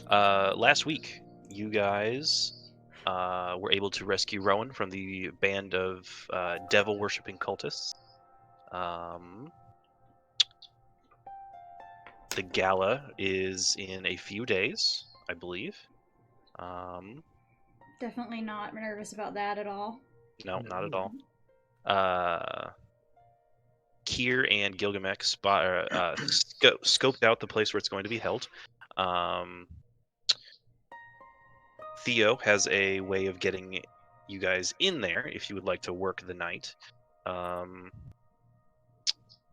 Last week, you guys were able to rescue Rowan from the band of devil-worshipping cultists. The gala is in a few days, I believe. Definitely not nervous about that at all. No, not at all. Kier and Gilgamesh scoped out the place where it's going to be held. Theo has a way of getting you guys in there if you would like to work the night.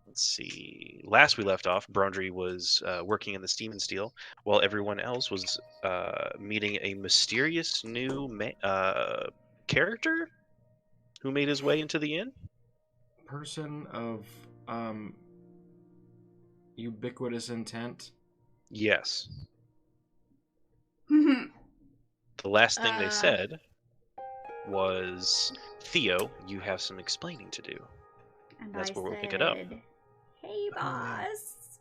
Let's see. Last we left off, Brondry was working in the Steam and Steel, while everyone else was meeting a mysterious new character who made his way into the inn. Person of ubiquitous intent. Yes. The last thing they said was, Theo, you have some explaining to do. And that's where we'll pick it up. Hey, boss.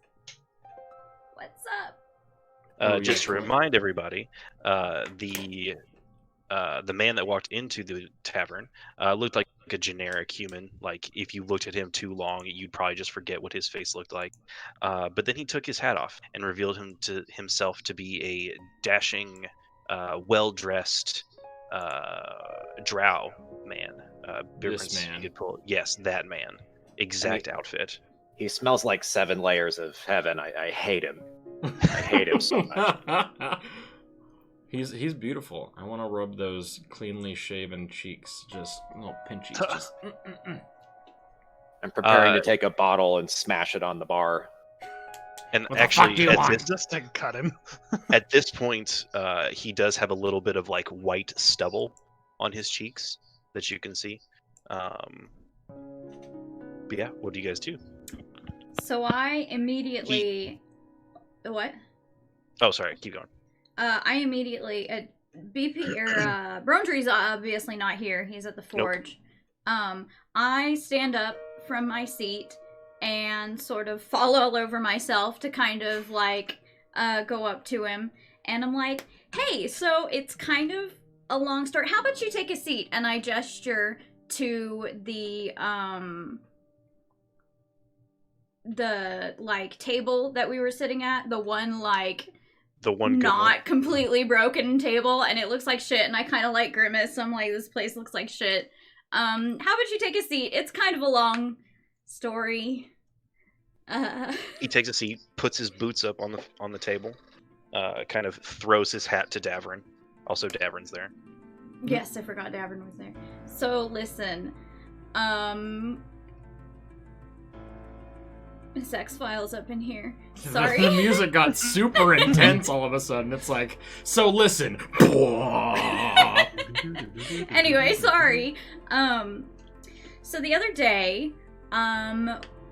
What's up? Just to remind everybody, the man that walked into the tavern looked like a generic human. Like, if you looked at him too long, you'd probably just forget what his face looked like. But then he took his hat off and revealed himself to be a dashing, well-dressed drow man. This man. You could pull. Yes, that man. Exact outfit. He smells like 7 layers of heaven. I hate him. I hate him so much. He's beautiful. I want to rub those cleanly shaven cheeks, just little pinchy. Just, I'm preparing to take a bottle and smash it on the bar. And what actually, the fuck do you want? Just to cut him. At this point, he does have a little bit of like white stubble on his cheeks that you can see. But yeah, what do you guys do? So I immediately... What? Oh, sorry. Keep going. I immediately... Brondry's obviously not here. He's at the forge. Nope. I stand up from my seat and sort of fall all over myself to kind of like go up to him. And I'm like, hey, so it's kind of a long story. How about you take a seat? And I gesture to the like table that we were sitting at, the one not completely broken table, and it looks like shit, and I kind of like grimace. I'm like, this place looks like shit. How about you take a seat? It's kind of a long story. He takes a seat, puts his boots up on the table, kind of throws his hat to Davrin. Also, Davrin's there. Yes, I forgot Davrin was there. So listen, Sex Files up in here. Sorry. The music got super intense all of a sudden. It's like, so listen. Anyway, sorry. So the other day,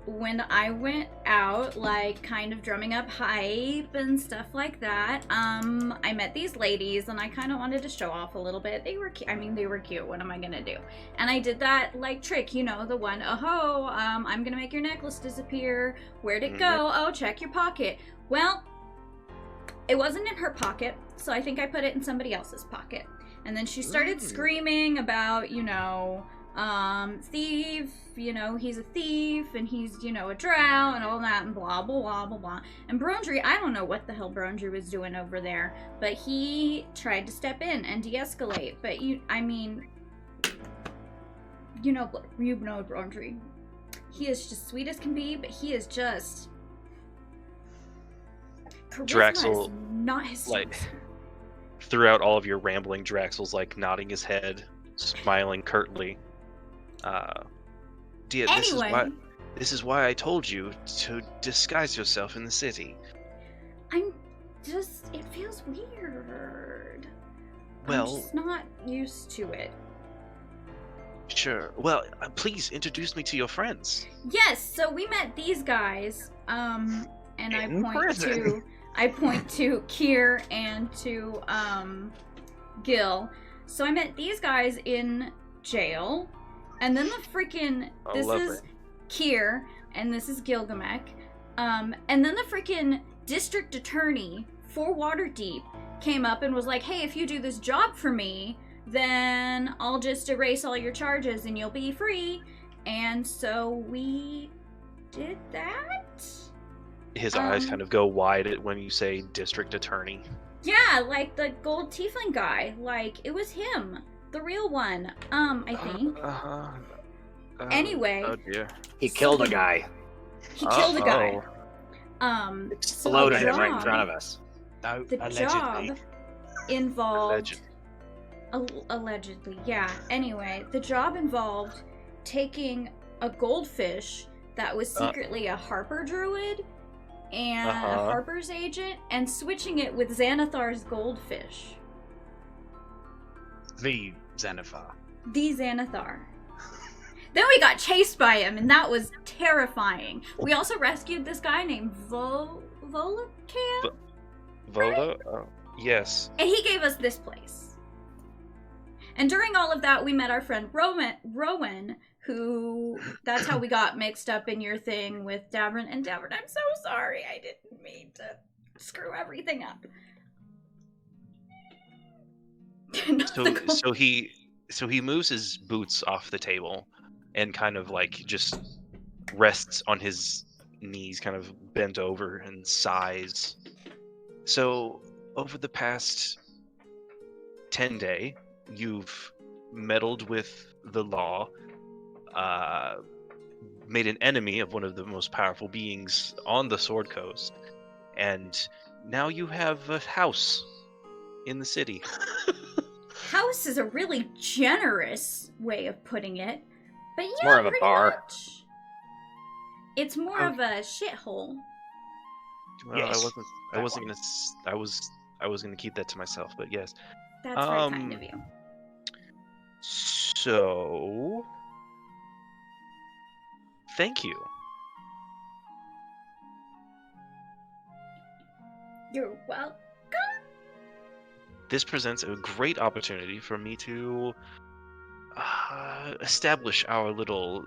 when I went out, like, kind of drumming up hype and stuff like that, I met these ladies, and I kind of wanted to show off a little bit. They were they were cute. What am I gonna do? And I did that, like, trick, you know, the one, I'm gonna make your necklace disappear. Where'd it go? Oh, check your pocket. Well, it wasn't in her pocket, so I think I put it in somebody else's pocket. And then she started screaming about, you know, thief, you know, he's a thief, and he's, you know, a drow, and all that, and blah, blah, blah, blah, blah. And Brondry, I don't know what the hell Brondry was doing over there, but he tried to step in and de-escalate, but you know Brondry. He is just sweet as can be, but he is just... Draxel, is not his like, throughout all of your rambling, Draxel's, like, nodding his head, smiling curtly. Dear, anyway, this is why I told you to disguise yourself in the city. It feels weird. Well, I'm just not used to it. Sure. Well, please introduce me to your friends. Yes, so we met these guys, and I point to Kier and to, Gil. So I met these guys in jail, and then the freaking, this is Kier, and this is Gilgamesh, and then the freaking district attorney for Waterdeep came up and was like, hey, if you do this job for me, then I'll just erase all your charges and you'll be free. And so we did that. His eyes kind of go wide when you say district attorney. Yeah, like the gold tiefling guy. Like, it was him. The real one. I think. Anyway. Oh dear. He killed a guy. He killed a guy. Exploded him right in front of us. No, The allegedly. job involved... Allegedly, yeah. Anyway, the job involved taking a goldfish that was secretly a Harper druid and a Harper's agent and switching it with Xanathar's goldfish. The Xanathar. The Xanathar. Then we got chased by him, and that was terrifying. We also rescued this guy named Volcan? Vola? Yes. And he gave us this place. And during all of that, we met our friend Rowan, who... That's how we got mixed up in your thing with Davern. And Davern, I'm so sorry. I didn't mean to screw everything up. So he moves his boots off the table and kind of like just rests on his knees, kind of bent over and sighs. So over the past 10 days, you've meddled with the law, made an enemy of one of the most powerful beings on the Sword Coast, and now you have a house in the city. House is a really generous way of putting it, but yeah, more of a pretty bar. much. It's more of a shithole. Well, Yes, I was gonna keep that to myself, but yes. That's very kind of you. So, thank you. You're welcome. This presents a great opportunity for me to establish our little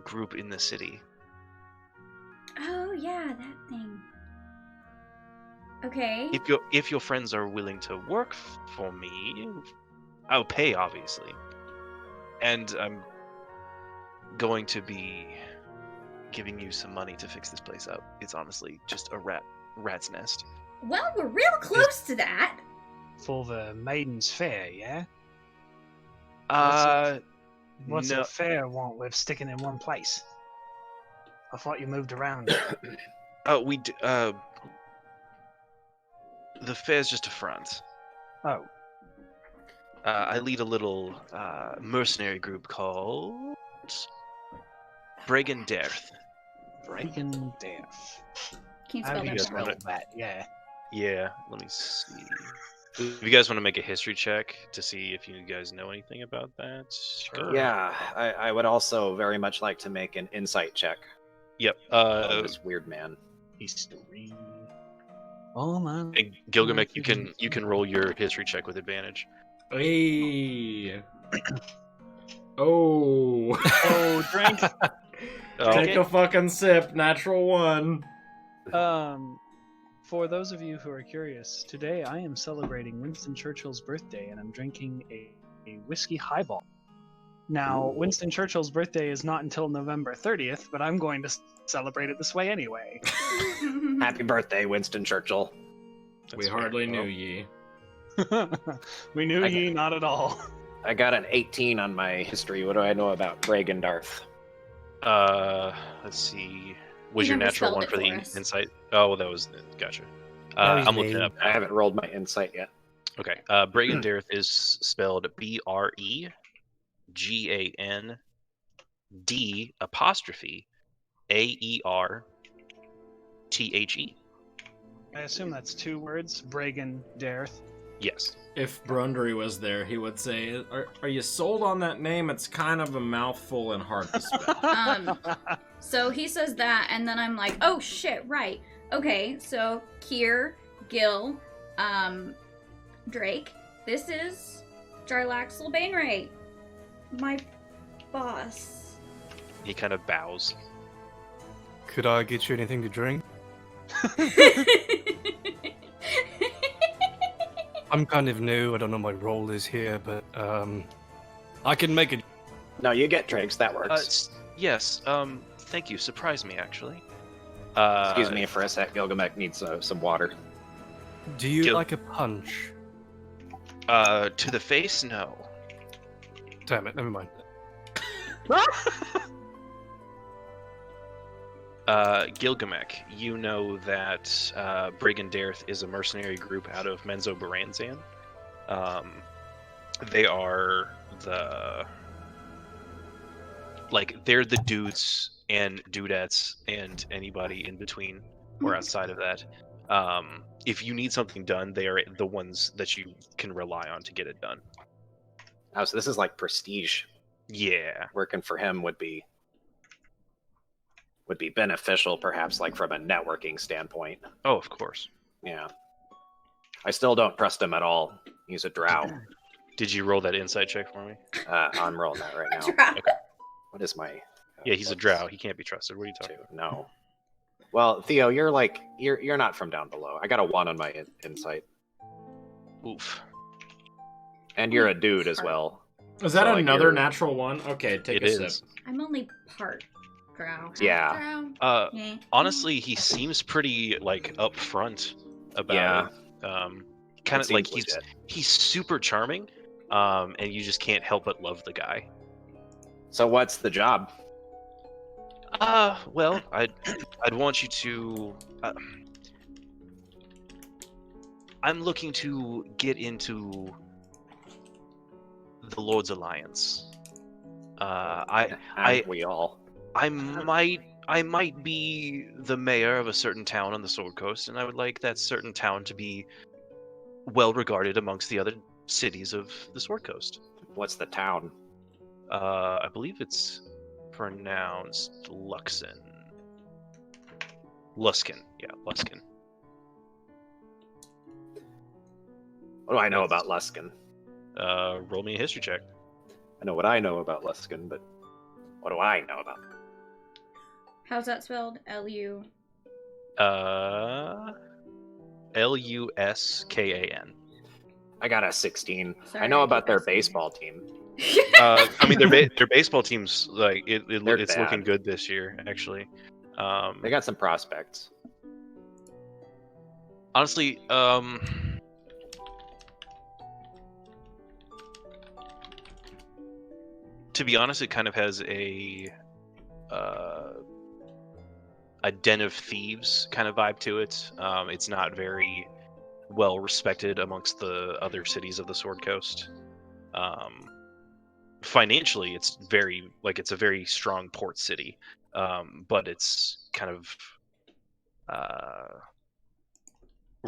group in the city. Oh yeah, that thing. Okay. If your friends are willing to work for me, I'll pay, obviously. And I'm going to be giving you some money to fix this place up. It's honestly just a rat's nest. Well, we're real close to that. For the Maiden's Fair, yeah? What's no. a fair want with sticking in one place? I thought you moved around. The fair's just a front. Oh. I lead a little mercenary group called Bregan Derth. Breaking Death. Can you How spell do you that for spell me? that? Yeah. Yeah, let me see. If you guys want to make a history check to see if you guys know anything about that, Sure. Yeah, I would also very much like to make an insight check. Yep. On this weird man. History. Oh man. And Gilgamesh, you can roll your history check with advantage. Hey. Oh. Oh, drink. Take a fucking sip. Natural one. For those of you who are curious, today I am celebrating Winston Churchill's birthday and I'm drinking a whiskey highball. Now, Winston Churchill's birthday is not until November 30th, but I'm going to celebrate it this way anyway. Happy birthday, Winston Churchill. We That's hardly fair. knew ye. We knew ye not at all. I got an 18 on my history. What do I know about Bregan Darth? Let's see. Was your never natural spelled one it for the for us. insight? Oh, well, that was gotcha. That was I'm looking me. it up. I haven't rolled my insight yet. Okay. Bregan Derth is spelled BREGAND'Aerthe. I assume that's two words, Bregan Dareth. Yes. If Brundry was there, he would say, are you sold on that name? It's kind of a mouthful and hard to spell. So he says that, and then I'm like, oh shit, right. Okay, so Kier, Gil, Drake, this is Jarlaxle Bainray, my boss. He kind of bows. Could I get you anything to drink? I'm kind of new. I don't know what my role is here, but I can make it. No, you get drinks. That works. Yes. Thank you. Surprised me actually. Excuse me for a sec. Gilgamesh needs some water. Do you like a punch? To the face, no. Damn it, never mind. Gilgamesh, you know that Brigand Dareth is a mercenary group out of Menzo Baranzan. They are they're the dudes and dudettes and anybody in between or outside of that. If you need something done, they are the ones that you can rely on to get it done. Oh, so this is like prestige. Yeah. Working for him would be beneficial, perhaps, like from a networking standpoint. Oh, of course. Yeah. I still don't trust him at all. He's a drow. Did you roll that insight check for me? I'm rolling that right now. Drow. Okay. What is my? Yeah, he's a drow. He can't be trusted. What are you talking about? No. Well, Theo, you're not from down below. I got a 1 on my insight, Oof. and you're a dude as well. Is that So, like, another you're- natural one? Okay, take It a is. sip. I'm only part drow. Yeah. Drow. Honestly, he seems pretty upfront about it. Kind of like he's super charming, and you just can't help but love the guy. So what's the job? Well, I'd want you to. I'm looking to get into the Lord's Alliance. We all. I might be the mayor of a certain town on the Sword Coast, and I would like that certain town to be well regarded amongst the other cities of the Sword Coast. What's the town? I believe it's pronounced Luskin. Yeah, Luskin. What do I know about Luskin? Roll me a history check. I know what I know about Luskin, but what do I know about? How's that spelled? L-U. Luskan. I got a 16. Sorry, I know I about did their that. baseball team. I mean, their baseball team's it's bad. looking good this year, actually. They got some prospects. Honestly, to be honest, it kind of has a den of thieves kind of vibe to it. It's not very well respected amongst the other cities of the Sword Coast. Financially, it's a very strong port city, but it's kind of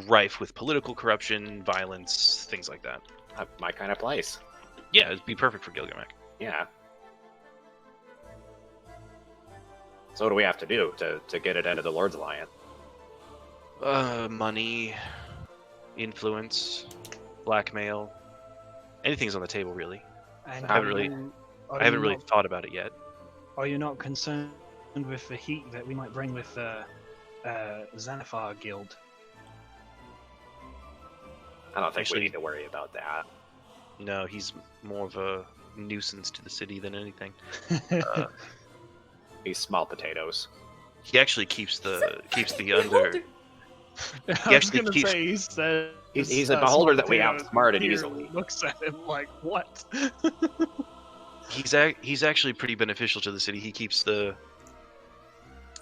rife with political corruption, violence, things like that. My kind of place. Yeah, it'd be perfect for Gilgamesh. Yeah. So what do we have to do to get it into the Lord's Alliance? Money, influence, blackmail, anything's on the table, really. And I haven't really thought about it yet. Are you not concerned with the heat that we might bring with the Xanathar Guild? I don't think Actually- we need to worry about that. No, he's more of a nuisance to the city than anything. These small potatoes. He actually keeps the under. Beholder. I was actually gonna keeps- say he says He's a beholder that we Theo outsmarted here easily. Looks at him like, what? He's actually pretty beneficial to the city. He keeps the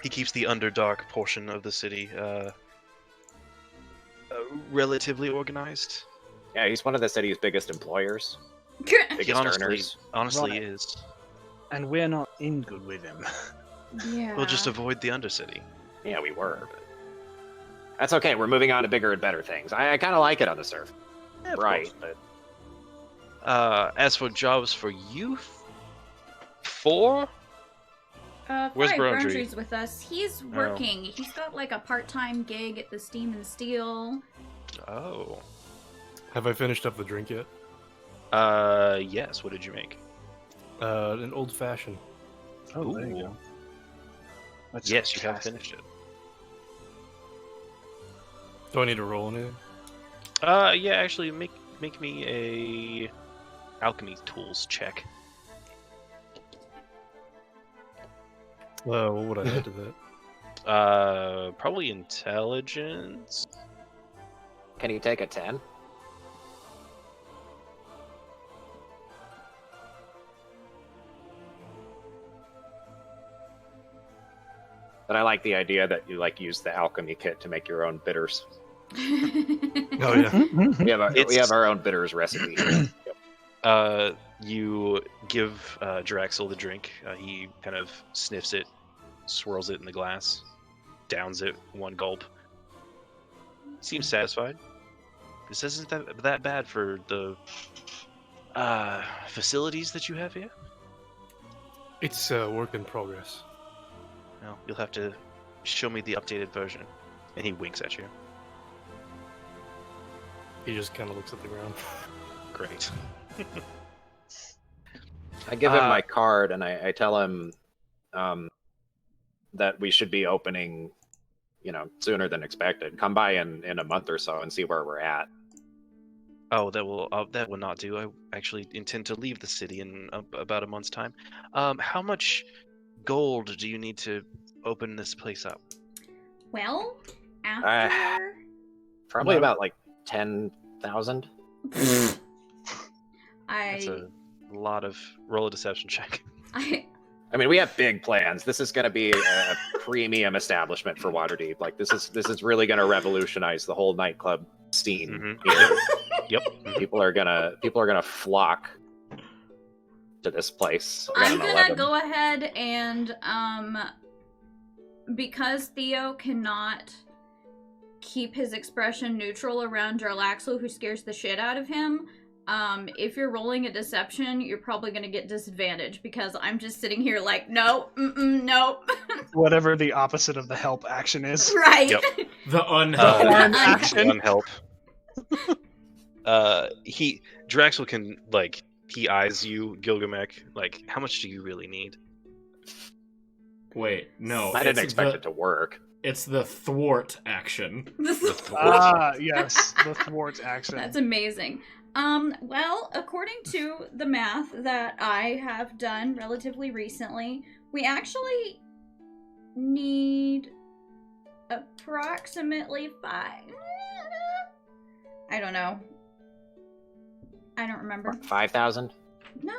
Underdark portion of the city relatively organized. Yeah, he's one of the city's biggest employers, He biggest honestly Right. is. And we're not in good with him. Yeah. We'll just avoid the Undercity. Yeah, we were. But that's okay. We're moving on to bigger and better things. I kind of like it on the surf. Yeah, of Right, course. but As for jobs for youth, 4? Where's Fry Brown Tree? Browntrie's with us. He's working. He's got like a part-time gig at the Steam and Steel. Oh. Have I finished up the drink yet? Yes. What did you make? An old fashioned. Oh, there you Ooh. go. That's Yes, you have fantastic. finished it. Do I need to roll anything? Yeah, actually, make me a alchemy tools check. What would I add to that? Probably intelligence. Can you take a 10? But I like the idea that you use the alchemy kit to make your own bitters. Oh yeah. We have our own bitters recipe. You give Draxel the drink. He kind of sniffs it, swirls it in the glass, downs it one gulp. Seems satisfied. This isn't that bad for the facilities that you have here. It's a work in progress. Well, you'll have to show me the updated version. And he winks at you. He just kind of looks at the ground. Great. I give him my card and I tell him that we should be opening, sooner than expected. Come by in a month or so and see where we're at. Oh, that will not do. I actually intend to leave the city in about a month's time. How much gold do you need to open this place up? Well, after Probably about 10,000. That's a lot of roll a deception check. I mean, we have big plans. This is going to be a premium establishment for Waterdeep. This is really going to revolutionize the whole nightclub scene. Mm-hmm. Yep. People are gonna flock to this place. I'm gonna go ahead and because Theo cannot keep his expression neutral around Jarlaxle, who scares the shit out of him. If you're rolling a deception, you're probably gonna get disadvantage because I'm just sitting here like, no, no. Whatever the opposite of the help action is. Right. Yep. The unhelp. Action. Unhelp. Draxel can he eyes you, Gilgamesh. How much do you really need? Wait, no. I didn't expect it to work. It's the thwart action. Yes, the thwart action. That's amazing. Well, according to the math that I have done relatively recently, we actually need approximately 5. I don't know. I don't remember. 5,000? No.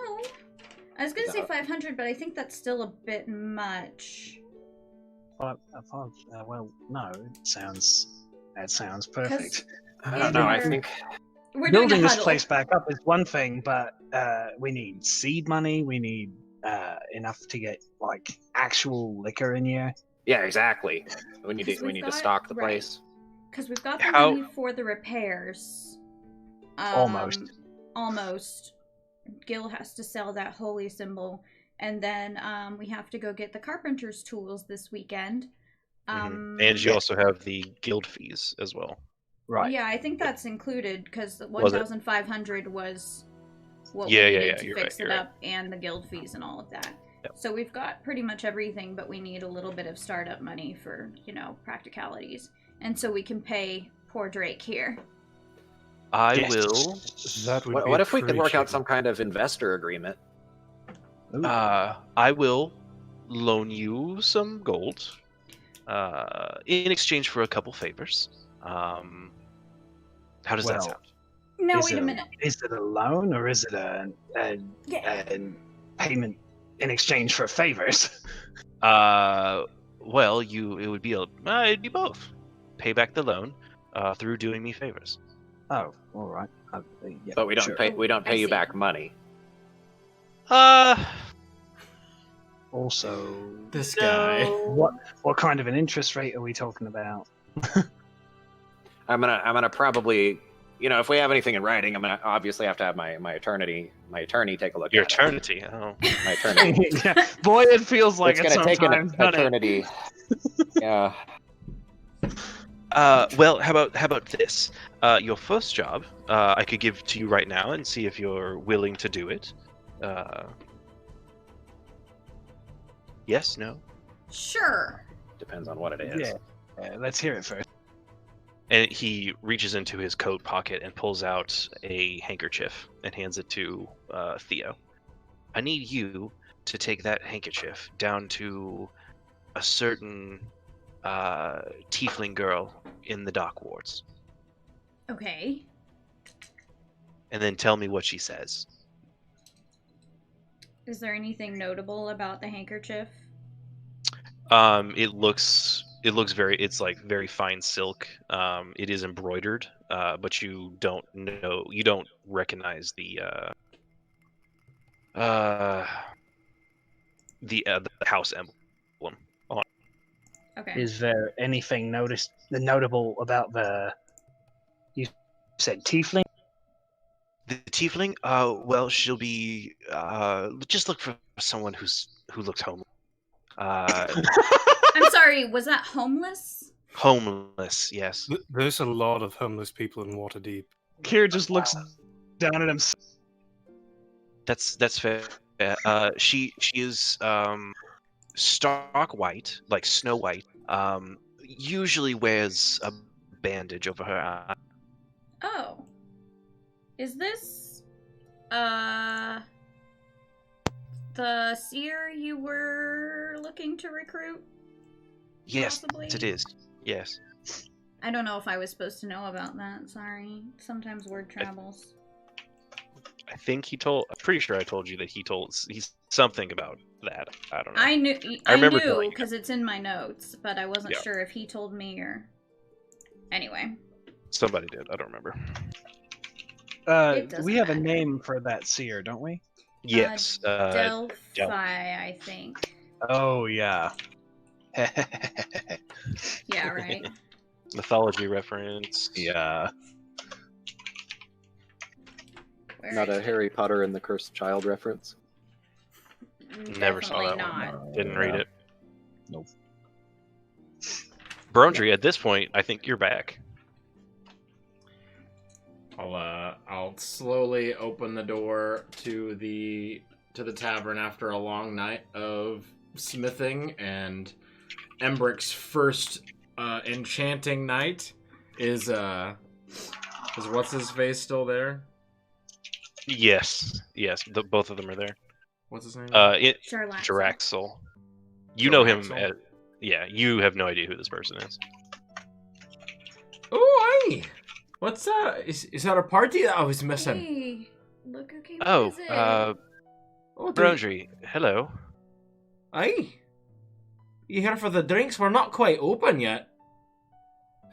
I was gonna say 500, but I think that's still a bit much. Well, no, it sounds perfect. I don't know. I think We're doing building a this huddle. place back up is one thing, but we need seed money. We need enough to get actual liquor in here. yeah, exactly. We need Because to we've got- stock the right. place. Because we've got the How- money for the repairs. Almost. Almost. Gil has to sell that holy symbol. And then we have to go get the carpenter's tools this weekend. And you also have the guild fees as well. Right. Yeah, I think that's included because the Was it? 1,500 was what Yeah, we yeah, needed yeah, to you're fix right, it you're up and the guild fees and all of that. Yep. So we've got pretty much everything, but we need a little bit of startup money for, practicalities. And so we can pay poor Drake here. I Yes. That would be What if we could work out appreciated. some kind of investor agreement? I will loan you some gold in exchange for a couple favors. How does that Well, sound? No, Is wait it a minute. Is it a loan or is it a payment in exchange for favors? Well, it would be it'd be both. Pay back the loan through doing me favors. Oh, all right. Yeah, But we don't sure. pay. We don't I pay you see. back money. Also, This guy. what kind of an interest rate are we talking about? I'm gonna probably, if we have anything in writing, I'm gonna obviously have to have my attorney take a look Your at eternity. Oh. it. My attorney. Yeah, boy, it feels like It's it gonna take an sometimes, doesn't it? eternity. Yeah. Well, how about this? Your first job, I could give to you right now and see if you're willing to do it. Yes, no. Sure. Depends on what it is. Yeah, let's hear it first. And he reaches into his coat pocket and pulls out a handkerchief and hands it to Theo. I need you to take that handkerchief down to a certain tiefling girl in the dock wards, Okay. and then tell me what she says. Is there anything notable about the handkerchief? It's like very fine silk. It is embroidered, but you don't recognize the house emblem on it. Okay. Is there anything notable about you said tiefling? The tiefling? Well, she'll be. Just look for someone who looks homeless. I'm sorry, was that homeless? Homeless, yes. There's a lot of homeless people in Waterdeep. Kira just looks down at him. That's fair. She is stark white, like Snow White. Usually wears a bandage over her eye. Oh. Is this the seer you were looking to recruit? Yes, Possibly? it is. Yes. I don't know if I was supposed to know about that. Sorry. Sometimes word travels. I think I'm pretty sure I told you that he's something about that. I don't know. I knew remember telling you. because it's in my notes, but I wasn't Yeah. sure if he told me or. Anyway. Somebody did. I don't remember. It doesn't We have a matter. name for that seer, don't we? Yes. Delphi, I think. Oh yeah. Yeah, right. Mythology reference. Yeah. Where Not is a it? Harry Potter and the Cursed Child reference. Never saw Definitely that one. not. Didn't read it. Nope. Brondry, at this point, I think you're back. I'll slowly open the door to the tavern after a long night of smithing, and Embrick's first enchanting night is what's his face still there? Yes. Both of them are there. What's his name? Charlaxle. Jaraxel. You know him. Jaraxel? You have no idea who this person is. Oh, hey! What's that? Is that a party that I was missing? Hey, look who came to Oh, visit. Oh, Brondry, hello. Aye. You here for the drinks? We're not quite open yet.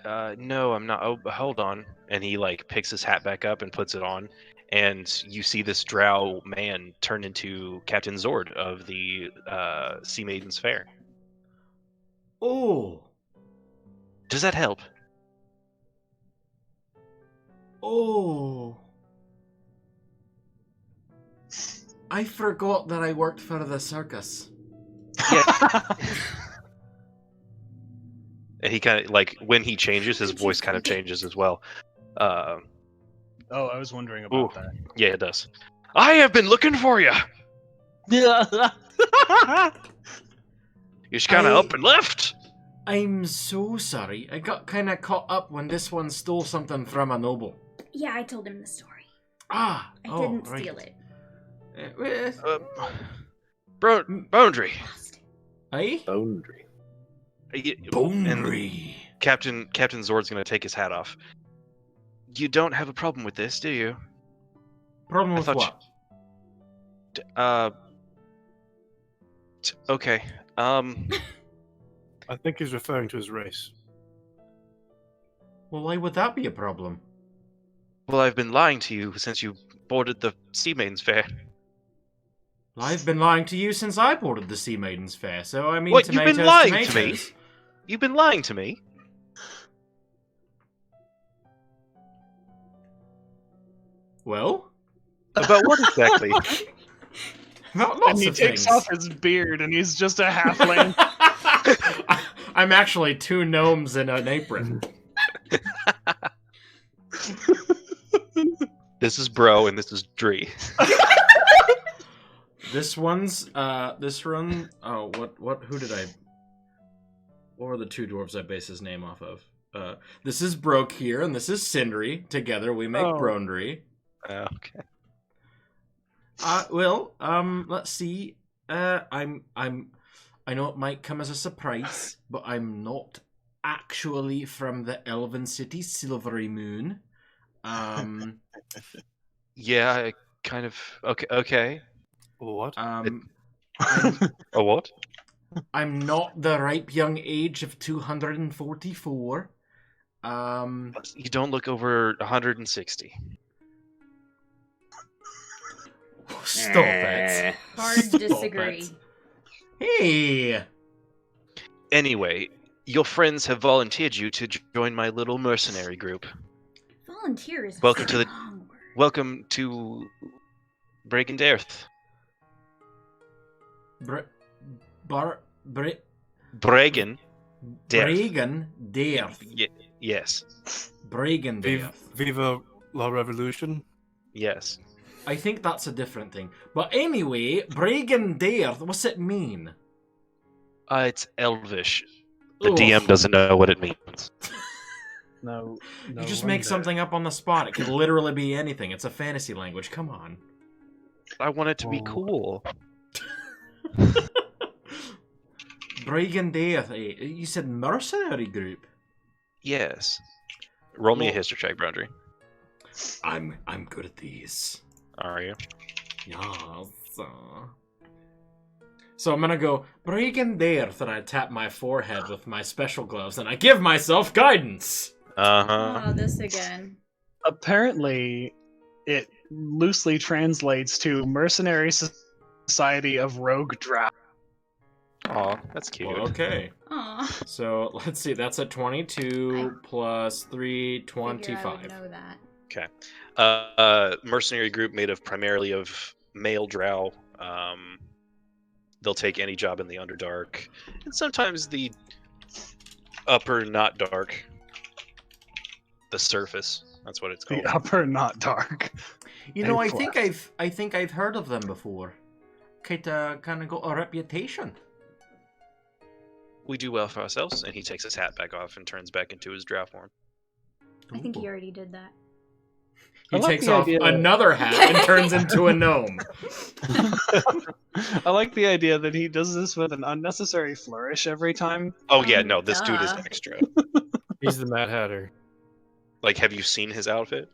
No, I'm not. Oh, hold on. And he like picks his hat back up and puts it on, and you see this drow man turn into Captain Zord of the Sea Maidens Fair. Oh. Does that help? Oh. I forgot that I worked for the circus. Yeah. And he kind of like when he changes, his voice kind of changes as well. Oh, I was wondering about that. Yeah, it does. I have been looking for you. You just kind of up and left. I'm so sorry. I got kind of caught up when this one stole something from a noble. Yeah, I told him the story. Ah, I didn't steal it. Boundary. Aye? Boundary. And Captain Zord's gonna take his hat off. You don't have a problem with this, do you? Problem I with thought what? Okay. I think he's referring to his race. Well, why would that be a problem? Well, I've been lying to you since you boarded the Sea Maidens Fair. I've been lying to you since I boarded the Sea Maidens Fair, so I mean What? tomatoes, You've been lying to me? tomatoes. You've been lying to me. Well? About what exactly? Not lots And he of takes things. off his beard, and he's just a halfling. I'm actually two gnomes in an apron. This is Bro, and this is Dree. This run, oh, who did I... What were the two dwarves I based his name off of? This is Broke here, and this is Sindri. Together we make Brondry. Okay. Let's see. I know it might come as a surprise, but I'm not actually from the Elven City Silvery Moon. Yeah, I kind of. Okay. What? I'm, A what? I'm not the ripe young age of 244. You don't look over 160. Stop it. Hard Stop disagree. it. Hey! Anyway, your friends have volunteered you to join my little mercenary group. Volunteer is a Welcome to the- strong word. Welcome to Breaking Earth. Bregan. Death. Bregan Death. Yes. Bregan Death. Viva la Revolution. Yes. I think that's a different thing. But anyway, Bregan Death, what's it mean? It's Elvish. The Ugh. DM doesn't know what it means. No, You just make something up on the spot. It could literally be anything. It's a fantasy language. Come on. I want it to be Oh. cool. Bregan Death. You said mercenary group. Yes. Roll me a Well- history check, Brundry. I'm good at these. Are you? Yes. So I'm gonna go Bregan Death, and I tap my forehead with my special gloves, and I give myself guidance. Uh-huh. Oh, this again. Apparently, it loosely translates to Mercenary Society of Rogue Drow. Aw, that's cute. Well, okay. Aw. So let's see. That's a 22 plus 3, Figure I would 25. know that. Mercenary group made of primarily of male drow. They'll take any job in the Underdark, and sometimes the upper not dark. The surface. That's what it's called. The upper not dark. You know, I And think I've heard of them before. Kind of got a reputation. We do well for ourselves, and he takes his hat back off and turns back into his drow form. I think he Ooh. already did that. He I like takes the off idea- another hat and turns into a gnome. I like the idea that he does this with an unnecessary flourish every time. Oh yeah, no, this dude is Duh. extra. He's the Mad Hatter. Like, have you seen his outfit?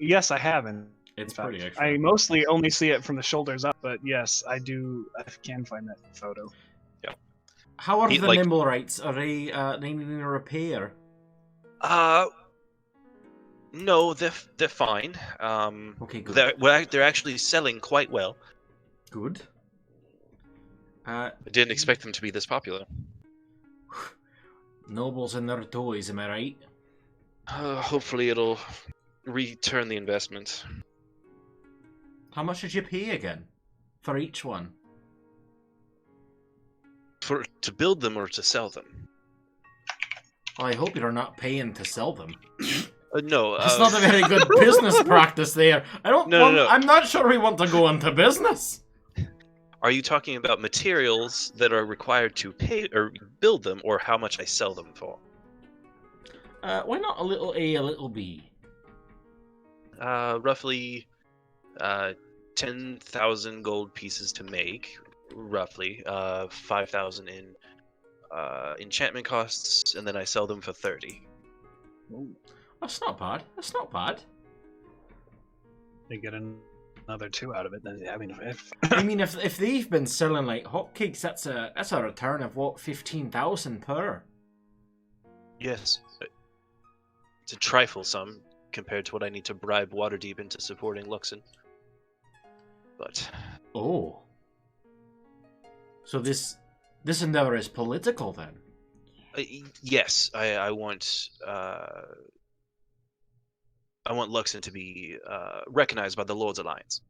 Yes, I haven't. It's in fact. pretty extra. I mostly only see it from the shoulders up, but yes, I can find that photo. How are He, the like- Nimblewrights? Are they needing a repair? No, they're fine. Okay, good. They're actually selling quite well. Good. I didn't expect them to be this popular. Nobles and their toys, am I right? Hopefully it'll return the investment. How much did you pay again? For each one? To build them or to sell them? Well, I hope you're not paying to sell them. No. That's not a very good business practice there. No. I'm not sure we want to go into business. Are you talking about materials that are required to pay or build them, or how much I sell them for? Why not a little A, a little B? Roughly 10,000 gold pieces to make. Roughly 5,000 in enchantment costs, and then I sell them for 30. That's not bad. That's not bad. They get another 2 out of it. Then I mean, I mean, if they've been selling like hotcakes, that's a return of what, 15,000 per. Yes. It's a trifle sum compared to what I need to bribe Waterdeep into supporting Luxon. But Oh. So this endeavor is political then? yes, I want Luxon to be recognized by the Lord's Alliance,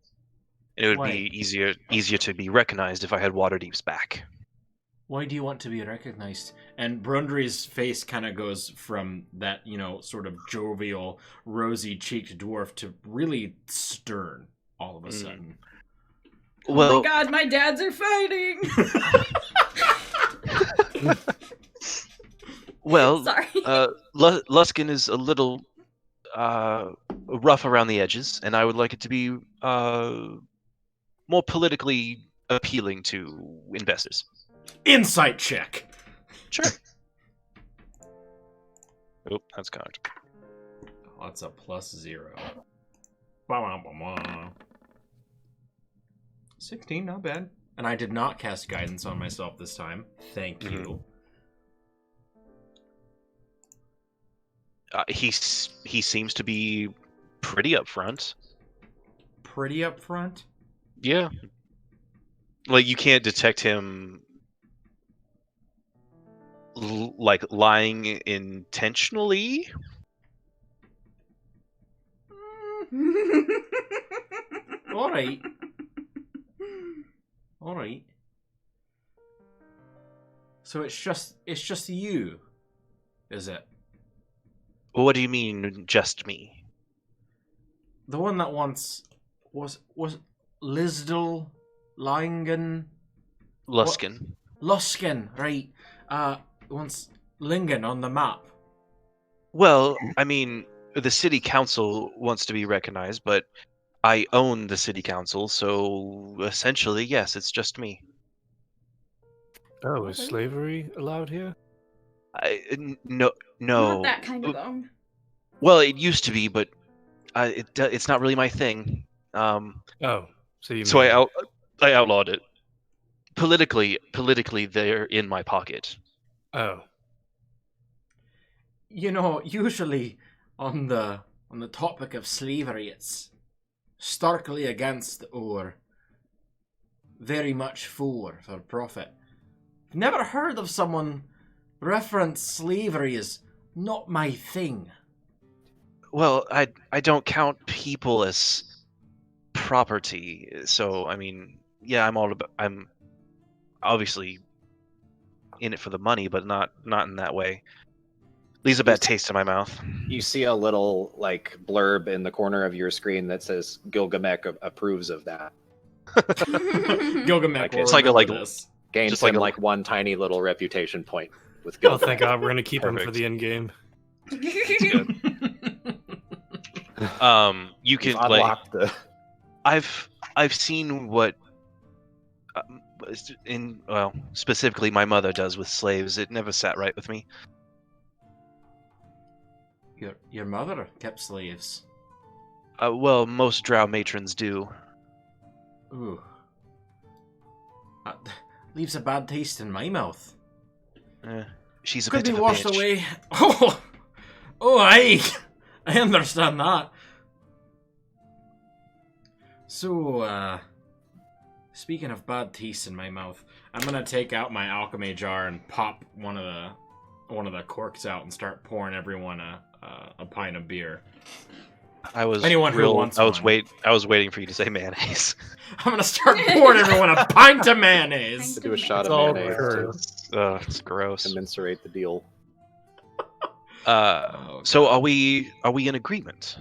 and it would Why? be easier to be recognized if I had Waterdeep's back. Why do you want to be recognized? And Brundry's face kind of goes from that, sort of jovial, rosy-cheeked dwarf to really stern all of a sudden. Well, Oh my god, my dads are fighting! Well, Sorry. Luskin is a little rough around the edges, and I would like it to be more politically appealing to investors. Insight check. Sure. Oh, that's cocked. Oh, that's a +0. Bah, bah, bah, bah. 16, not bad. And I did not cast guidance on myself this time. Thank you. He seems to be pretty upfront. Pretty upfront. Yeah. Like, you can't detect him like lying intentionally. All right. All right. So it's just you, is it? What do you mean, just me? The one that once was Lisdal Lingen Luskin. Luskin, right? Once Lingen on the map. Well, I mean, the city council wants to be recognized, but I own the city council, so essentially, yes, it's just me. Oh, is slavery allowed here? No. Not that kind of own. Well, it used to be, but it's not really my thing. Oh, so you So mean... I outlawed it. Politically, they're in my pocket. Oh. You know, usually on the topic of slavery, it's starkly against or very much for profit. I've never heard of someone reference slavery as not my thing. Well, I don't count people as property, so I mean, yeah, I'm obviously in it for the money, but not in that way. Leaves a bad taste in my mouth. You see a little like blurb in the corner of your screen that says Gilgamesh approves of that. Gilgamesh Like, will it's like a, remember like, this. Gains Just like him a- like one tiny little reputation point with Oh, Gilgamesh. thank God, we're gonna keep him for Perfect. the end game. Good. You can You've like unlocked the. I've seen what specifically my mother does with slaves. It never sat right with me. Your mother kept slaves. Well, most drow matrons do. Ooh. Leaves a bad taste in my mouth. She's a Could bit be of a washed bitch. away. Oh, I understand that. So, speaking of bad taste in my mouth, I'm gonna take out my alchemy jar and pop one of the corks out and start pouring everyone a pint of beer. I was Anyone who wants one. I was waiting for you to say mayonnaise. I'm gonna start pouring everyone a pint of mayonnaise. To do a shot It's of all mayonnaise curse. It's gross. to commensurate the deal. Oh, So are we in agreement?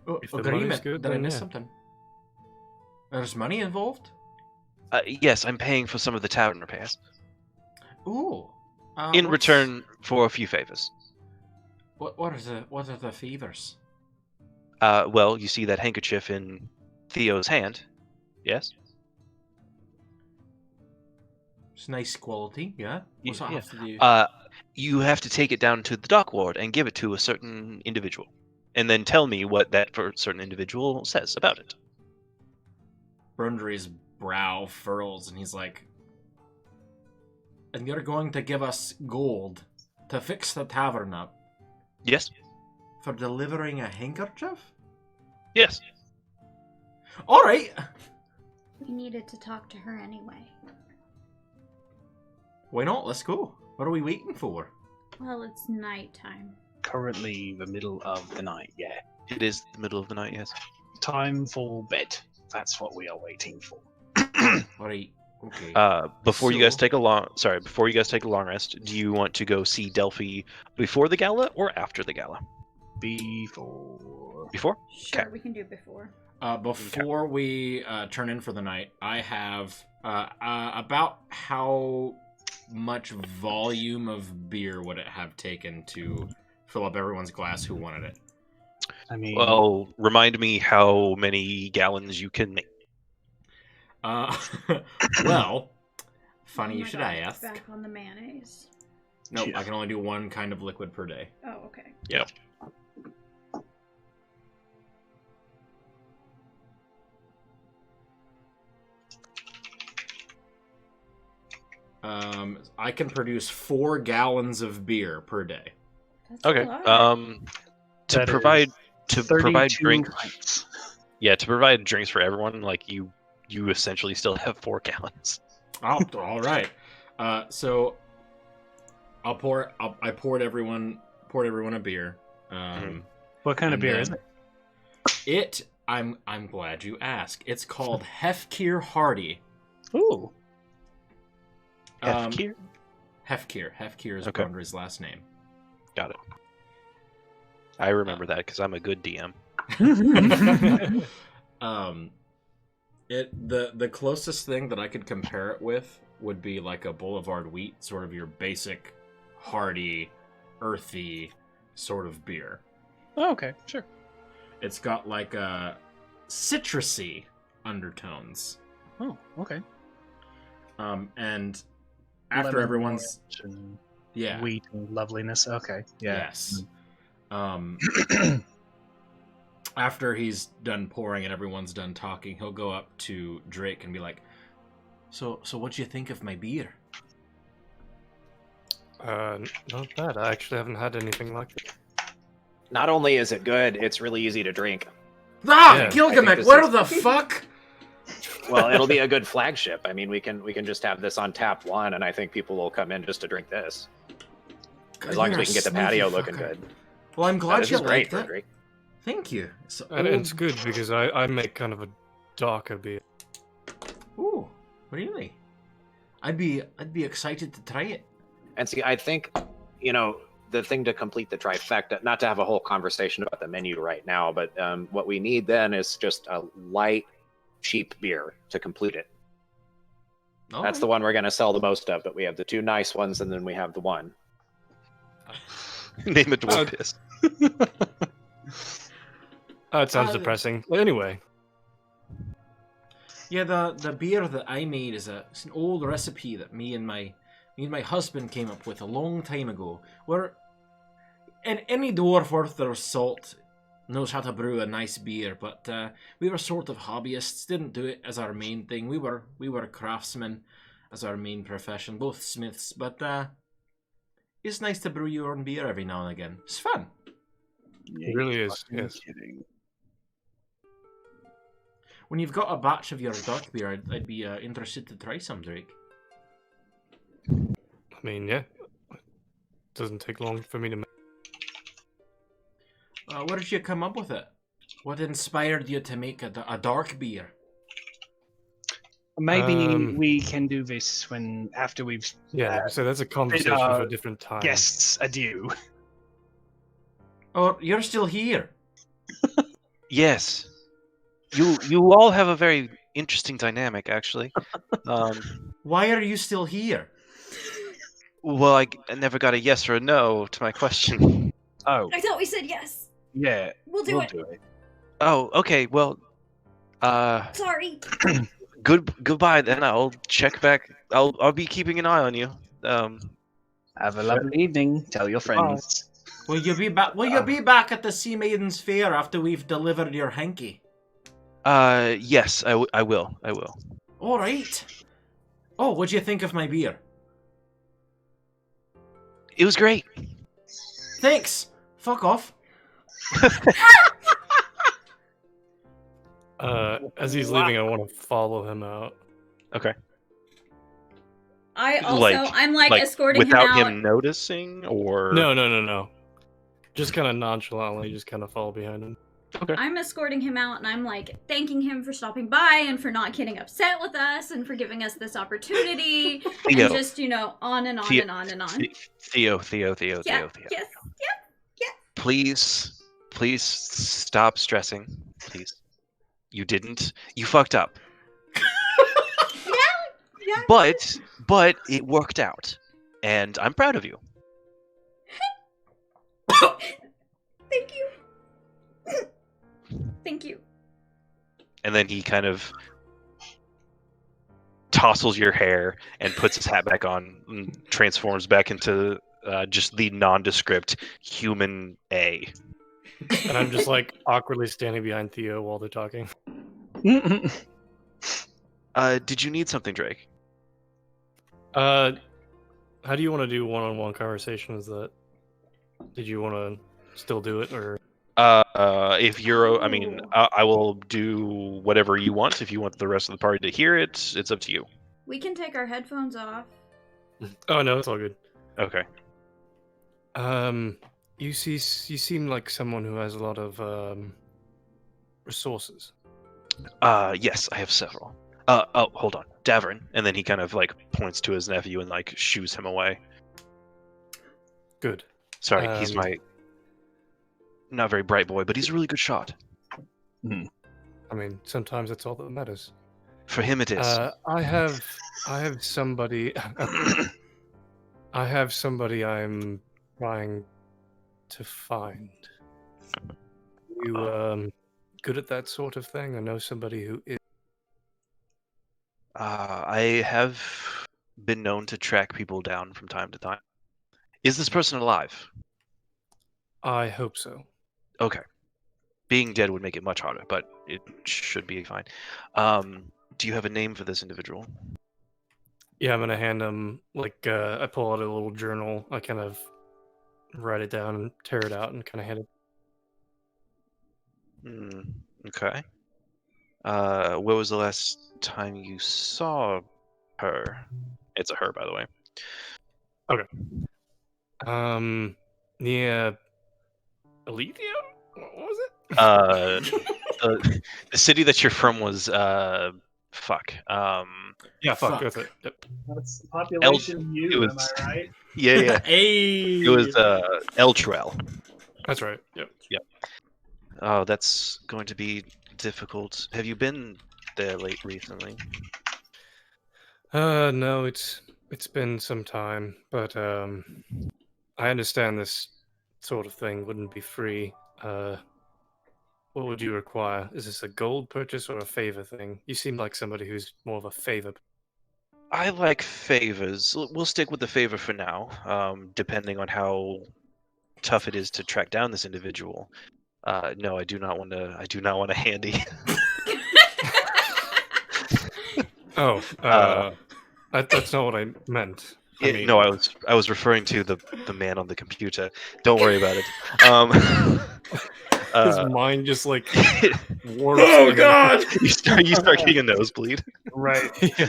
Oh, If the money's agreement. good, Did I then miss yeah. something? There's money involved? Yes, I'm paying for some of the tavern repairs Ooh. in what's- return for a few favors. What are the fevers? Well, you see that handkerchief in Theo's hand, yes? It's nice quality, yeah. What's that Yeah. have to do? You have to take it down to the dock ward and give it to a certain individual, and then tell me what that certain individual says about it. Brundry's brow furls and he's like, and you're going to give us gold to fix the tavern up Yes? for delivering a handkerchief? Yes. Alright! We needed to talk to her anyway. Why not? Let's go. What are we waiting for? Well, it's nighttime. Currently the middle of the night, yeah. It is the middle of the night, yes. Time for bed. That's what we are waiting for. Alright, okay. Before you guys So- take a long rest, do you want to go see Delphi before the gala or after the gala? Before. Before? Sure, Okay. we can do before. Before we turn in for the night, I have about how much volume of beer would it have taken to fill up everyone's glass who wanted it? I mean, Well, remind me how many gallons you can make. Uh, well, funny Oh you my should God, ask. Back on the mayonnaise. Nope, Yeah. I can only do one kind of liquid per day. Oh, okay. Yeah. I can produce 4 gallons of beer per day. That's a Okay. lot. To that provide is provide 32 drinks. pints. Yeah, to provide drinks for everyone, like you essentially still have 4 gallons. Oh, all right. So I poured everyone a beer. What kind of and beer then is it? I'm glad you asked. It's called Hefkir Hardy. Ooh. Hefkir? Hefkir is Okay. Brunder's last name. Got it. I remember that because I'm a good DM. The closest thing that I could compare it with would be like a Boulevard Wheat, sort of your basic, hearty, earthy sort of beer. Oh, okay, sure. It's got like a citrusy undertones. Oh, okay. And after Lemon everyone's orange and yeah, wheat and loveliness. Okay, yeah. yes. After he's done pouring and everyone's done talking, he'll go up to Drake and be like, So what do you think of my beer? Not bad. I actually haven't had anything like it. Not only is it good, it's really easy to drink. Ah, Yeah, Gilgamesh, this where is- the fuck? Well, it'll be a good flagship. I mean, we can just have this on tap 1, and I think people will come in just to drink this. As long as we can get the patio looking good. Well, I'm No, glad this you is great, liked it. Roderick. Thank you. So, And it's good because I make kind of a darker beer. Ooh, really? I'd be excited to try it. And see, I think, the thing to complete the trifecta, not to have a whole conversation about the menu right now, but what we need then is just a light, cheap beer to complete it. That's the one we're going to sell the most of, but we have the 2 nice ones, and then we have the one. Name it Dwarf Piss. It sounds Uh, depressing. Well, anyway, Yeah, the beer that I made it's an old recipe that me and my husband came up with a long time ago. And any dwarf worth their salt knows how to brew a nice beer, but we were sort of hobbyists, didn't do it as our main thing. We were craftsmen as our main profession, both smiths, but it's nice to brew your own beer every now and again. It's fun. it really is. Yes. Kidding. When you've got a batch of your dark beer, I'd be interested to try some, Drake. I mean, yeah. It doesn't take long for me to make. Where did you come up with it? What inspired you to make a dark beer? Maybe we can do this after we've Yeah, so that's a conversation for a different time. guests adieu. Oh, you're still here. Yes. You all have a very interesting dynamic, actually. Why are you still here? Well, I never got a yes or a no to my question. Oh, I thought we said yes. yeah, We'll do we'll it. do it. Oh, okay. Well, Sorry. goodbye then. I'll check back. I'll be keeping an eye on you. Have a lovely evening. Tell your friends. Will you be back? Will you be back at the Sea Maidens Fair after we've delivered your hanky? Yes, I will. I will. All right. Oh, what'd you think of my beer? It was great. Thanks. Fuck off. As he's leaving, I want to follow him out. Okay. I'm Like, escorting him without out. him noticing, or No. Just kind of nonchalantly, just kind of follow behind him. I'm escorting him out, and I'm like thanking him for stopping by and for not getting upset with us and for giving us this opportunity. Theo. And just on and on Theo- and on and on. Theo. Yeah. Yes. Please stop stressing. Please. You didn't. You fucked up. Yeah. But it worked out, and I'm proud of you. Thank you. Thank you. And then he kind of tousles your hair and puts his hat back on and transforms back into just the nondescript human A. And I'm just like awkwardly standing behind Theo while they're talking. Did you need something, Drake? How do you want to do one-on-one conversations? Did you want to still do it, or? If you're, I mean, I will do whatever you want. If you want the rest of the party to hear it, it's up to you. We can take our headphones off. Oh no, it's all good. Okay. You seem like someone who has a lot of resources. Yes, I have several. Oh, hold on, Davern, and then he kind of like points to his nephew and like shoos him away. Good. Sorry, he's my not very bright boy, but he's a really good shot. I mean, sometimes that's all that matters. For him, it is. I have somebody. I have somebody I'm trying to find. You good at that sort of thing? I know somebody who is. I have been known to track people down from time to time. Is this person alive? I hope so. Okay. Being dead would make it much harder, but it should be fine. Do you have a name for this individual? Yeah, I'm gonna hand him like I pull out a little journal. I kind of write it down and tear it out and kind of hand it. Okay. When was the last time you saw her? It's a her, by the way. Near Alethea? What was it? The city that you're from was fuck. Yeah, fuck. Fuck. That's it. Yep. That's the population it am was- I right? Yeah. Hey. It was Eltruel. That's right. Yep. Oh, that's going to be difficult. Have you been there recently? No, it's been some time, but I understand this sort of thing wouldn't be free. What would you require? Is this a gold purchase or a favor thing? You seem like somebody who's more of a favor. I like favors. We'll stick with the favor for now, depending on how tough it is to track down this individual. No, I do not want to. I do not want a handy. Oh, that's not what I meant. I mean, No, I was referring to the man on the computer. Don't worry about it. his mind just like warps. Oh like a- God! you start getting a nosebleed. Right. Yeah.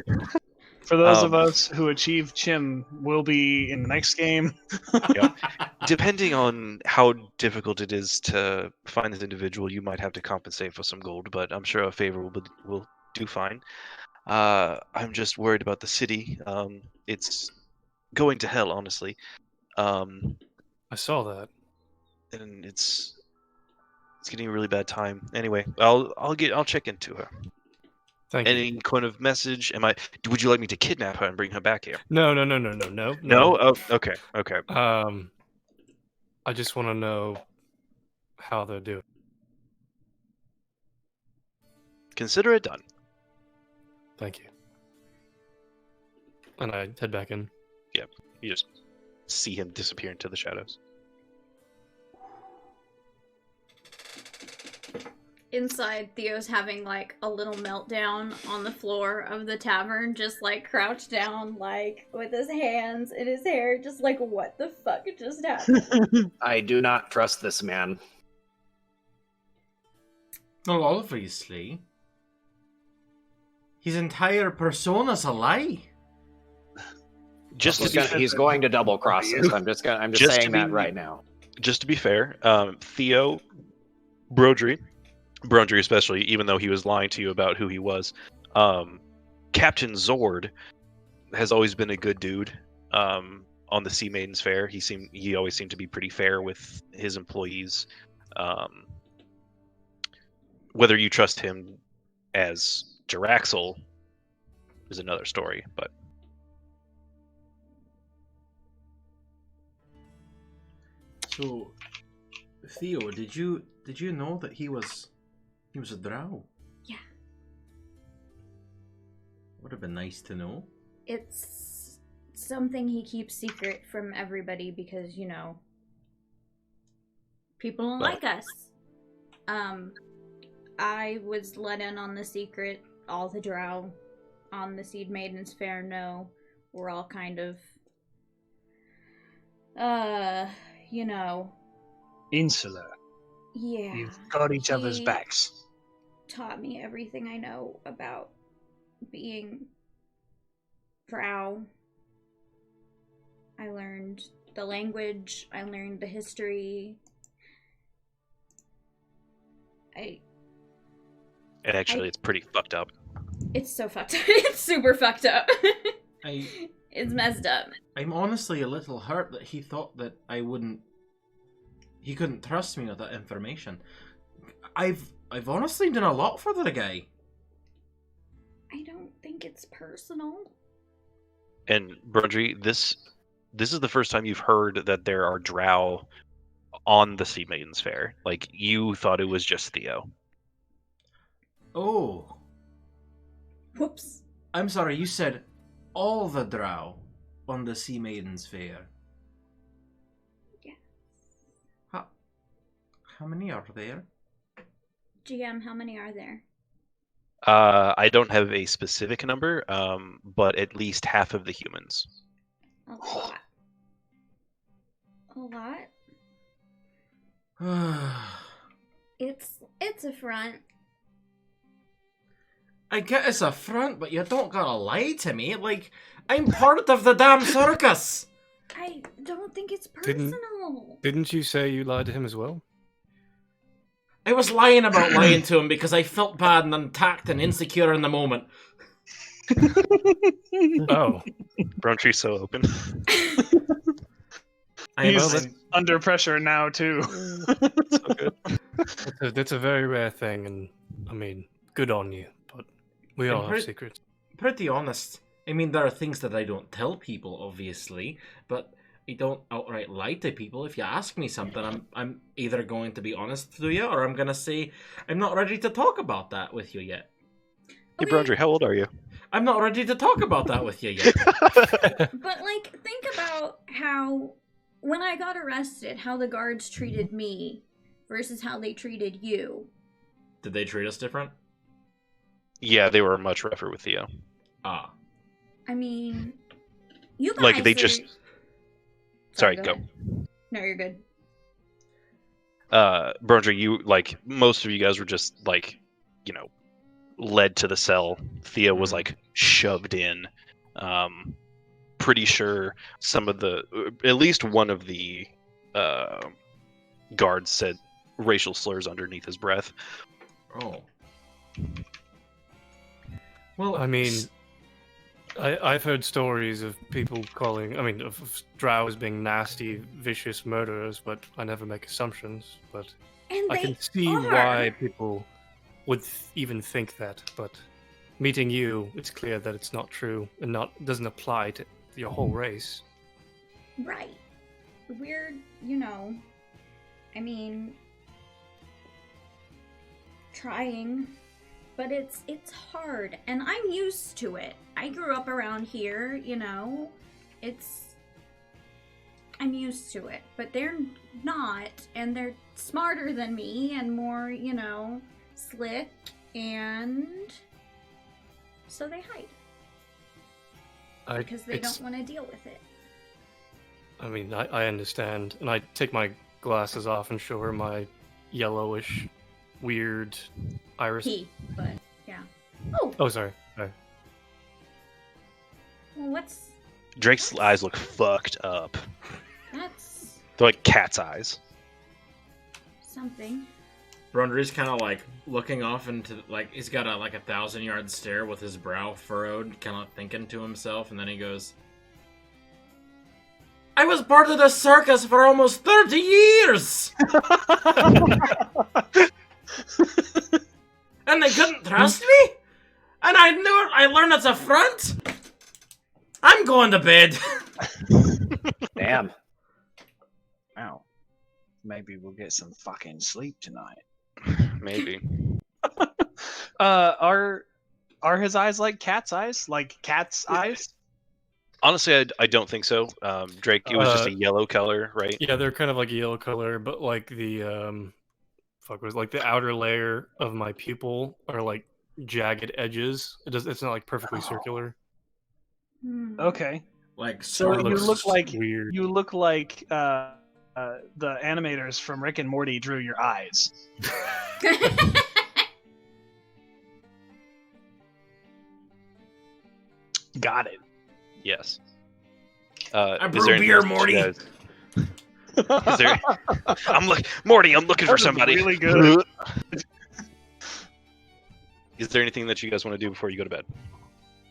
For those of us who achieve Chim, will be in the next game. Depending on how difficult it is to find this individual, you might have to compensate for some gold, but I'm sure a favor will do fine. I'm just worried about the city. It's going to hell, honestly. I saw that. And it's getting a really bad time. Anyway, I'll check into her. Thank you. Any kind of message? Would you like me to kidnap her and bring her back here? No. No? Oh, okay. I just want to know how they're doing. Consider it done. Thank you. And I head back in. You just see him disappear into the shadows. Inside, Theo's having like a little meltdown on the floor of the tavern, just like crouched down, like with his hands in his hair, just like, what the fuck just happened? I do not trust this man. Well, obviously. His entire persona's a lie. Just to He's going to double cross us. I'm just Just saying to that be- right now. Just to be fair, Theo, Brodry especially, even though he was lying to you about who he was, Captain Zord has always been a good dude. On the Sea Maidens Fair, he always seemed to be pretty fair with his employees. Whether you trust him as Jaraxel is another story. But So, Theo, did you know that he was a drow? Yeah. Would have been nice to know. It's something he keeps secret from everybody because, you know, people don't like us. I was let in on the secret. All the drow on the Seed Maidens Fair know. We're all kind of, you know. Insular. Yeah. You've got each other's He backs. taught me everything I know about being drow. I learned the language. I learned the history. and actually, it's pretty fucked up. It's so fucked up. It's super fucked up. It's messed up. I'm honestly a little hurt that he thought that he couldn't trust me with that information. I've honestly done a lot for the guy. I don't think it's personal. And Brundry, this is the first time you've heard that there are drow on the Sea Maidens Fair. Like, you thought it was just Theo. Oh. Whoops. I'm sorry, you said all the drow on the Sea Maidens Fair. Yeah. How many are there? GM, how many are there? I don't have a specific number, but at least half of the humans. A lot. A lot? It's a front. I get it's a front, but you don't gotta lie to me. Like, I'm part of the damn circus! I don't think it's personal. Didn't you say you lied to him as well? I was lying about lying to him because I felt bad and attacked and insecure in the moment. Oh. Brundry's so open. He's under pressure now, too. So good. That's a very rare thing, and, I mean, good on you, but we all have secrets. Pretty honest. I mean, there are things that I don't tell people, obviously, but I don't outright lie to people. If you ask me something, I'm either going to be honest to you, or I'm gonna say I'm not ready to talk about that with you yet. Hey, Brundry, how old are you? I'm not ready to talk about that with you yet. But, like, think about how, when I got arrested, how the guards treated me versus how they treated you. Did they treat us different? Yeah, they were much rougher with Theo. Ah. I mean, you guys Like, they are... just... Sorry, go. No, you're good. Brundry, you, like, most of you guys were just, like, you know, led to the cell. Theo was, like, shoved in. Pretty sure some of the... At least one of the guards said racial slurs underneath his breath. Oh. Well, I mean, I've heard stories of people calling, of drows being nasty, vicious murderers, but I never make assumptions. But And I can see why people would even think that. But meeting you, it's clear that it's not true and doesn't apply to your whole race. Right. We're, you know, I mean, trying, but it's hard, and I'm used to it. I grew up around here, you know, I'm used to it, but they're not, and they're smarter than me and more, you know, slick, and so they hide. Because they don't want to deal with it. I mean, I understand, and I take my glasses off and show her my yellowish, weird iris. But yeah. Oh, sorry. Well, what's Drake's eyes look fucked up. that's They're like cat's eyes. something. Brundry's kind of like looking off into, like, he's got a 1,000-yard stare with his brow furrowed, kind of thinking to himself, and then he goes, I was part of the circus for almost 30 years! And they couldn't trust me? And I learned as a front. I'm going to bed. Damn. Wow. Maybe we'll get some fucking sleep tonight. Maybe. Are his eyes like cat's eyes? Like cat's eyes? Honestly, I don't think so. Drake, it was just a yellow color, right? Yeah, they're kind of like a yellow color, but like the the outer layer of my pupil are like jagged edges. It's not like perfectly circular. Okay. Like So It you looks look like weird. you look like the animators from Rick and Morty drew your eyes. Got it. Yes. I Is brew there beer, anything else that you Morty. guys- Is there? Morty. I'm looking for somebody. Really good. Is there anything that you guys want to do before you go to bed?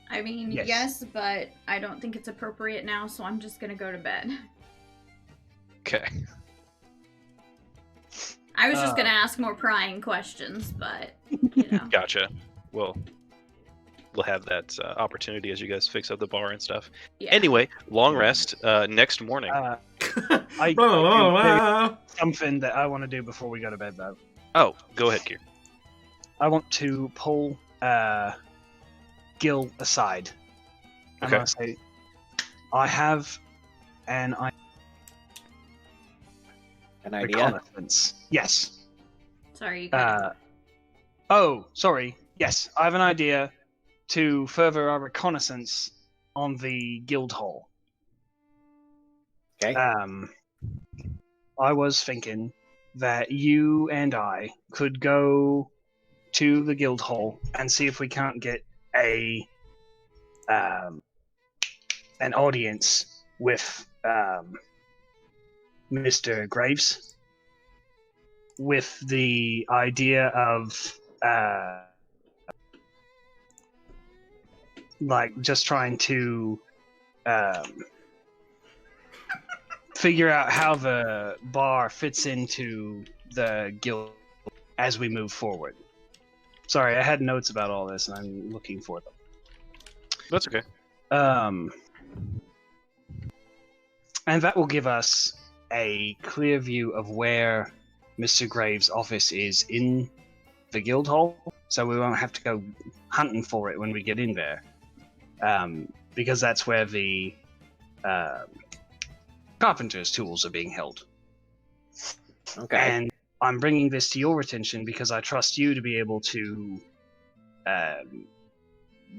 I mean, Yes. yes, but I don't think it's appropriate now, so I'm just gonna go to bed. Okay. I was just gonna ask more prying questions, but you know. Gotcha. Well, we'll have that opportunity as you guys fix up the bar and stuff. Yeah. Anyway, long rest. Next morning. I do something that I want to do before we go to bed, though. Oh, go ahead, Kier. I want to pull Gil aside. And Okay. I say, I have an idea? reconnaissance. Yes. Sorry. You got Oh, sorry. Yes, I have an idea to further our reconnaissance on the guild hall. Okay. I was thinking that you and I could go to the guild hall and see if we can't get an audience with Mr. Graves, with the idea of like just trying to figure out how the bar fits into the guild as we move forward. Sorry, I had notes about all this and I'm looking for them. That's okay. And that will give us a clear view of where Mr. Graves' office is in the guild hall, so we won't have to go hunting for it when we get in there. Because that's where the carpenter's tools are being held. Okay. And I'm bringing this to your attention because I trust you to be able to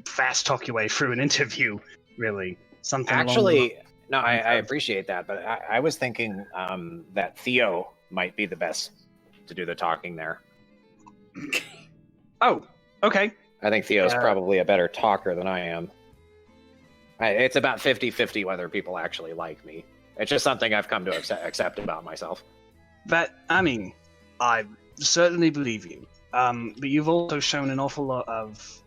fast talk your way through an interview, really. Something Actually, no, I appreciate that, but I was thinking that Theo might be the best to do the talking there. Oh, okay. I think Theo's probably a better talker than I am. It's about 50-50 whether people actually like me. It's just something I've come to accept about myself. I certainly believe you. But you've also shown an awful lot of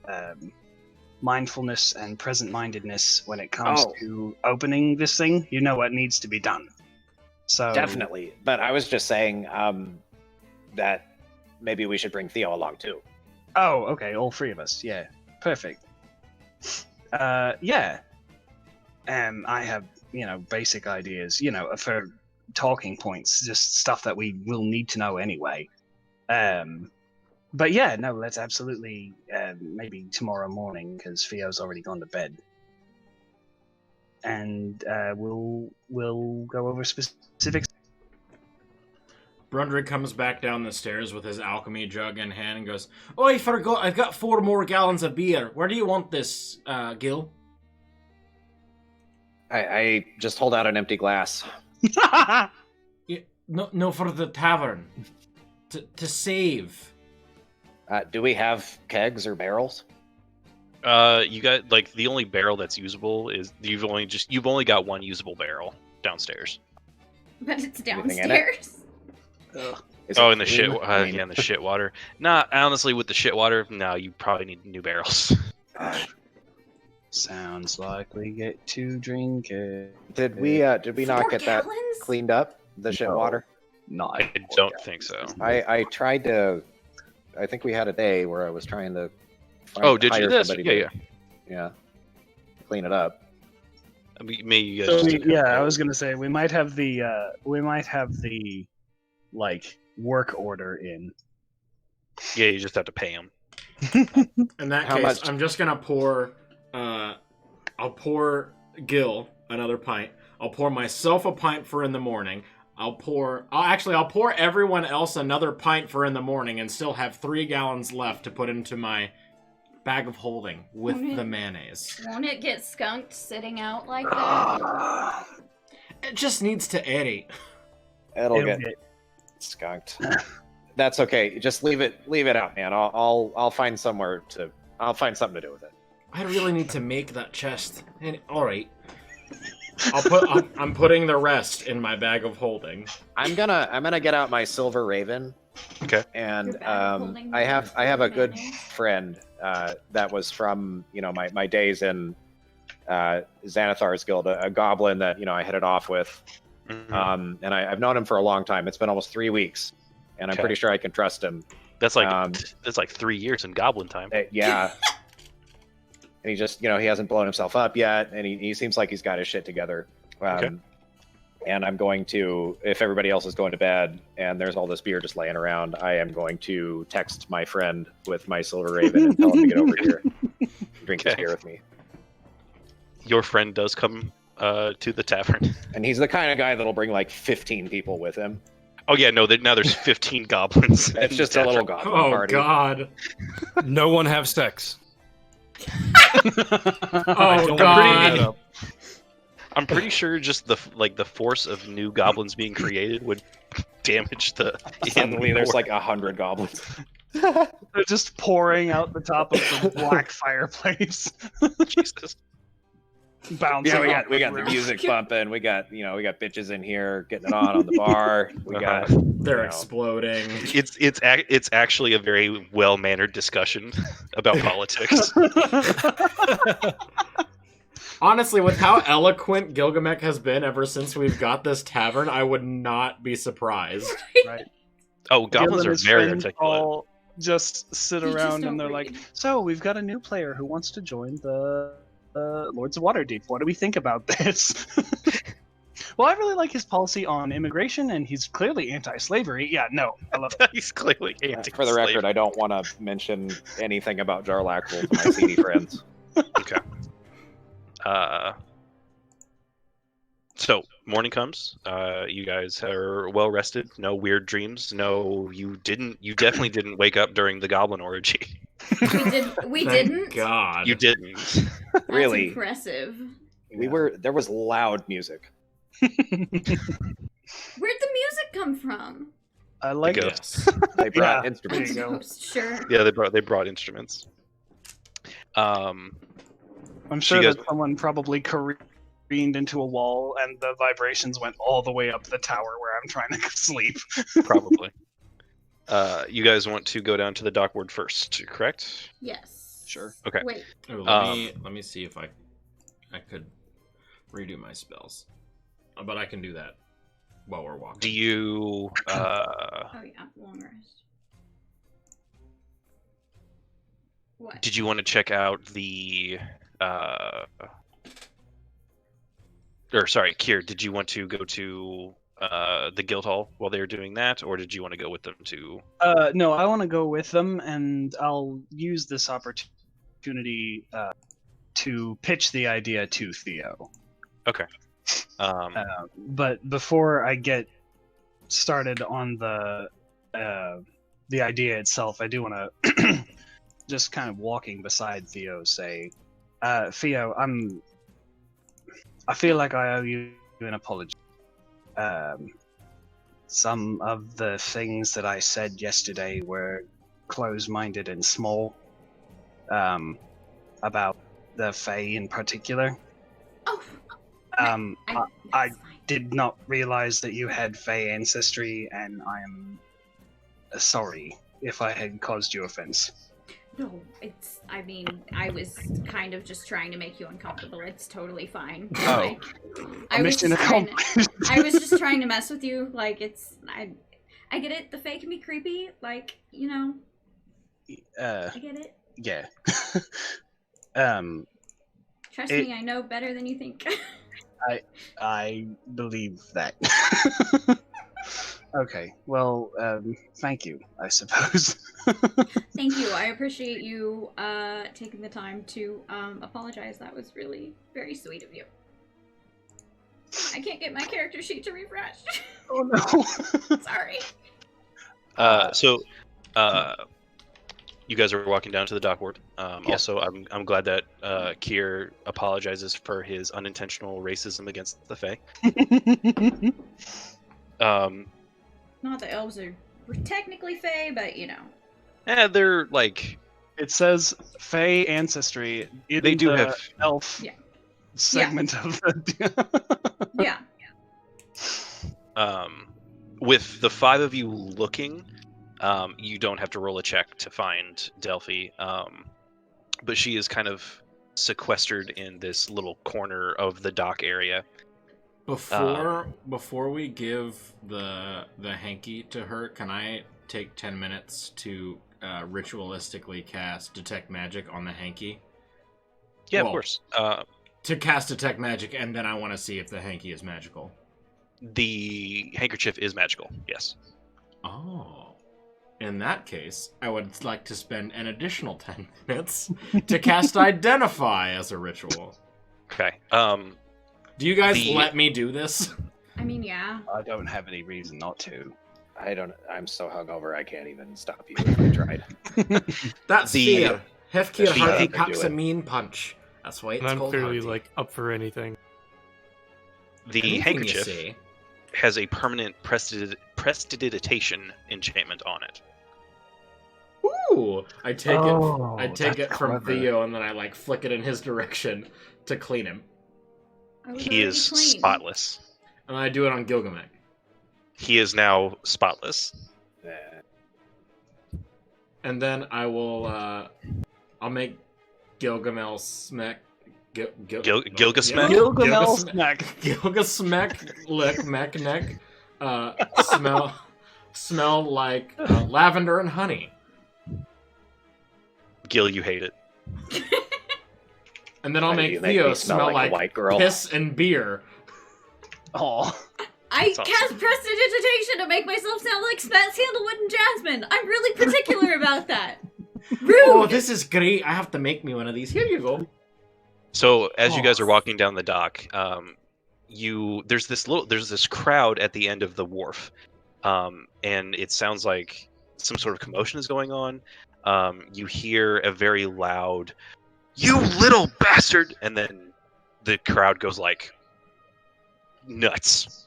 mindfulness and present-mindedness when it comes to opening this thing. You know what needs to be done. So Definitely. But I was just saying that maybe we should bring Theo along too. Oh, okay, all three of us. Yeah, perfect. Yeah. I have, basic ideas, for talking points, just stuff that we will need to know anyway. But yeah, no, let's absolutely maybe tomorrow morning because Theo's already gone to bed, and we'll go over specifics. Brundrick comes back down the stairs with his alchemy jug in hand and goes, "Oh, I forgot. I've got 4 more gallons of beer. Where do you want this, Gil?" I just hold out an empty glass. No, for the tavern. To save. Do we have kegs or barrels? You got the only barrel that's usable is you've only got one usable barrel downstairs. But it's Anything in it? downstairs. Is Oh, it in the shit, clean? I mean, yeah, in the shit water. Nah, honestly, with the shit water, no, you probably need new barrels. Sounds like we get to drink it. Did we not 4 get that gallons? cleaned up? The shit No. water. Not. I don't think so. I tried to. I think we had a day where I was trying to Oh, did you? hire This? somebody Yeah, to- Yeah. Clean it up. I mean, maybe you guys So just we, didn't yeah, have I was gonna say we might have the like work order in. Yeah, you just have to pay them. In that How case, much- I'm just gonna pour. I'll pour Gil another pint. I'll pour myself a pint for in the morning. I'll pour everyone else another pint for in the morning, and still have 3 gallons left to put into my bag of holding with Mhm. the mayonnaise. Won't it get skunked sitting out like that? It just needs to aerate. It'll It'll get skunked. That's okay. Just leave it out, man. I'll find something to do with it. I really need to make that chest. And all right, I'm putting the rest in my bag of holding. I'm gonna get out my silver raven. Okay. And Your bag of holding I have a good mayonnaise? friend that was from my days in Xanathar's guild, a goblin that I hit it off with. Mhm. And I've known him for a long time. It's been almost 3 weeks, and I'm Okay. pretty sure I can trust him. That's like 3 years in Goblin time. Yeah. And he just, he hasn't blown himself up yet, and he seems like he's got his shit together. Okay. And I'm going to, if everybody else is going to bed and there's all this beer just laying around, I am going to text my friend with my silver raven and tell him to get over here, drink this Okay. beer with me. Your friend does come to the tavern. And he's the kind of guy that'll bring like 15 people with him. Oh yeah, no. Now there's 15 goblins. in It's the just a little tavern. goblin Oh party. God! No one have sex. Oh Don't God! bring that up. I'm pretty sure just the force of new goblins being created would damage the. Suddenly there's lore. like 100 goblins. They're just pouring out the top of the black fireplace, Jesus. bouncing. Yeah, off we got the roof. music bumping. We got bitches in here getting it on the bar. We got They're you know. exploding. It's actually a very well mannered discussion about politics. Honestly, with how eloquent Gilgamesh has been ever since we've got this tavern, I would not be surprised. Right. Oh, Gil goblins and are his very friends articulate. all just sit You just around don't and they're read. like, "So we've got a new player who wants to join the Lords of Waterdeep. What do we think about this?" Well, I really like his policy on immigration, and he's clearly anti-slavery. Yeah, no, I love it. He's clearly anti. For the record, I don't want to mention anything about Jarlaxle to my CD friends. Okay. So morning comes. You guys are well rested. No weird dreams. No, you didn't. You definitely didn't wake up during the goblin orgy. We Thank didn't. God. You didn't. That's Really? impressive. There was loud music. Where'd the music come from? I like Go. it. Yes. They brought Yeah. instruments. There you go. Sure. Yeah, they brought instruments. I'm So sure you that someone probably careened into a wall, and the vibrations went all the way up the tower where I'm trying to sleep. Probably. You guys want to go down to the dock ward first, correct? Yes. Sure. Okay. Wait. Ooh, let me see if I could redo my spells, but I can do that while we're walking. Do you? Oh yeah, long rest. What? Did you want to check out the? Or sorry, Kier. Did you want to go to the guild hall while they were doing that, or did you want to go with them to? No, I want to go with them, and I'll use this opportunity to pitch the idea to Theo. But before I get started on the idea itself, I do want to just kind of walking beside Theo say, Theo, I feel like I owe you an apology. Some of the things that I said yesterday were close-minded and small, about the Fae in particular. Oh. I that's fine. did not realize that you had Fae ancestry, and I am sorry if I had caused you offense. No, it's. I mean, I was kind of just trying to make you uncomfortable. It's totally fine. Oh. I was Mission just trying accomplished. I was just trying to mess with you. Like, it's. I get it. The Fae can be creepy. Like, you know. I get it. Yeah. um, Trust It- me, I know better than you think. I believe that. Okay. Well, thank you, I suppose. Thank you. I appreciate you taking the time to apologize. That was really very sweet of you. I can't get my character sheet to refresh. Oh no. Sorry. So, you guys are walking down to the dock ward. Yes. Also, I'm glad that Kier apologizes for his unintentional racism against the Fae. Not that elves are technically Fae, but you know. They're like It says Fey ancestry. In they do the have. elf Yeah. segment of the. Yeah. With the 5 of you looking, you don't have to roll a check to find Delphi. But she is kind of sequestered in this little corner of the dock area. Before we give the hanky to her, can I take 10 minutes to ritualistically cast detect magic on the hanky? Yeah, Well, of course. To cast detect magic, and then I want to see if the hanky is magical. The handkerchief is magical. Yes. Oh. In that case, I would like to spend an additional 10 minutes to cast Identify as a ritual. Okay. Do you guys let me do this? I mean, yeah. I don't have any reason not to. I'm so hungover I can't even stop you if I tried. That's The- fear. Hefkir the- Harky do packs a it. mean punch. That's why it's And I'm called clearly Harky. like up for anything. The Anything you handkerchief say. has a permanent prestidigitation enchantment on it. Ooh! I take Oh, it that's from clever. Theo, and then I like flick it in his direction to clean him. I was He already is clean. spotless. And I do it on Gilgamesh. He is now spotless. And then I will I'll make Gilgamesh smack Gilgasmeck? Gilgamesh snack. Gilgasmeck lick mech neck smell like lavender and honey. Gil, you hate it. And then I'll Why do make you make Theo me smell a like white girl? piss and beer. Oh. I That's awesome. cast prestidigitation to make myself sound like sandalwood and jasmine. I'm really particular about that. Rude. Oh, this is great. I have to make me one of these. Here you go. So as you guys Oh. are walking down the dock, there's this crowd at the end of the wharf, and it sounds like some sort of commotion is going on. You hear a very loud, "You little bastard!" and then the crowd goes like nuts.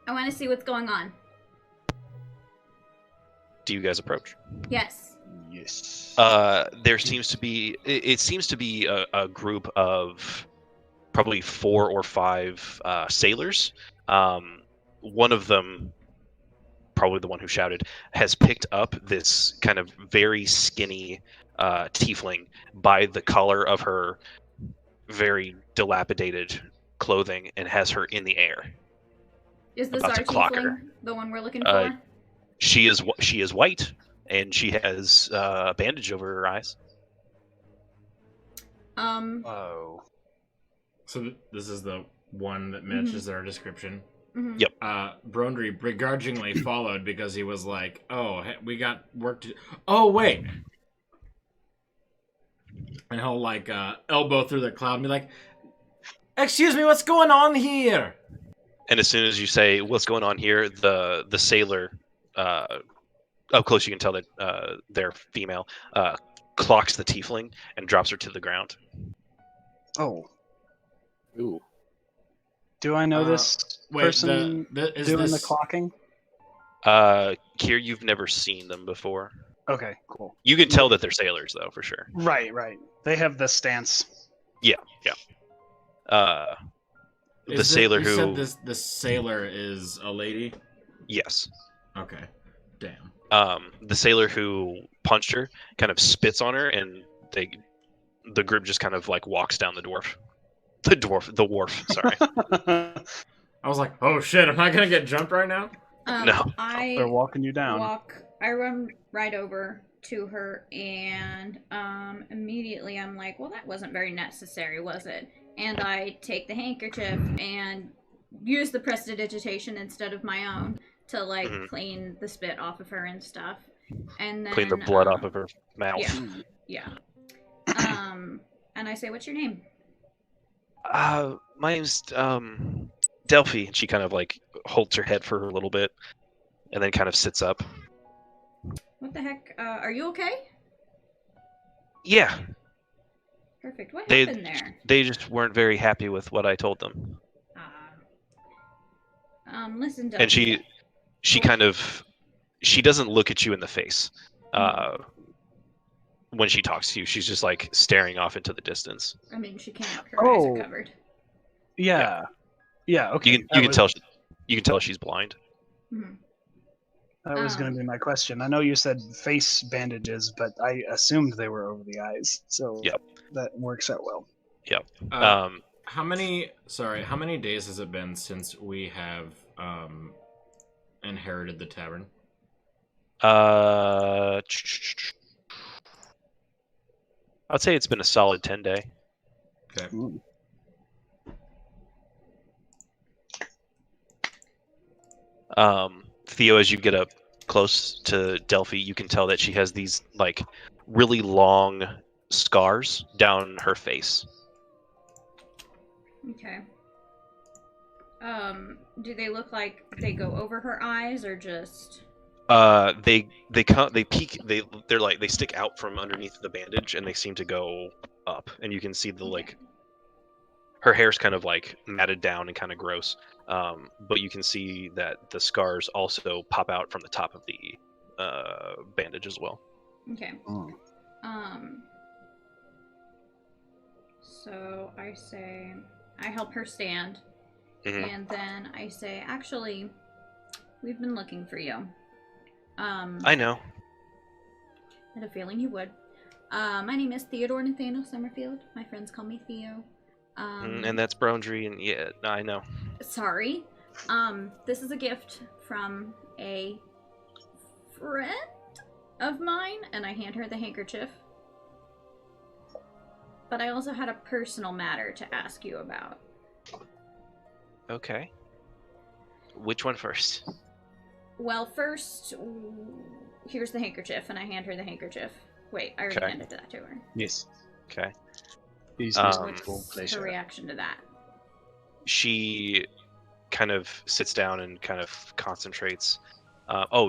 I want to see what's going on. Do you guys approach? Yes. Yes. There seems to be it seems to be a group of probably 4 or 5 sailors. One of them, probably the one who shouted, has picked up this kind of very skinny tiefling by the collar of her very dilapidated clothing and has her in the air. Is this About our to clock her. tiefling, the one we're looking Uh, for? She is white and she has a bandage over her eyes. Oh. So this is the one that matches our description. Mhm. Yep. Brondry begrudgingly followed because he was like, "Oh, we got work to do." Oh, wait. And he'll like elbow through the cloud and be like, "Excuse me, what's going on here?" And as soon as you say what's going on here, the sailor, up close you can tell that they're female, clocks the tiefling and drops her to the ground. Oh. Ooh. Do I know Uh, this Wait, person is doing this the clocking? Kier, you've never seen them before. Okay, cool. You can tell that they're sailors, though, for sure. Right. They have the stance. Yeah. The sailor you who, said this sailor is a lady? yes, Okay. Damn. the sailor who punched her kind of spits on her, and the group just kind of like walks down the wharf. The wharf. Sorry. I was like, "Oh shit, am I gonna get jumped right now?" No. They're walking you down. I run right over to her, and immediately I'm like, well, that wasn't very necessary, was it? And I take the handkerchief and use the prestidigitation instead of my own to like Mhm. clean the spit off of her and stuff. And then Clean the blood off of her mouth. Yeah. And I say, what's your name? My name's Delphi. And she kind of like holds her head for a little bit, and then kind of sits up. What the heck? Are you okay? Yeah, Perfect. What They- happened there? they just weren't very happy with what I told them, Listen, Delphi. and she kind of she doesn't look at you in the face. When she talks to you, she's just like staring off into the distance. I mean, she can't. Her eyes are covered. Yeah. Yeah. Okay. You can tell you can tell she's blind. Mhm. That was going to be my question. I know you said face bandages, but I assumed they were over the eyes, so Yep. that works out well. How many days has it been since we have inherited the tavern? I'd say it's been a solid 10-day. Okay. Ooh. Theo, as you get up close to Delphi, you can tell that she has these like really long scars down her face. Okay. Do they look like they go over her eyes or just? They peek. They're like they stick out from underneath the bandage, and they seem to go up, and you can see the like. Her hair's kind of like matted down and kind of gross, but you can see that the scars also pop out from the top of the bandage as well. Okay. Mm. So I say, I help her stand, and then I say, actually, we've been looking for you. I know. I had a feeling you would. My name is Theodore Nathaniel Summerfield. My friends call me Theo. And that's Broundry, and yeah, I know. Sorry. This is a gift from a friend of mine, and I hand her the handkerchief. But I also had a personal matter to ask you about. Okay. Which one first? Well, first, here's the handkerchief, and I hand her the handkerchief. Wait, I already handed that to her. Yes. Okay. Business with What's full her pleasure. reaction to that? She kind of sits down and kind of concentrates.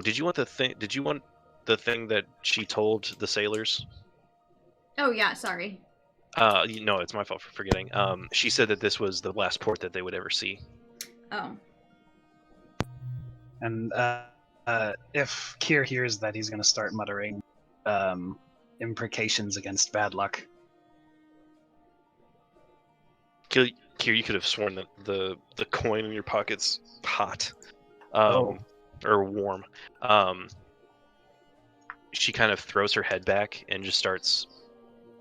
Did you want the thing? Did you want the thing that she told the sailors? Oh yeah, sorry. No, it's my fault for forgetting. She said that this was the last port that they would ever see. Oh. And if Kier hears that, he's going to start muttering imprecations against bad luck. Kier, you could have sworn that the coin in your pocket's hot, or warm. She kind of throws her head back and just starts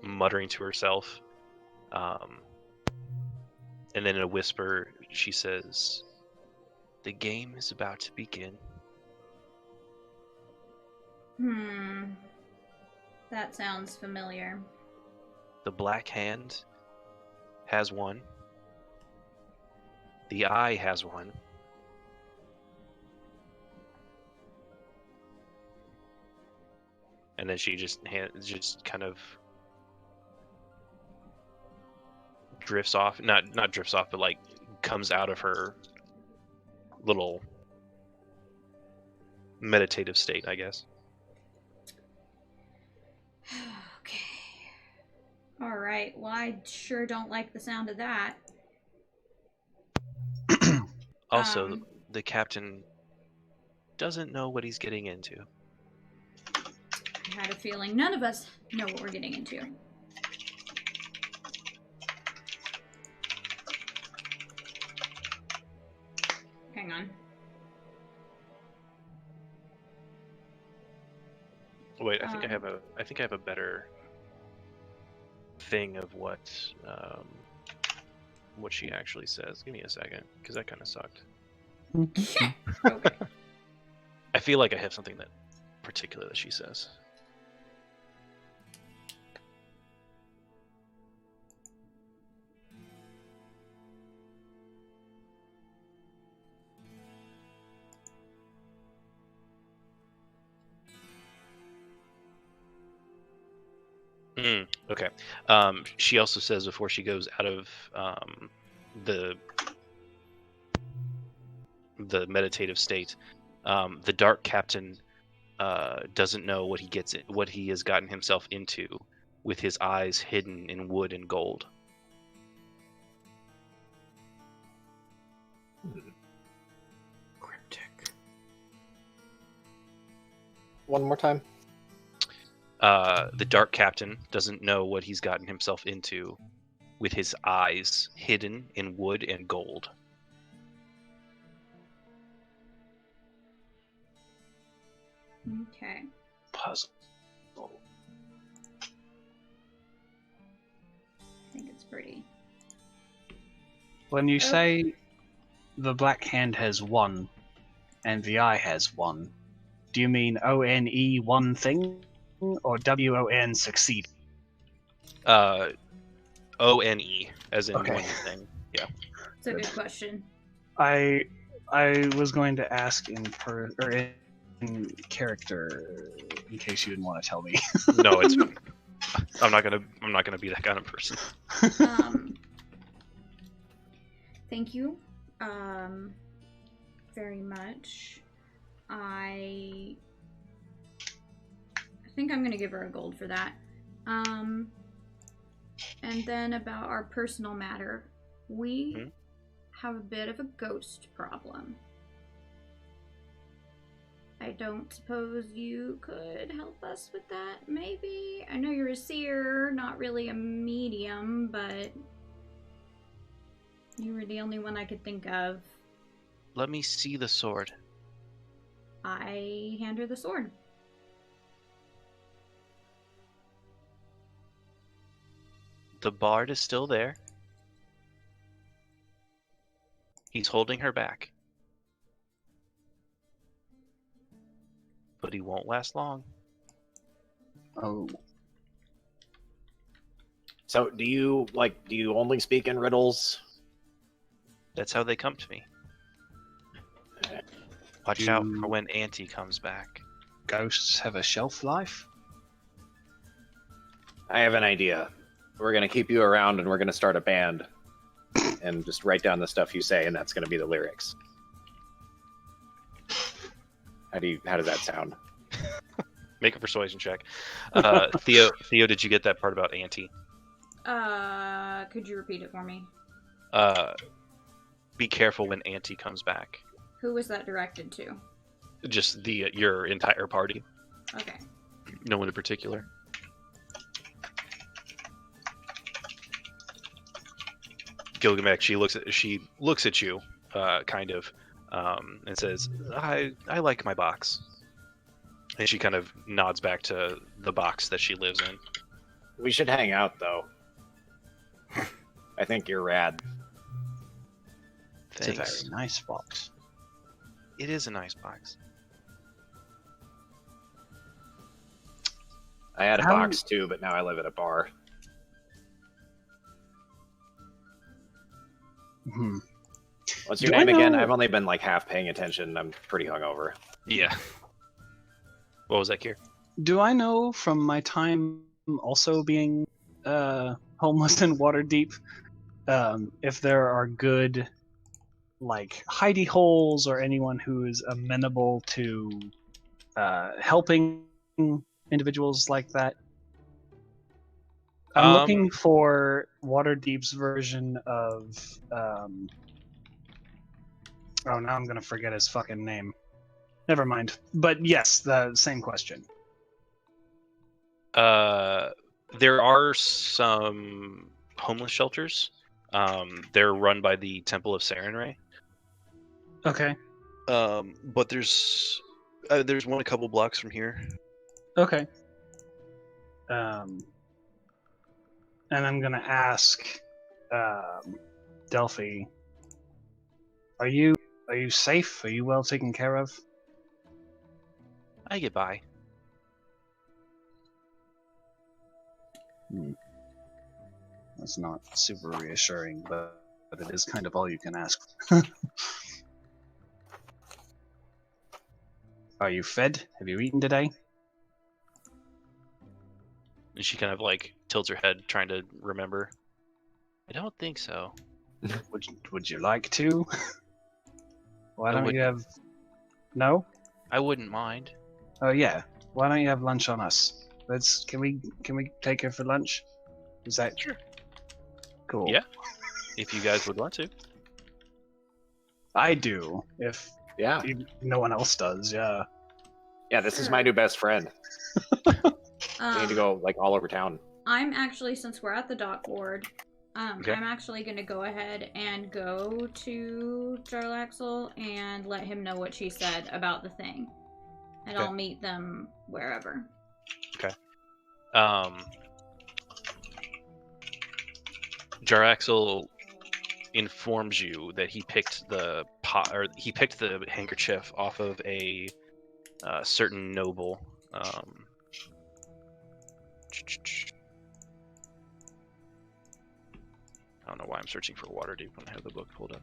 muttering to herself. And then in a whisper, she says, "The game is about to begin." That sounds familiar. The Black Hand has won. The Eye has won. And then she just kind of drifts off. Not drifts off, but like comes out of her little meditative state, I guess. Okay. All right. Well, I sure don't like the sound of that. Also, the captain doesn't know what he's getting into. I had a feeling none of us know what we're getting into. Hang on. Wait, I think I have a better thing of what she actually says. Give me a second, because that kind of sucked. Okay. I feel like I have something that particular that she says. Okay. She also says before she goes out of the the meditative state, the Dark Captain doesn't know what he has gotten himself into, with his eyes hidden in wood and gold. Cryptic. One more time. The Dark Captain doesn't know what he's gotten himself into, with his eyes hidden in wood and gold. Okay. Puzzle. I think it's pretty. When you Oh. say the black hand has one and the eye has one, do you mean ONE one thing or WON succeed? ONE, as in Okay. one thing. Yeah. It's a good question. I was going to ask in character in case you didn't want to tell me. No, it's. I'm not gonna be that kind of person. Thank you, very much. I think I'm gonna give her a gold for that. And then about our personal matter, we have a bit of a ghost problem. I don't suppose you could help us with that, maybe? I know you're a seer, not really a medium, but you were the only one I could think of. Let me see the sword. I hand her the sword. The bard is still there. He's holding her back. But he won't last long. Oh. So do you only speak in riddles? That's how they come to me. Watch out for when Auntie comes back. Ghosts have a shelf life? I have an idea. We're gonna keep you around and we're gonna start a band and just write down the stuff you say and that's gonna be the lyrics. How does that sound? Make a persuasion check. Theo, did you get that part about Auntie? Could you repeat it for me? Be careful when Auntie comes back. Who was that directed to? Just your entire party. Okay. No one in particular. Gilgamesh, she looks at you, kind of, and says, "I like my box." And she kind of nods back to the box that she lives in. We should hang out though. I think you're rad. Thanks. It's a very nice box. It is a nice box. I had a How- box too, but now I live at a bar. Hmm. What's your Do I name again? know- I've only been like half paying attention. I'm pretty hungover. Yeah. What was that, Kier? Do I know from my time also being homeless and Waterdeep, if there are good like hidey holes or anyone who is amenable to helping individuals like that? I'm looking for Waterdeep's version of oh, now I'm gonna forget his fucking name. Never mind. But yes, the same question. There are some homeless shelters. They're run by the Temple of Sarenrae. Okay. But there's one a couple blocks from here. Okay. And I'm gonna ask Delphi, are you safe? Are you well taken care of? I get by. That's not super reassuring, but it is kind of all you can ask. Are you fed? Have you eaten today? And she kind of like tilts her head, trying to remember. I don't think so. Would you like to? Why I don't wouldn't. you have? No. I wouldn't mind. Oh yeah. Why don't you have lunch on us? Can we take her for lunch? Is that Sure. cool? Yeah. If you guys would want to. I do. If Yeah. no one else does, yeah. Yeah, this is my new best friend. We need to go like all over town. I'm actually, since we're at the dock board, Okay. I'm actually going to go ahead and go to Jarlaxle and let him know what she said about the thing. And Okay. I'll meet them wherever. Jaraxel informs you that he picked the handkerchief off of a certain noble. I don't know why I'm searching for Waterdeep when I have the book pulled up.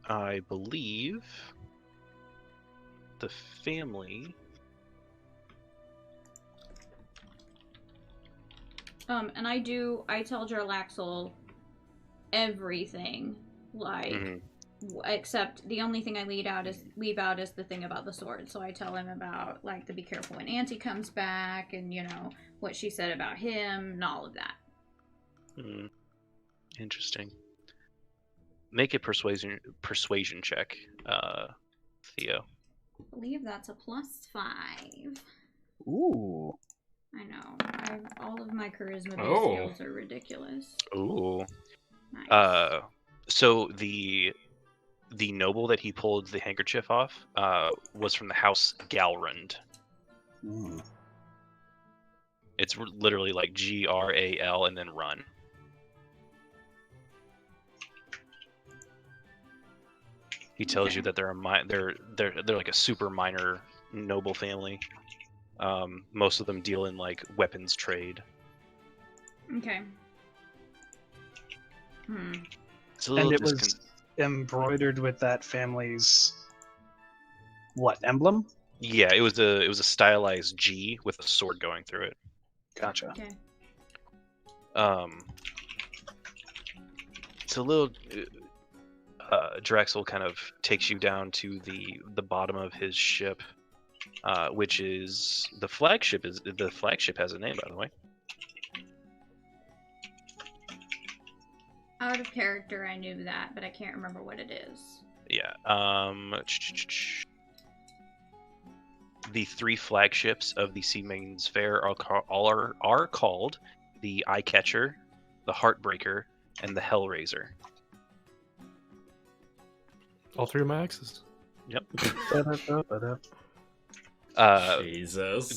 I believe the family. And I tell Jarlaxle everything, like, except the only thing I leave out is the thing about the sword. So I tell him about, like, the be careful when Auntie comes back, and, you know, what she said about him, and all of that. Interesting. Make a persuasion check, Theo. I believe that's a +5. Ooh. I know. All of my charisma-based Oh. skills are ridiculous. Ooh. Nice. So the noble that he pulled the handkerchief off was from the house Galrund. Mm. It's literally like Gral and then run. He tells you that they're like a super minor noble family. Most of them deal in like weapons trade. Okay. It's a little And it was embroidered with that family's what emblem? Yeah, it was a stylized G with a sword going through it. Gotcha. Okay. It's a little. Drexel kind of takes you down to the bottom of his ship, which is the flagship. The flagship has a name, by the way. Out of character, I knew that, but I can't remember what it is. Yeah. The 3 flagships of the Sea Maiden's Fair are called the Eye Catcher, the Heartbreaker, and the Hellraiser. All 3 of my axes. Yep. Jesus.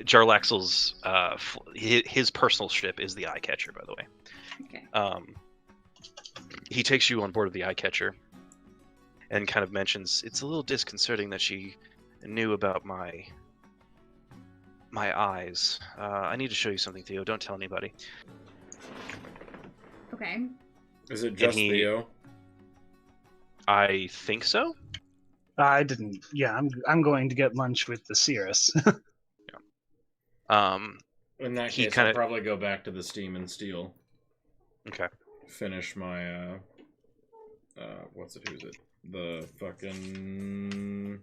Jarlaxle's his personal ship is the Eye Catcher, by the way. Okay. He takes you on board of the Eye Catcher, and kind of mentions it's a little disconcerting that she knew about my eyes. I need to show you something, Theo. Don't tell anybody. Okay. Is it just Theo? I think so. I didn't. Yeah, I'm going to get lunch with the Cirrus. In that he case, I'll probably go back to the Steam and Steel. Okay. Finish my who's it? The fucking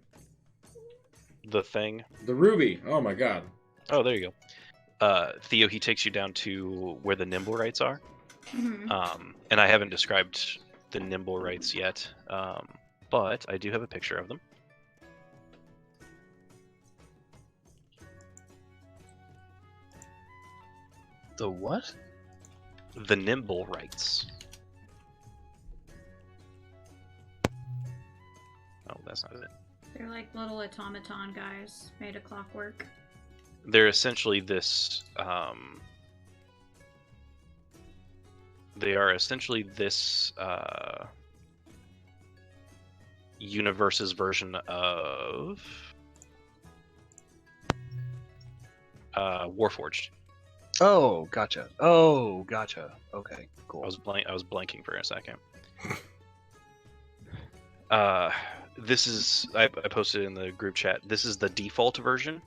The thing. the Ruby. Oh my god. Oh, there you go. Theo, he takes you down to where the Nimblerites are. Mm-hmm. And I haven't described the Nimblerites yet, but I do have a picture of them. The what? The Nimblerites. Oh, that's not it. They're like little automaton guys made of clockwork. They're essentially this. They are essentially this universe's version of Warforged. Oh, gotcha. Okay, cool. I was blanking for a second. this is I posted in the group chat. This is the default version,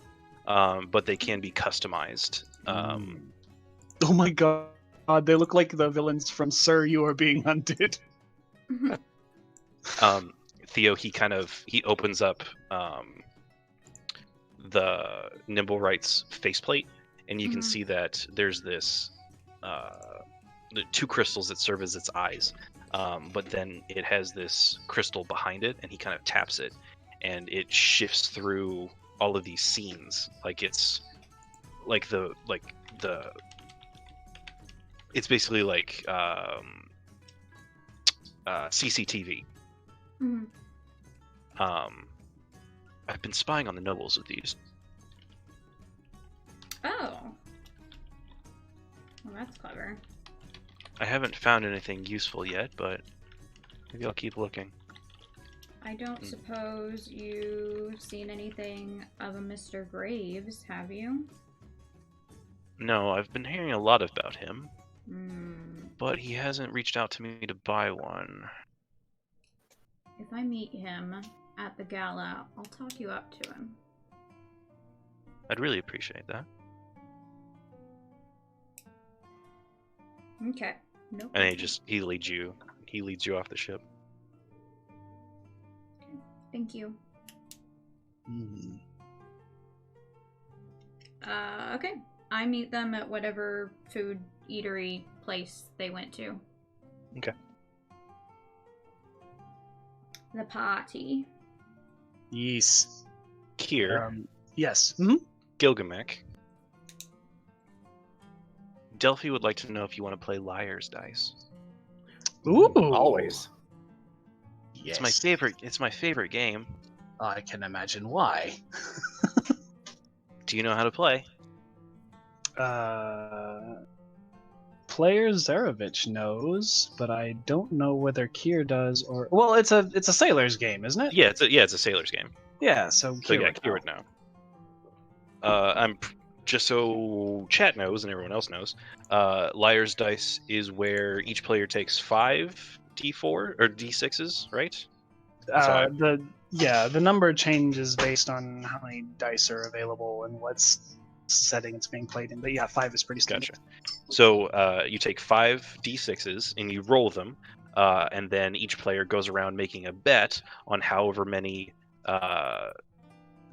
but they can be customized. Oh my god, they look like the villains from Sir, You Are Being Hunted. Theo, he opens up the Nimble Right's faceplate, and you can see that there's this the two crystals that serve as its eyes, but then it has this crystal behind it, and he kind of taps it, and it shifts through all of these scenes. Like it's it's basically like CCTV. I've been spying on the nobles with these. Oh. Well, that's clever. I haven't found anything useful yet, but maybe I'll keep looking. I don't suppose you've seen anything of a Mr. Graves, have you? No, I've been hearing a lot about him, Hmm. but he hasn't reached out to me to buy one. If I meet him at the gala, I'll talk you up to him. I'd really appreciate that. Okay. Nope. And he leads you off the ship. Thank you. Okay. I meet them at whatever food eatery place they went to. Okay. The party. Yes. Kier, Yes. Gilgamesh, Delphi would like to know if you want to play Liar's Dice. Ooh. Always. Yes. It's my favorite game. I can imagine why. Do you know how to play? Player Zarevich knows, but I don't know whether Kier does or. Well, it's a sailor's game, isn't it? Yeah, it's a sailor's game. Yeah. So So Kier. yeah, would Kier would know. Just so chat knows and everyone else knows, Liar's Dice is where each player takes 5 D4 or D6s, right? The number changes based on how many dice are available and what's setting it's being played in. But yeah, 5 is pretty standard. Gotcha. So you take 5 D6s and you roll them, and then each player goes around making a bet on however many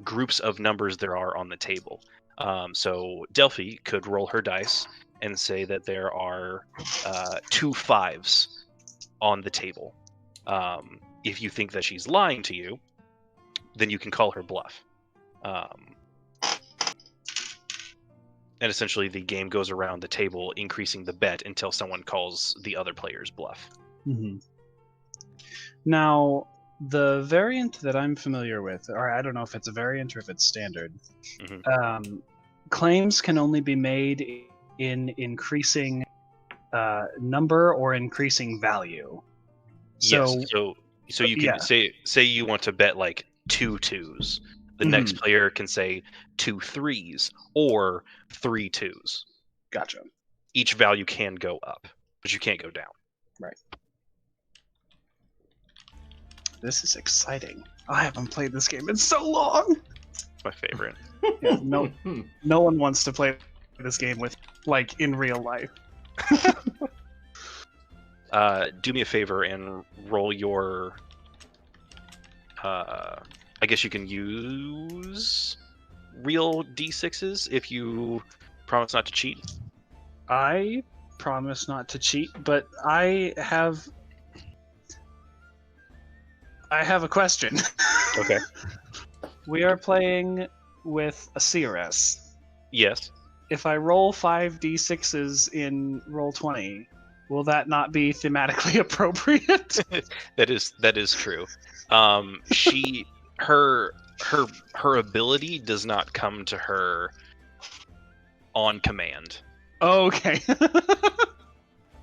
groups of numbers there are on the table. So Delphi could roll her dice and say that there are 2 5s on the table. If you think that she's lying to you, then you can call her bluff. And essentially the game goes around the table, increasing the bet until someone calls the other player's bluff. Mm-hmm. Now, the variant that I'm familiar with, or I don't know if it's a variant or if it's standard, claims can only be made in increasing number or increasing value. Yes. So you can say you want to bet like 2 2s. The next player can say 2 3s or 3 2s. Gotcha. Each value can go up, but you can't go down. Right. This is exciting. I haven't played this game in so long. It's my favorite. Yeah, no one wants to play this game with, like, in real life. Do me a favor and roll your. I guess you can use real D6s if you promise not to cheat. I promise not to cheat, but I have a question. Okay. We are playing with a CRS. Yes. If I roll 5 D6s in roll 20, will that not be thematically appropriate? That is true. Her ability does not come to her on command. Okay.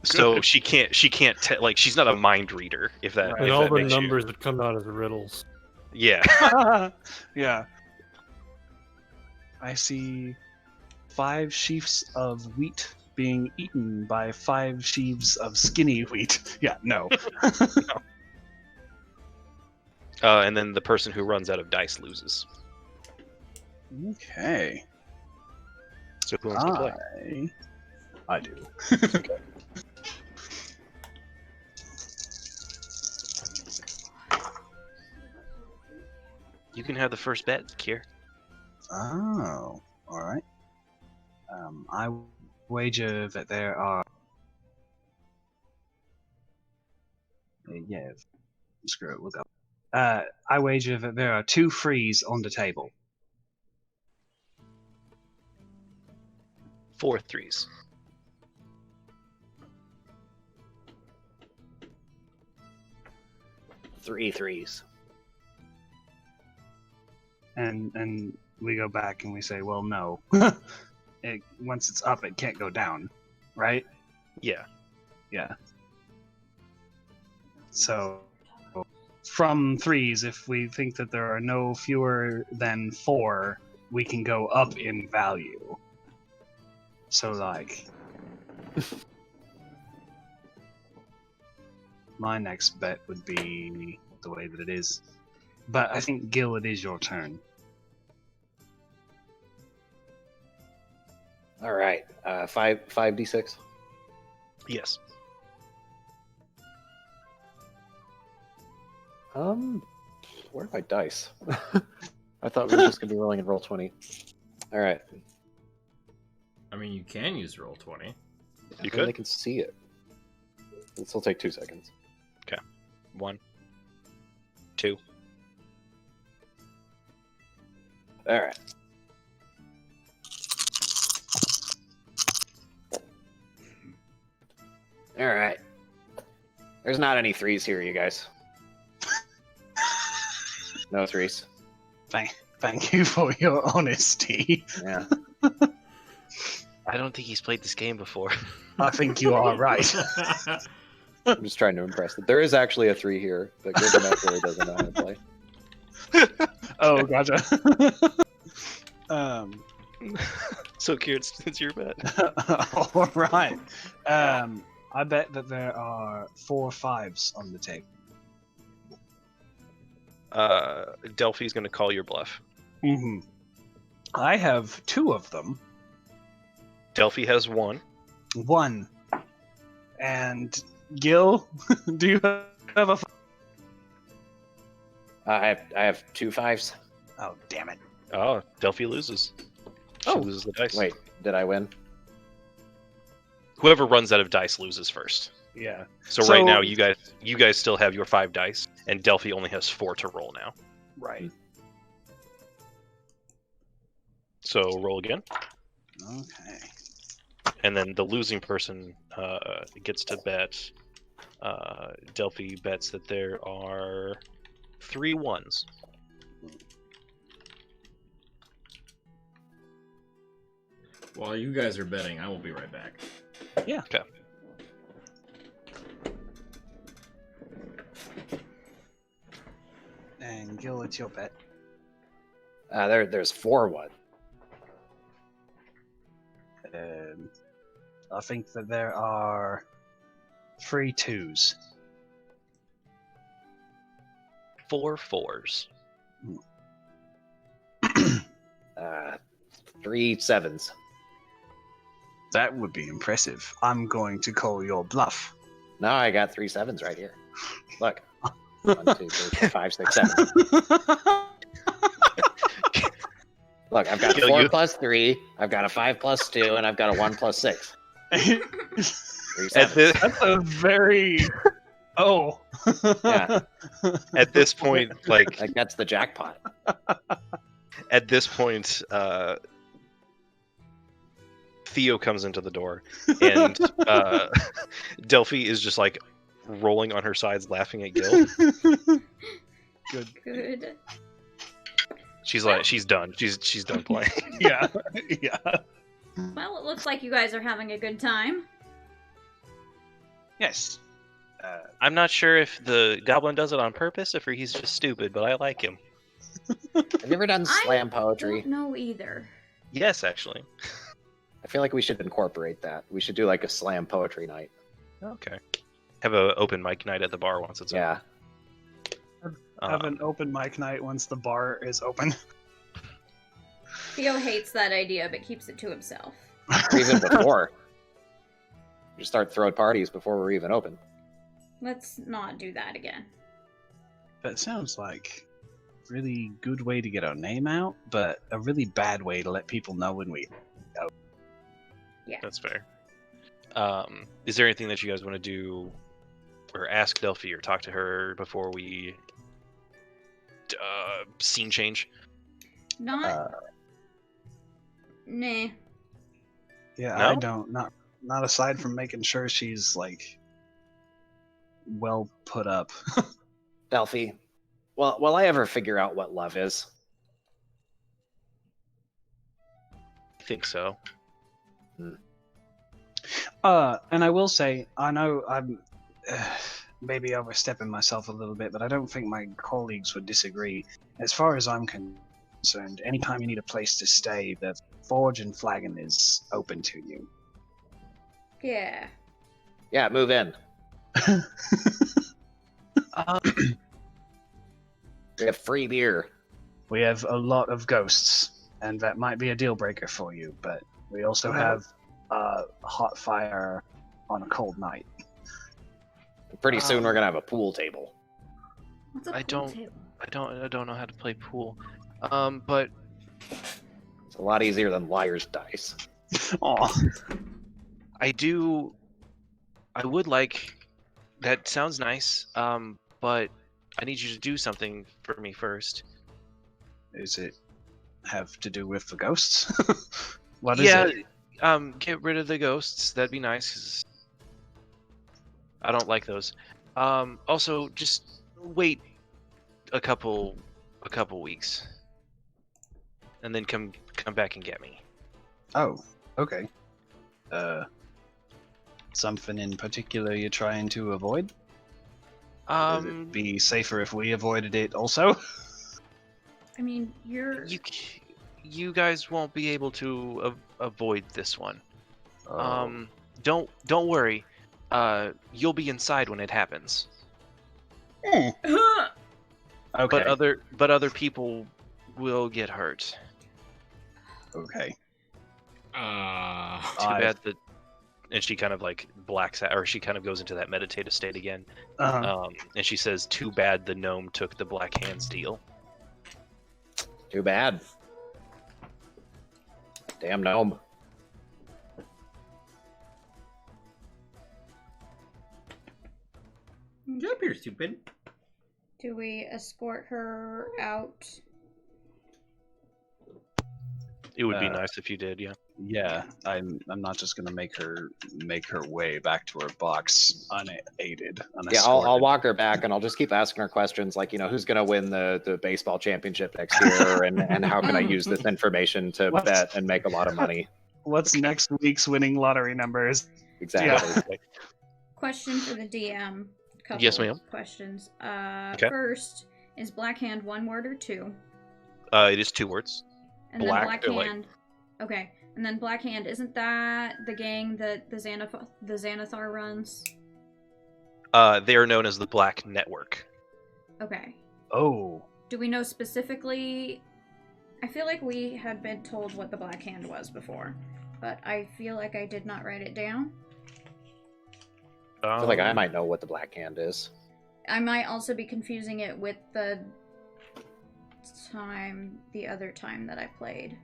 So she can't like she's not a mind reader if that. And if all that the makes numbers that come out as riddles. Yeah. Yeah. I see 5 sheaves of wheat being eaten by 5 sheaves of skinny wheat. Yeah, no. And then the person who runs out of dice loses. Okay. So who wants to play? I do. You can have the first bet, Kier. Oh, all right. I wager that there are. Yeah, screw it. We'll go. I wager that there are 2 threes on the table. 4 threes. Three threes. And we go back and we say, well, no. Once it's up, it can't go down, right? Yeah. Yeah. So, from threes, if we think that there are no fewer than 4, we can go up in value. So, like, my next bet would be the way that it is. But I think, Gil, it is your turn. All right. 5d6. Yes. Where are my dice? I thought we were just gonna be rolling in roll 20. All right. I mean, you can use roll 20. You Maybe could. They can see it. This will take 2 seconds. 1, 2. All right. All right. There's not any 3s here, you guys. No 3s. Thank you for your honesty. Yeah. I don't think he's played this game before. I think you are right. I'm just trying to impress them. There is actually a 3 here, but Gilgamesh really doesn't know how to play. Oh, gotcha. So, Kier, it's your bet. All right. I bet that there are 4 5s on the table. Delphi's going to call your bluff. Mm-hmm. I have 2 of them. Delphi has 1. 1. And Gil, do you have a? I have 2 5s. Oh, damn it! Oh, Delphi loses. She loses the dice. Wait, did I win? Whoever runs out of dice loses first. Yeah. So right now, you guys still have your 5 dice, and Delphi only has 4 to roll now. Right. So roll again, Okay. and then the losing person gets to bet. Delphi bets that there are 3 1s. While you guys are betting, I will be right back. Yeah. Okay. And Gil, it's your bet. There's 4 1. I think that there are 3 2s. 4 4s. 3 7s. That would be impressive. I'm going to call your bluff. No, I got 3 7s right here. Look. 1, 2, 3, 4, 5, 6, 7. Look, I've got 4 plus 3, I've got a 5 plus 2, and I've got a 1 plus 6. 3 7s. That's a very... Oh. Yeah. At this point, like that's the jackpot. at this point, Theo comes into the door, and Delphi is just like rolling on her sides, laughing at Gil. Good. She's like, she's done. She's done playing. Yeah. Yeah. Well, it looks like you guys are having a good time. Yes. I'm not sure if the goblin does it on purpose or if he's just stupid, but I like him. Have you ever done slam poetry? Don't know either. Yes, actually. I feel like we should incorporate that. We should do like a slam poetry night. Okay. Have a open mic night at the bar once it's Yeah. Have an open mic night once the bar is open. Theo hates that idea, but keeps it to himself. Or even before. Just start throwing parties before we're even open. Let's not do that again. That sounds like a really good way to get our name out, but a really bad way to let people know when we. That's fair. Is there anything that you guys want to do, or ask Delphi, or talk to her before we scene change? Not. Nah. Yeah, No? I don't. Not aside from making sure she's like well put up. Delphi, well, will I ever figure out what love is? I think so. And I will say, I know I'm maybe overstepping myself a little bit, but I don't think my colleagues would disagree. As far as I'm concerned, anytime you need a place to stay, the Forge and Flagon is open to you. Yeah. Yeah, move in. We have free beer. We have a lot of ghosts, and that might be a deal breaker for you, but we also have hot fire on a cold night. Pretty soon we're gonna have a pool table. What's a I pool don't- table? I don't know how to play pool. But It's a lot easier than liar's dice. Aw. I would like. That sounds nice. But I need you to do something for me first. Is it have to do with the ghosts? What is Yeah. it? Get rid of the ghosts. That'd be nice. 'Cause I don't like those. Also, just wait a couple weeks, and then come back and get me. Oh, okay. Something in particular you're trying to avoid? Would it be safer if we avoided it also? I mean, you guys won't be able to avoid this one. Oh. Don't worry. You'll be inside when it happens. Okay. But other people will get hurt. Okay. Too I've- bad that. And she kind of like blacks out, or she kind of goes into that meditative state again. And she says, "Too bad the gnome took the Black Hands deal." Too bad. Damn gnome. Get up here, stupid. Do we escort her out? It would be nice if you did, yeah. Yeah, I'm not just gonna make her way back to her box unaided. Yeah, I'll unescorted. walk her back, and I'll just keep asking her questions like, who's going to win the baseball championship next year, and how can I use this information to What? bet and make a lot of money? What's next week's winning lottery numbers? Exactly. Question for the DM. Couple Yes, ma'am. Questions. Okay. First, is Black Hand one word or two? It is 2 words. And Black then Black or white? Hand. Okay. And then Black Hand, isn't that the gang that the Xanathar runs? They are known as the Black Network. Okay. Oh, Do we know specifically? I feel like we had been told what the Black Hand was before, but I feel like I did not write it down. I feel like I might know what the Black Hand is. I might also be confusing it with the other time that I played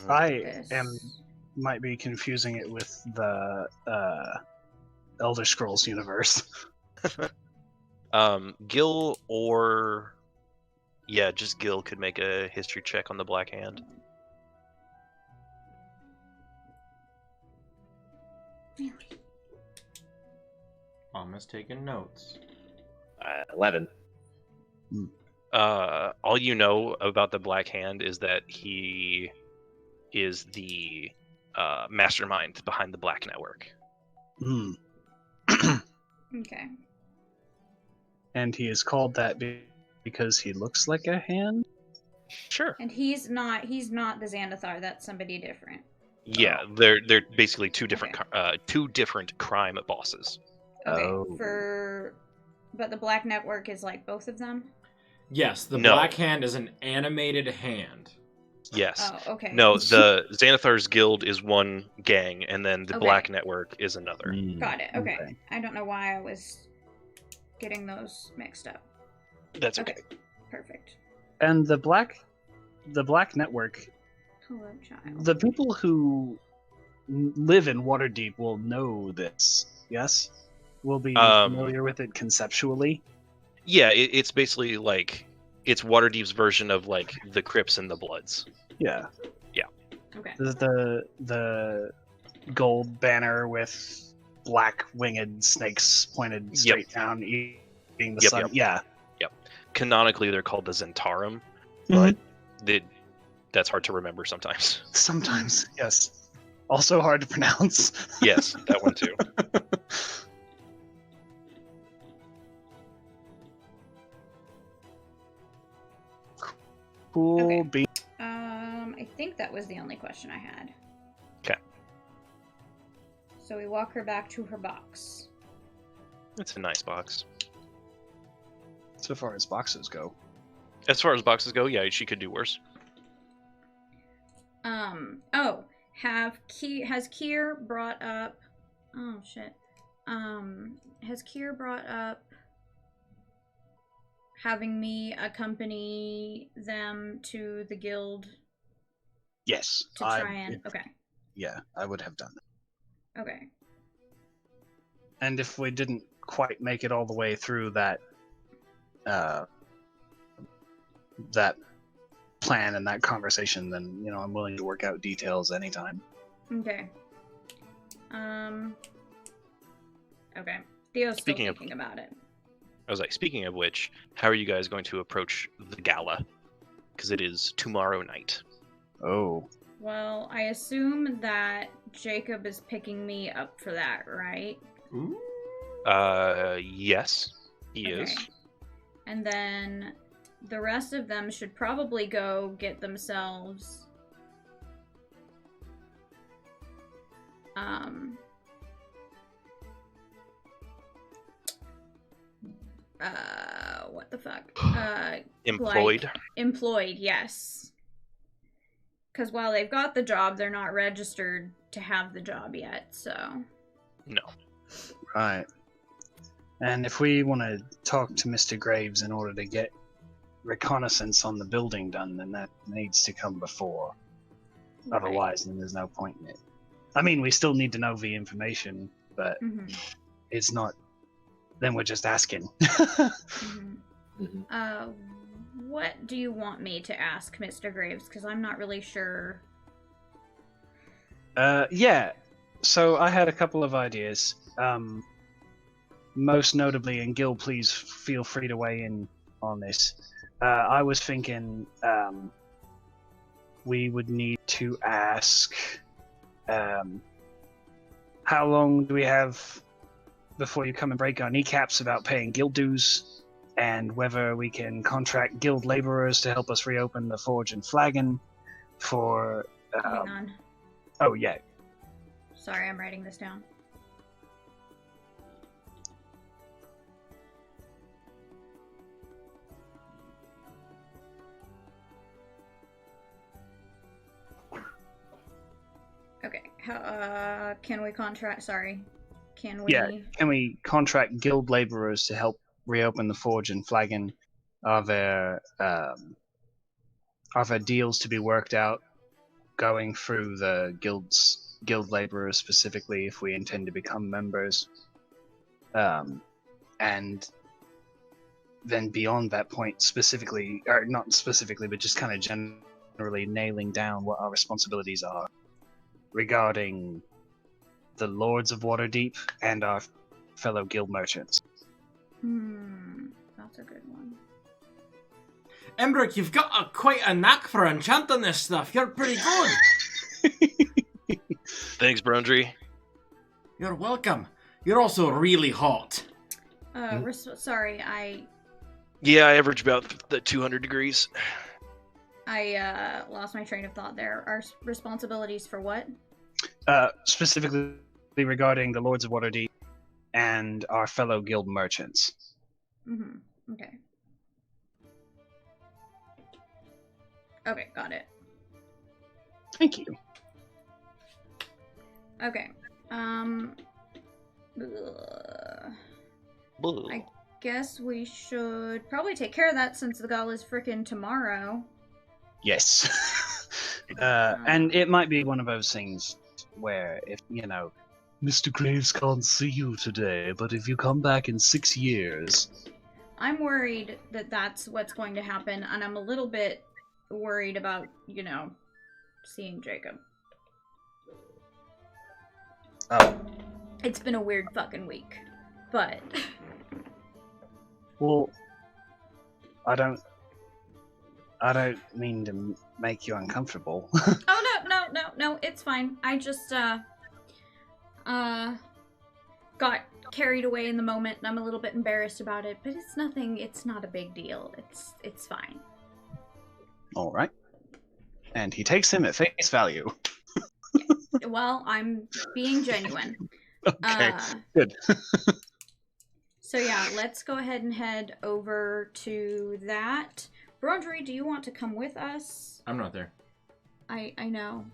I this. might be confusing it with the Elder Scrolls universe. Gil or just Gil could make a history check on the Black Hand. Mama's taking notes. 11. All you know about the Black Hand is that he is the mastermind behind the Black Network. Hmm. Okay. And he is called that because he looks like a hand? Sure. And he's not the Xanathar, that's somebody different. Yeah, they're basically two different crime bosses. Okay. Oh. But the Black Network is like both of them? Yes, the No. Black Hand is an animated hand. Yes. Oh, okay. No, the Xanathar's Guild is one gang, and then the Okay. Black Network is another. Got it. Okay. Okay. I don't know why I was getting those mixed up. That's okay. Perfect. And the Black Network, Hello, child. the people who live in Waterdeep will know this. Yes, will be familiar with it conceptually. Yeah, it's basically like it's Waterdeep's version of like the Crips and the Bloods. Yeah. Okay. The gold banner with black winged snakes pointed straight down, eating the Yep, sun. yep. Yeah. Canonically, they're called the Zentarum, Mhm. but that's hard to remember sometimes. Sometimes, yes. Also hard to pronounce. Yes, that one too. Cool. Okay. Bean. I think that was the only question I had. 'Kay. So we walk her back to her box. It's a nice box. So far as boxes go. As far as boxes go, yeah, she could do worse. Oh, has Kier brought up? Oh shit. Has Kier brought up having me accompany them to the guild Yes. to try and? Okay. Yeah, I would have done that. Okay. And if we didn't quite make it all the way through that plan and that conversation, then I'm willing to work out details anytime. Okay. Okay. Theo's still Speaking of- thinking about it. I was like, speaking of which, how are you guys going to approach the gala? Because it is tomorrow night. Oh. Well, I assume that Jacob is picking me up for that, right? Ooh. Yes, he is. Okay. And then the rest of them should probably go get themselves what the fuck? Employed. Employed, yes. Because while they've got the job, they're not registered to have the job yet, so. No. Right. And if we want to talk to Mr. Graves in order to get reconnaissance on the building done, then that needs to come before. Right. Otherwise, then there's no point in it. I mean, we still need to know the information, but Mhm. it's not. Then we're just asking. Mhm. Mhm. What do you want me to ask Mr. Graves? Because I'm not really sure. Yeah. So I had a couple of ideas. Most notably, and Gil, please feel free to weigh in on this. I was thinking we would need to ask how long do we have before you come and break our kneecaps about paying guild dues, and whether we can contract guild laborers to help us reopen the forge and flagon for... Hang on. Oh, yeah. Sorry, I'm writing this down. Okay. How, can we contract? Sorry. Can we? Yeah, can we contract guild laborers to help reopen the forge and flagon? Are there deals to be worked out going through the guild laborers specifically if we intend to become members? And then beyond that point, specifically, or not specifically, but just kind of generally nailing down what our responsibilities are regarding the Lords of Waterdeep and our fellow guild merchants. That's a good one. Embrick, you've got quite a knack for enchanting this stuff. You're pretty good. Thanks, Brundry. You're welcome. You're also really hot. Sorry, Yeah, I average about the 200 degrees. I lost my train of thought there. Our responsibilities for what? Specifically regarding the Lords of Waterdeep and our fellow guild merchants. Mm-hmm. Okay. Okay, got it. Thank you. Okay. Ugh. Blue. I guess we should probably take care of that since the gala is frickin' tomorrow. Yes. And it might be one of those things where, if, Mr. Graves can't see you today, but if you come back in 6 years. I'm worried that that's what's going to happen, and I'm a little bit worried about, seeing Jacob. Oh. It's been a weird fucking week, but... Well, I don't mean to make you uncomfortable. Oh, no, it's fine. I just, got carried away in the moment, and I'm a little bit embarrassed about it, but it's not a big deal. It's fine. All right. And he takes him at face value. Well, I'm being genuine. Okay, good. So yeah, let's go ahead and head over to that. Brondry, do you want to come with us? I'm not there. I know.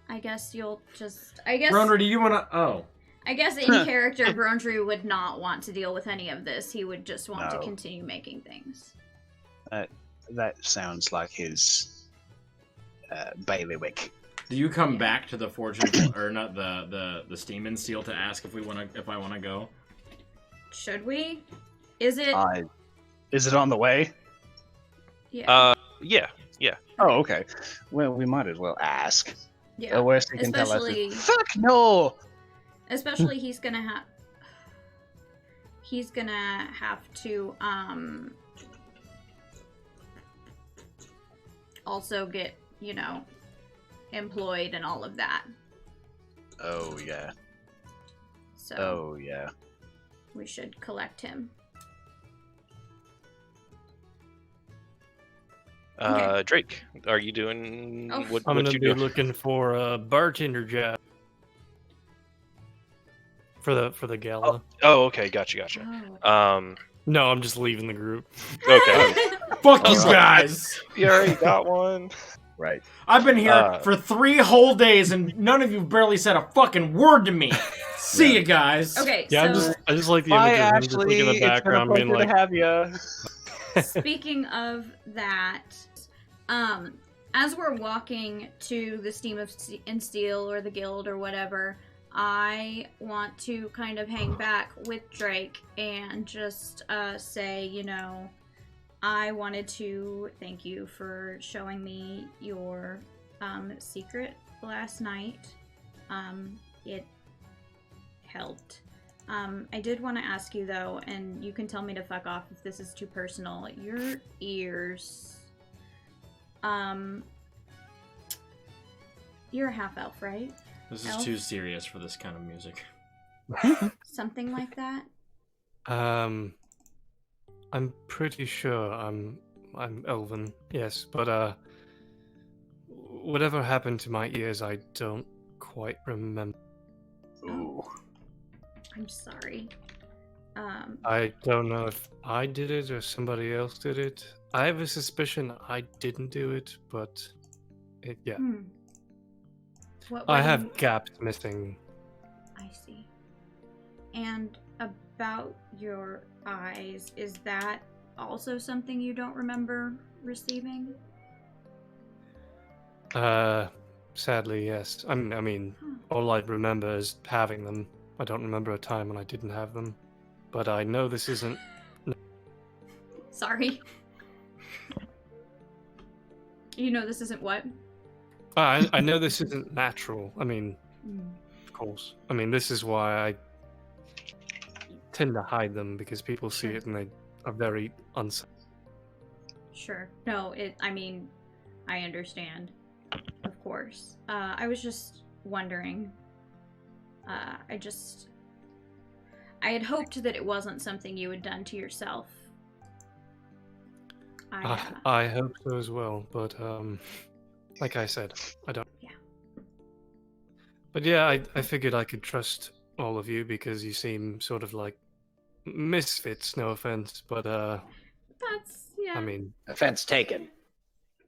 I guess you'll just... I guess... Ronra, do you want to... Oh. I guess in character, Brondry would not want to deal with any of this. He would just want to No. continue making things. That sounds like his bailiwick. Do you come back to the fortune or not the steam and seal to ask if I want to go? Should we? Is it? Is it on the way? Yeah. Yeah. Oh, okay. Well, we might as well ask. Yeah. The worst he can tell us Especially- is, fuck no! Especially he's gonna have to also get, employed and all of that. Oh, yeah. So Oh, yeah. we should collect him. Okay. Drake, are you doing Oh. what I'm what gonna you be doing? looking for a bartender job for the gala. Oh, okay, gotcha. Oh. No, I'm just leaving the group. Okay. Fuck you Oh, guys! You already got one. Right. I've been here for 3 whole days and none of you barely said a fucking word to me. See you guys. Okay, Yeah, so I just like the Bye, image of him just looking in the Ashley. It's been a background, being pleasure like, to have you. speaking of that, as we're walking to the Steam and Steel or the Guild or whatever, I want to kind of hang back with Drake and just say, I wanted to thank you for showing me your secret last night. It helped. I did want to ask you though, and you can tell me to fuck off if this is too personal. Your ears. You're a half elf, right? This is Elf? too serious for this kind of music. Something like that? I'm pretty sure I'm elven, yes, but whatever happened to my ears, I don't quite remember. Ooh. I'm sorry. I don't know if I did it or somebody else did it. I have a suspicion I didn't do it, but yeah. What I were have you- gaps missing. I see. And about your eyes, is that also something you don't remember receiving? Sadly, yes. I mean, all I remember is having them. I don't remember a time when I didn't have them. But I know this isn't... Sorry. You know this isn't what? I know this isn't natural. I mean, of course. I mean, this is why I tend to hide them, because people see it and they are very unsafe. Sure. No, I understand. Of course. I was just wondering. I had hoped that it wasn't something you had done to yourself. I hope so as well, but like I said, I don't. Yeah. But yeah, I figured I could trust all of you because you seem sort of like misfits. No offense, but That's, yeah. I mean, Offense taken.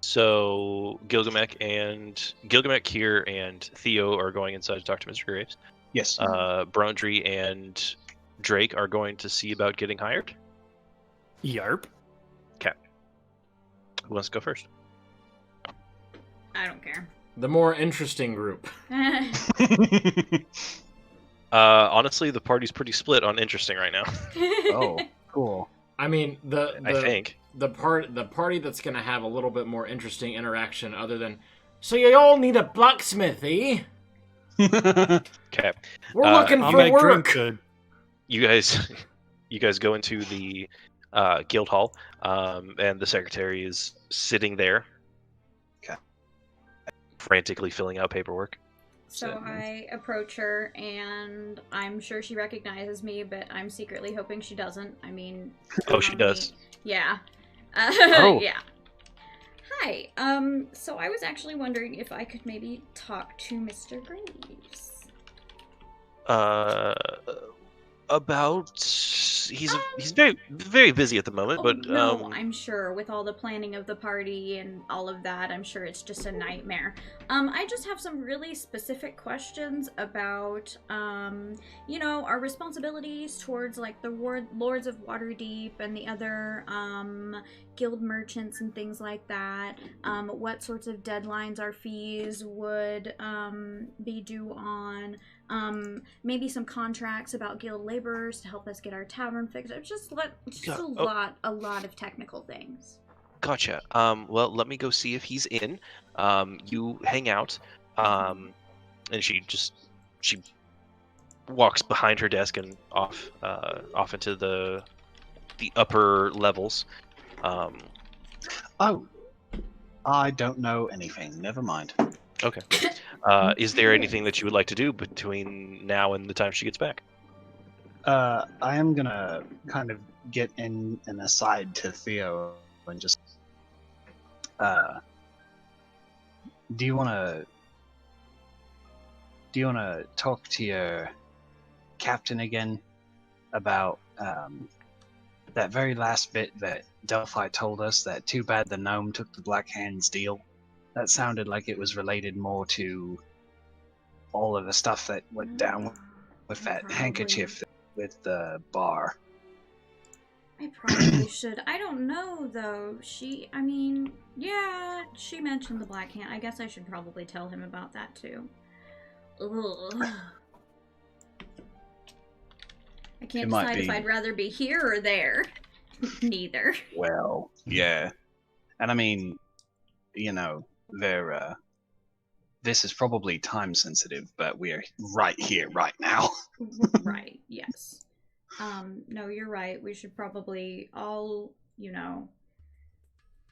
So Gilgamesh, Kier, and Theo are going inside to talk to Mr. Graves. Yes. Brondry and Drake are going to see about getting hired. Yarp. Who wants to go first? I don't care. The more interesting group. Honestly, the party's pretty split on interesting right now. Oh, cool. I mean, I think. the party that's gonna have a little bit more interesting interaction, other than, so you all need a blacksmith, eh? Okay. We're looking I'll for make work. drink good. You guys go into the guild hall, and the secretary is sitting there. Okay. Frantically filling out paperwork. So I approach her, and I'm sure she recognizes me, but I'm secretly hoping she doesn't. I mean... Oh, she does. Yeah. Oh. Yeah. Hi, so I was actually wondering if I could maybe talk to Mr. Graves. He's very busy at the moment, Oh, but no, I'm sure with all the planning of the party and all of that, I'm sure it's just a nightmare. I just have some really specific questions about, our responsibilities towards, like, the Lords of Waterdeep and the other, guild merchants and things like that. What sorts of deadlines our fees would, be due on. Maybe some contracts about guild laborers to help us get our tavern fixed. It's just a lot of technical things. Gotcha. Well, let me go see if he's in. You hang out, and she walks behind her desk and off into the upper levels. Oh, I don't know anything. Never mind. Okay. Is there anything that you would like to do between now and the time she gets back? I am gonna kind of get in an aside to Theo and just. Do you wanna talk to your captain again about that very last bit that Delphi told us? That too bad the gnome took the Black Hand's deal. That sounded like it was related more to all of the stuff that went down with that handkerchief with the bar. I probably should. I don't know, though. She mentioned the Black Hand. I guess I should probably tell him about that, too. Ugh. I can't decide if I'd rather be here or there. Neither. Well, yeah. And I mean, this is probably time sensitive, but we're right here, right now. Right, yes. No, you're right. We should probably all,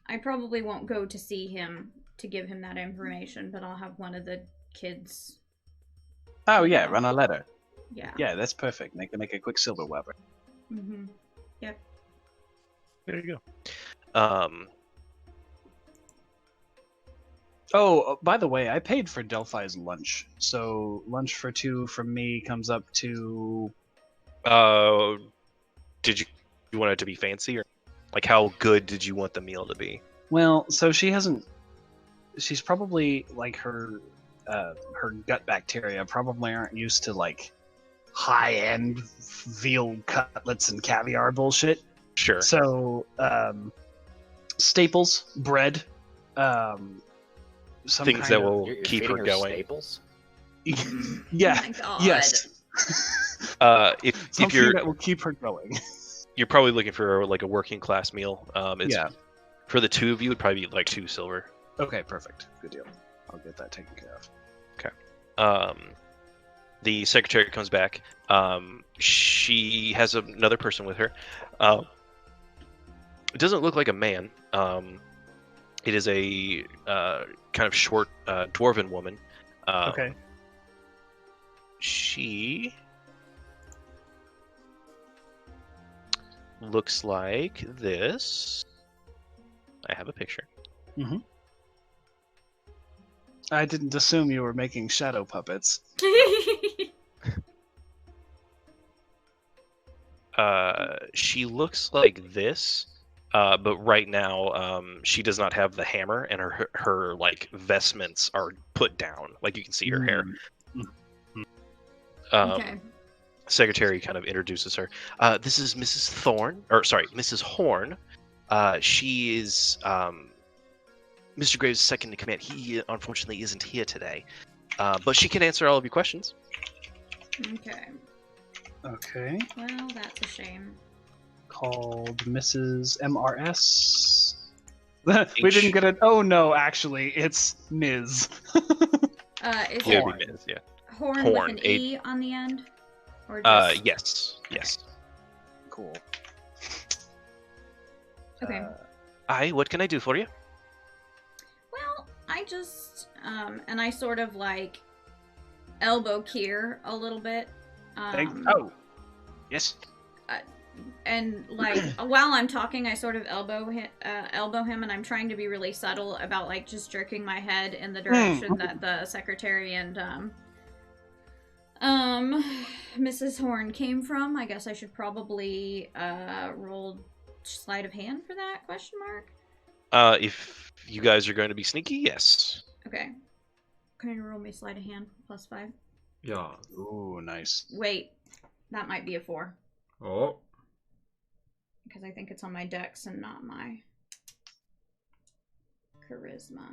I probably won't go to see him to give him that information, but I'll have one of the kids. Oh, yeah, run a letter. Yeah. Yeah, that's perfect. Make a quick silver weapon. Mm-hmm. Yep. There you go. Oh, by the way, I paid for Delphi's lunch. So lunch for 2 from me comes up to... Did you want it to be fancy, or like how good did you want the meal to be? Well, so she's probably like her gut bacteria probably aren't used to like high-end veal cutlets and caviar bullshit. Sure. So, staples, bread, some things that will You're keep feeding her going. Staples? yeah, Oh my God. yes. If Something you're that will keep her going. you're probably looking for like a working class meal. It's Yeah. for the two of you, it'd probably be like 2 silver. Okay, perfect. Good deal. I'll get that taken care of. The secretary comes back. She has another person with her. It doesn't look like a man. It is a kind of short dwarven woman. Okay. She looks like this. I have a picture. I didn't assume you were making shadow puppets. She looks like this. But right now, she does not have the hammer, and her like vestments are put down. Like you can see her hair. Okay. Secretary kind of introduces her. This is Mrs. Thorne, or sorry, Mrs. Horn. She is Mr. Graves' second in command. He unfortunately isn't here today, but she can answer all of your questions. Okay. Okay. Well, that's a shame. Called Mrs. MRS. We didn't get it. Oh no, actually, it's Ms. Is Yeah, it it'd be Ms., yeah. Horn Horn, with an A- E on the end? Or just... Yes. Cool. Okay. Aye, what can I do for you? Well, I just, and I sort of like elbow Kier a little bit. Oh, yes. And like while I'm talking, I sort of elbow him, and I'm trying to be really subtle about like just jerking my head in the direction that the secretary and Mrs. Horn came from. I guess I should probably roll sleight of hand for that question mark. If you guys are going to be sneaky, yes. Okay. Can you roll me sleight of hand +5? Yeah. Ooh, nice. Wait, that might be a 4. Oh. Because I think it's on my dex and not my charisma.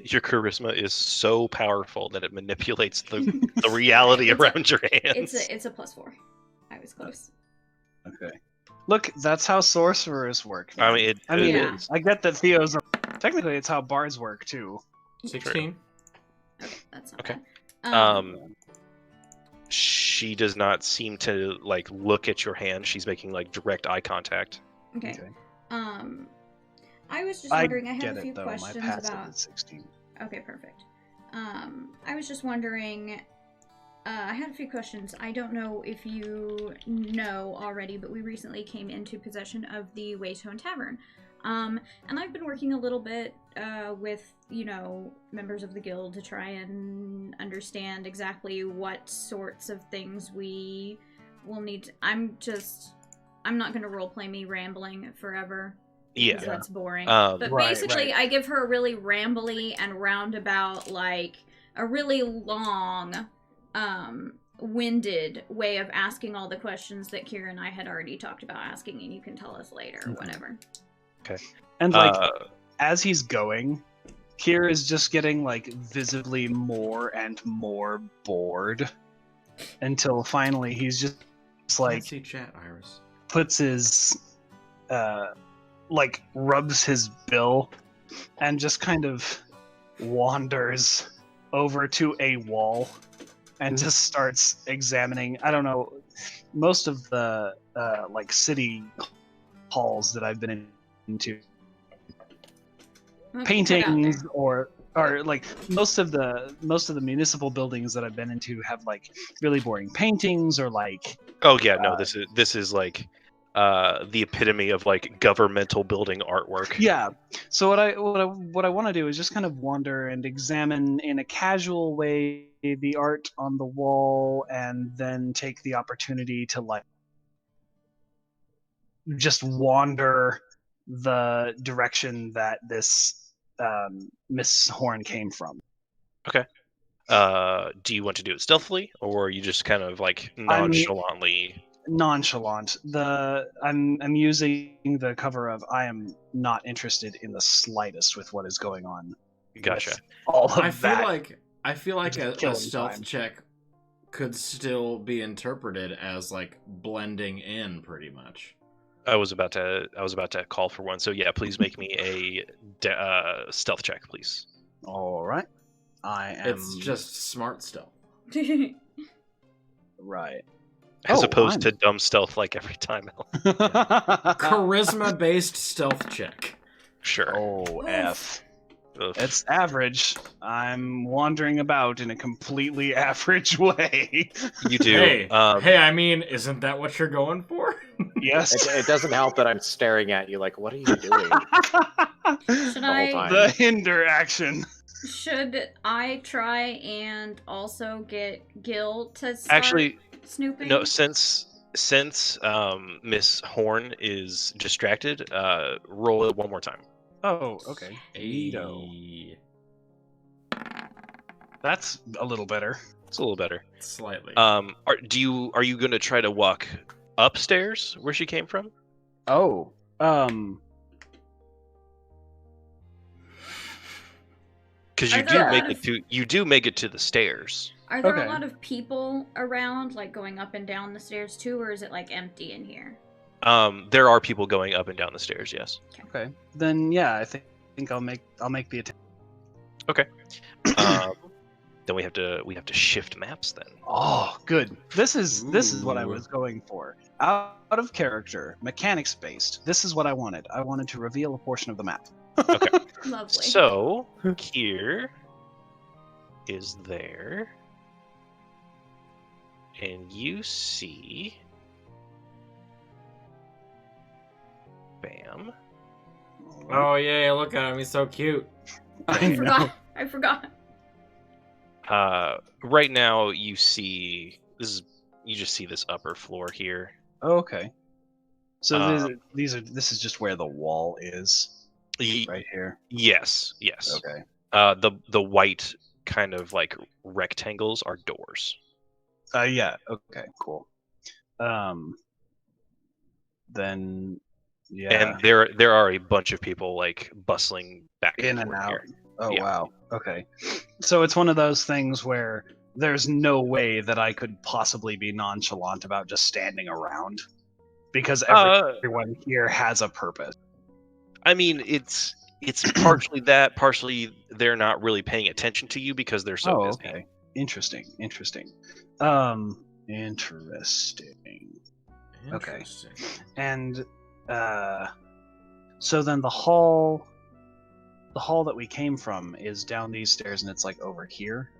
Your charisma is so powerful that it manipulates the reality around your hands. It's a +4. I was close. Okay. Look, that's how sorcerers work. I mean, Yeah. is. I get that Theo's. Technically, it's how bards work too. 16. Okay, that's not Okay. bad. She does not seem to like look at your hand. She's making like direct eye contact. Okay. Okay. I was just wondering. I get have a few it though. My questions passive about. is 16. Okay, perfect. I was just wondering. I had a few questions. I don't know if you know already, but we recently came into possession of the Waytone Tavern. And I've been working a little bit with, members of the guild to try and understand exactly what sorts of things we will need. I'm not going to roleplay me rambling forever. Yeah. Because that's boring. Right, basically, I give her a really rambly and roundabout, like, a really long, winded way of asking all the questions that Kira and I had already talked about asking, and you can tell us later or whatever. Okay. And as he's going, Kier is just getting like visibly more and more bored until finally he's just like Can't see chat, Iris. puts his rubs his bill and just kind of wanders over to a wall and just starts examining. I don't know, most of the city halls that I've been into, paintings or like most of the municipal buildings that I've been into have like really boring paintings or like. Oh yeah, no, this is like the epitome of like governmental building artwork. Yeah. So what I want to do is just kind of wander and examine in a casual way the art on the wall, and then take the opportunity to like just wander the direction that this Miss Horn came from. Okay. Do you want to do it stealthily, or are you just kind of like nonchalantly? Nonchalant. I'm using the cover of I am not interested in the slightest with what is going on. Gotcha. All of I feel like a stealth time. check could still be interpreted as like blending in, pretty much. I was about to call for one. So yeah, please make me a stealth check, please. All right. I am. It's just smart stealth. Right. As opposed to dumb stealth like every time else. Charisma-based stealth check. Sure. Oh, F. Ugh. It's average. I'm wandering about in a completely average way. You do. Hey, I mean, isn't that what you're going for? Yes. It doesn't help that I'm staring at you like, what are you doing? Should I? The hinder action. Should I try and also get Gil to start Actually, snooping? no. Since Since Miss Horn is distracted, roll it one more time. Oh, okay. Neato. Ayy. That's a little better. It's a little better. Slightly. Are you going to try to walk upstairs where she came from? Oh, Because Are you there do a make lot it of- to you do make it to the stairs. Are there Okay. a lot of people around, like going up and down the stairs too, or is it like empty in here? There are people going up and down the stairs. Yes. okay. Then yeah, I think I'll make the attempt. Um, then we have to shift maps then. Oh, good. This is what I Ooh. was going for. Out of character, mechanics based. This is what I wanted. I wanted to reveal a portion of the map. Lovely. So here is there, and you see, bam. Oh yeah, look at him. He's so cute. I forgot. I forgot. Right now you see you just see this upper floor here. Okay. So Um, this is just where the wall is, Ye- right here. Yes. Okay. The white kind of like rectangles are doors. Yeah. Okay. Cool. Then yeah. And there are a bunch of people like bustling back In and forth out. here. Oh Yeah. wow. Okay. So it's one of those things where there's no way that I could possibly be nonchalant about just standing around, because everyone here has a purpose. I mean, it's partially that, partially they're not really paying attention to you because they're so busy. Okay. Interesting. Interesting. Okay. Interesting. And so then the hall that we came from is down these stairs, and it's like over here.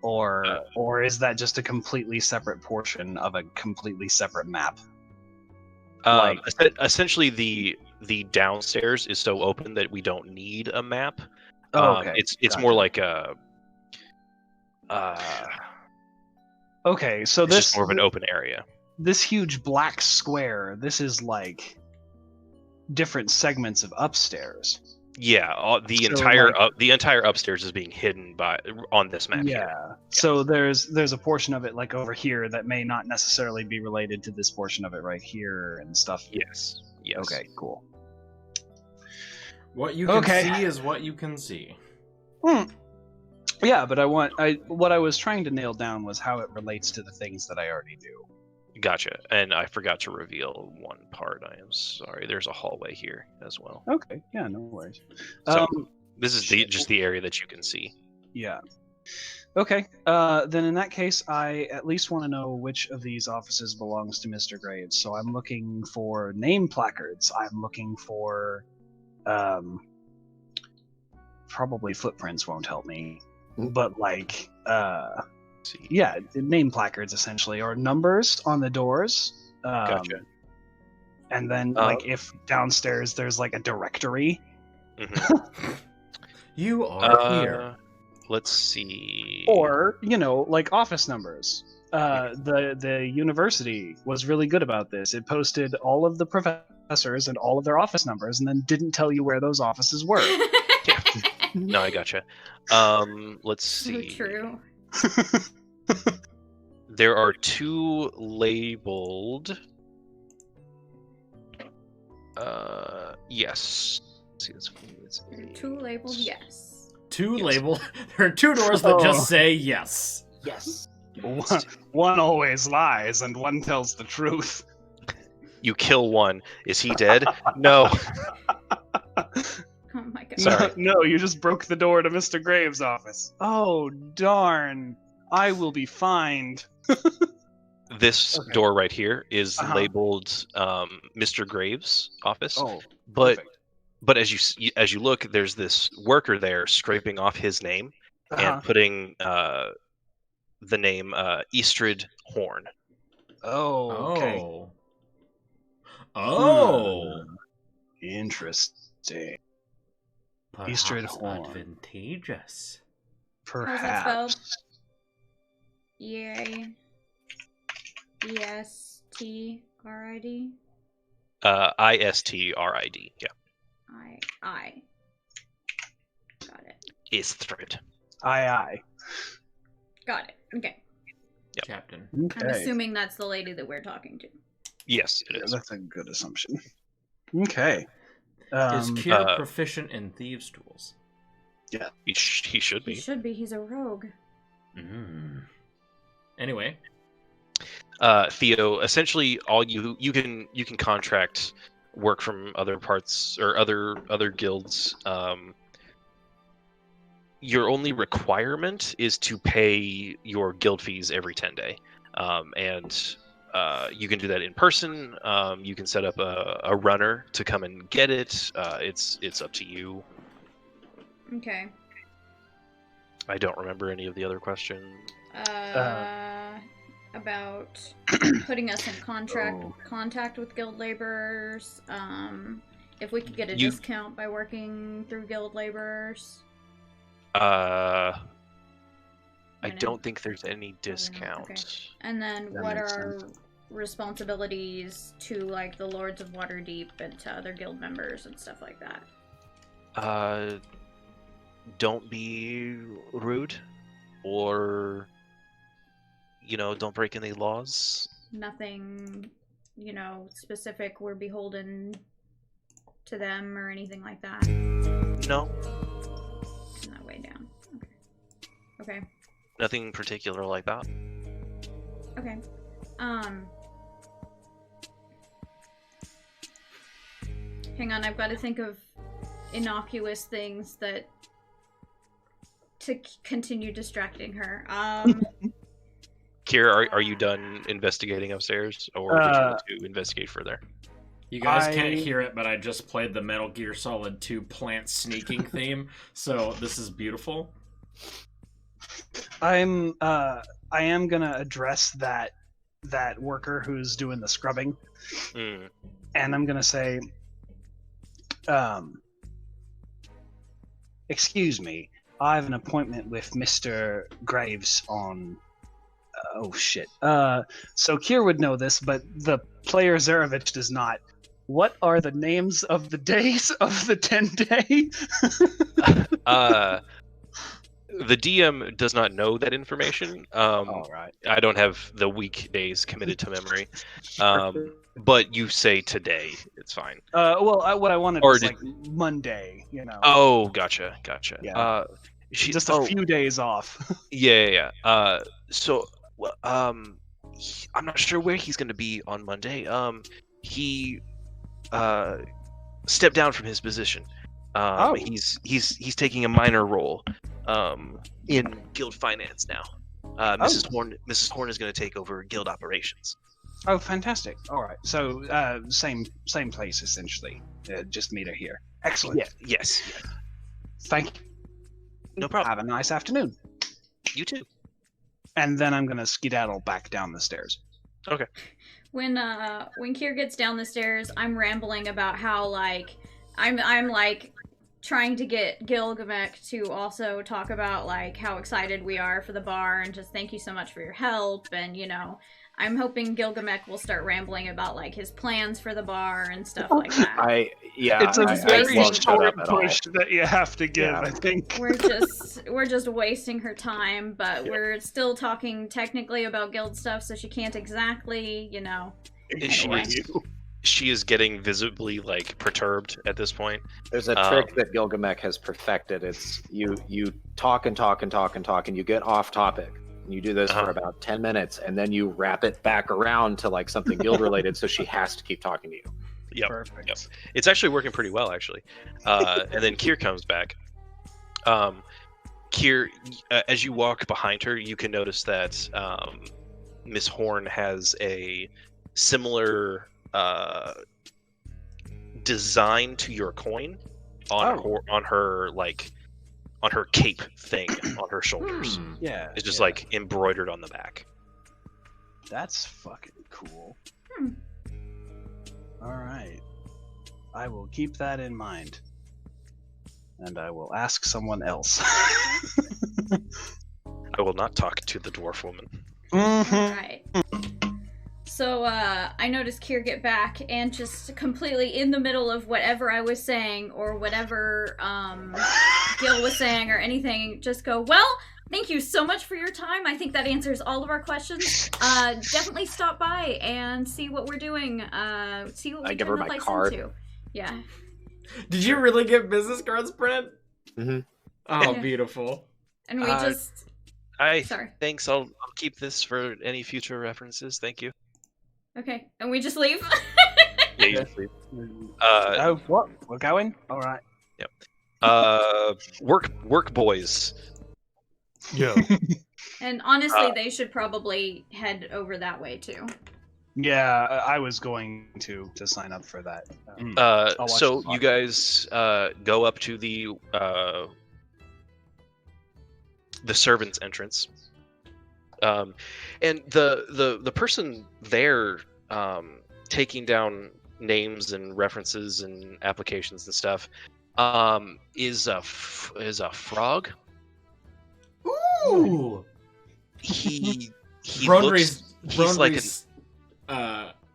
Or is that just a completely separate portion of a completely separate map? Essentially, the downstairs is so open that we don't need a map. Oh, okay. It's Gotcha. more like a. Okay, so It's just more of an open area. this huge black square, this is like different segments of upstairs. Yeah, the So, entire upstairs is being hidden on this map. Yeah. Here. So there's a portion of it like over here that may not necessarily be related to this portion of it right here and stuff. Yes. Okay, cool. What you can Okay. see is what you can see. Yeah, but what I was trying to nail down was how it relates to the things that I already do. Gotcha. And I forgot to reveal one part. I am sorry. There's a hallway here as well. Okay, yeah, no worries. So this is just the area that you can see. Yeah. Okay. Then in that case, I at least want to know which of these offices belongs to Mr. Graves. So I'm looking for name placards. I'm looking for, probably footprints won't help me, but like, See. yeah, name placards essentially, or numbers on the doors. Gotcha. And then, like, if downstairs there's like a directory. Mhm. You are here. Let's see. Or, like office numbers. The university was really good about this. It posted all of the professors and all of their office numbers, and then didn't tell you where those offices were. No, I gotcha. Let's So see. true. There are two labeled. Yes. Let's see this one. It's Two labeled yes. Two Yes. label. There are two doors that Oh. just say yes. Yes. One always lies, and one tells the truth. You kill one. Is he dead? No. Oh my god. Sorry. No, you just broke the door to Mr. Graves' office. Oh, darn. I will be fined. This Okay. door right here is Uh-huh. labeled Mr. Graves' office. Oh, but perfect. but as you look, there's this worker there scraping off his name Uh-huh. and putting the name Eastrid Horn. Oh, okay. Oh. Oh. Interesting. Perhaps Eastern Horn. advantageous. How's that spelled? Perhaps. EA ESTRID. ISTRID. Yeah. I. Got it. Istrid. Aye. Got it. Okay. Yep. Captain. Okay. I'm assuming that's the lady that we're talking to. Yes, it Yeah, is. that's a good assumption. Okay. Is Kier uh, proficient in thieves' tools? He should He be. should be. He's a rogue. Anyway, Theo, essentially, all you can contract work from other parts or other guilds. Your only requirement is to pay your guild fees every 10 day, and you can do that in person. You can set up a runner to come and get it. It's up to you. Okay. I don't remember any of the other questions. About putting us in contact with guild laborers. If we could get a discount by working through guild laborers. I don't think there's any discount. Okay. And then That what makes are responsibilities to like the Lords of Waterdeep and to other guild members and stuff like that? Don't be rude, or don't break any laws. Nothing, specific. We're beholden to them or anything like that. No, On that way down. Okay. nothing particular like that. Okay. Hang on, I've got to think of innocuous things to continue distracting her. Kira, are you done investigating upstairs, or did you want to investigate further? you guys can't hear it, but I just played the Metal Gear Solid 2 plant sneaking theme, so this is beautiful. I am gonna address that worker who's doing the scrubbing, and I'm gonna say, excuse me, I have an appointment with Mr. Graves on. Oh shit. So Kier would know this, but the player Zarevich does not. What are the names of the days of the 10-day? The DM does not know that information. All right. I don't have the weekdays committed to memory. But you say today, it's fine. What I wanted was like Monday, Oh, gotcha. Yeah. Just a few days off. Yeah. So, I'm not sure where he's going to be on Monday. He stepped down from his position. He's taking a minor role in guild finance now. Mrs. Horn is going to take over guild operations. Oh, fantastic! All right, so same place essentially. Just meet her here. Excellent. Yeah. Yes. Thank you. No problem. Have a nice afternoon. You too. And then I'm gonna skedaddle back down the stairs. Okay. When Kier gets down the stairs, I'm rambling about how like I'm like trying to get Gilgamesh to also talk about like how excited we are for the bar and just thank you so much for your help, and I'm hoping Gilgamesh will start rambling about like his plans for the bar and stuff like that. It's a very won't short push that you have to give. I think we're just wasting her time, but we're still talking technically about guild stuff, so she can't exactly, Anyway. She is getting visibly like perturbed at this point. There's a trick that Gilgamesh has perfected. It's you talk and talk and talk and talk, and you get off topic. You do this for about 10 minutes, and then you wrap it back around to like something guild related, so she has to keep talking to you. Yep. Perfect. Yep. It's actually working pretty well, actually. And then Kier comes back. Kier, as you walk behind her, you can notice that Miss Horn has a similar design to your coin on her cape thing on her shoulders. Yeah. It's just like embroidered on the back. That's fucking cool. Hmm. All right. I will keep that in mind. And I will ask someone else. I will not talk to the dwarf woman. Mm-hmm. Alright. So, I noticed Kier get back and just completely in the middle of whatever I was saying or whatever, Gil was saying or anything, just go, well, thank you so much for your time. I think that answers all of our questions. Definitely stop by and see what we're doing. See what we I give can her my replace card. into. Yeah. Did you really get business cards, Brent? Mhm. Oh, Yeah. beautiful. And we just... I Sorry. thanks. I'll keep this for any future references. Thank you. Okay. And we just leave? Yeah, you just leave. Oh, what? We're going? All right. Work boys. Yo. And honestly, they should probably head over that way, too. Yeah, I was going to sign up for that. I'll watch So the you vlog. guys go up to the servants' entrance, and the person there taking down names and references and applications and stuff is a frog. Ooh! He Brondry's he's like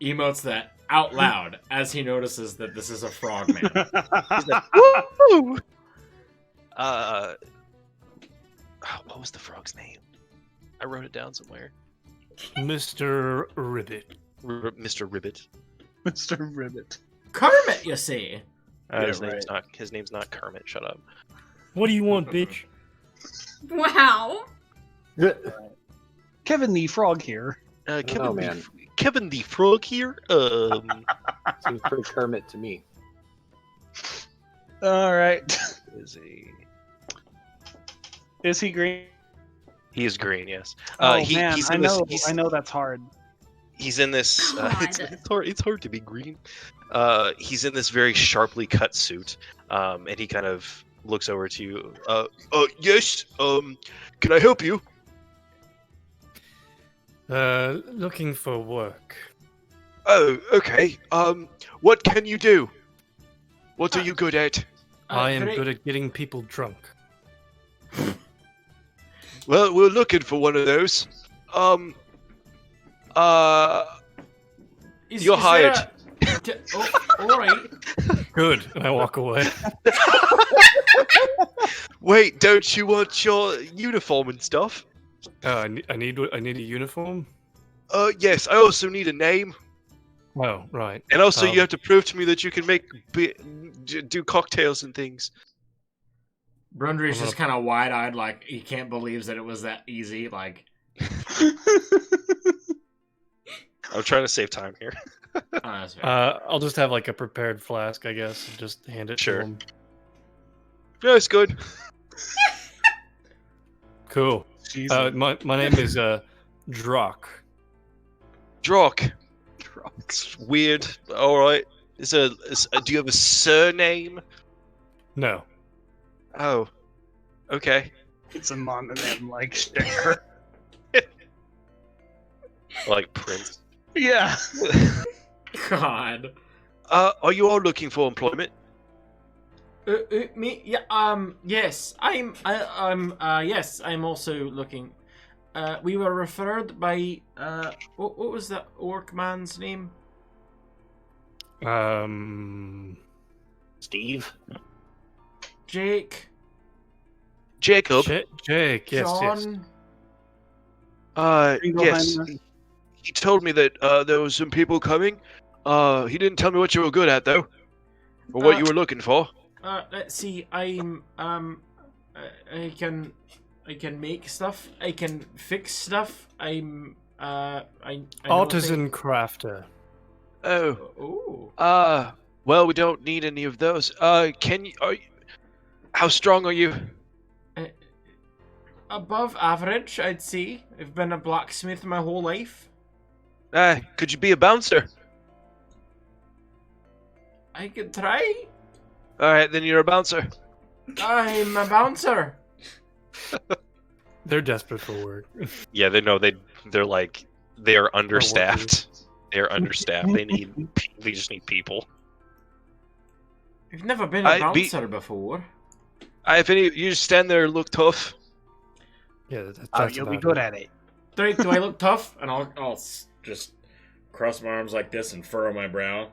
emotes that out loud as he notices that this is a frog man. Woo! What was the frog's name? I wrote it down somewhere. Mr. Ribbit. Mr. Ribbit. Mr. Ribbit. Kermit, you see. Yeah, His name's not Kermit. Shut up. What do you want, bitch? Wow. Kevin the Frog here. Kevin, man. Kevin the Frog here. Seems pretty Kermit to me. All right. Is he? Is he green? He is green. Yes. Oh man, he's I in know. This, I know that's hard. he's in this. It's God. hard to be green. He's in this very sharply cut suit, and he kind of looks over to you. Yes. Can I help you? Looking for work. Oh, okay. What can you do? What are you good at? I am very- good at getting people drunk. Well, we're looking for one of those. Is- You're is hired. there alright. Good. And I walk away. Wait, don't you want your uniform and stuff? I need a uniform. Yes. I also need a name, Oh, right. and also you Um, have to prove to me that you can do cocktails and things. Brundry's just kind of wide-eyed, like he can't believe that it was that easy. Like, I'm trying to save time here. oh, that's fair. I'll just have like a prepared flask, I guess, and just hand it Sure. to him. Yeah, it's good. Cool. Jesus. My name is Drock. Drock. It's weird. All right. Do you have a surname? No. Oh. Okay. It's a mononym like sticker. Like Prince. Yeah. God. Are you all looking for employment? Me? Yeah. Yes. Yes. I'm also looking. We were referred by. What was that orc man's name? Steve? Jake. Jacob. Jake. Yes. Yes. John. Yes. He told me that there was some people coming. He didn't tell me what you were good at though, or what you were looking for. Let's see. I'm. I can make stuff. I can fix stuff. I'm. I know Artisan crafter. Oh. Oh. Well, we don't need any of those. How strong are you? Above average, I'd say. I've been a blacksmith my whole life. Could you be a bouncer? I could try. Alright, then you're a bouncer. I'm a bouncer. They're desperate for work. Yeah, they're like, they are understaffed. They're understaffed. They just need people. I've never been a I- bouncer before. If you just stand there and look tough. Yeah, that's Oh, you'll be good at it. Drake, do I look tough? And I'll just cross my arms like this and furrow my brow.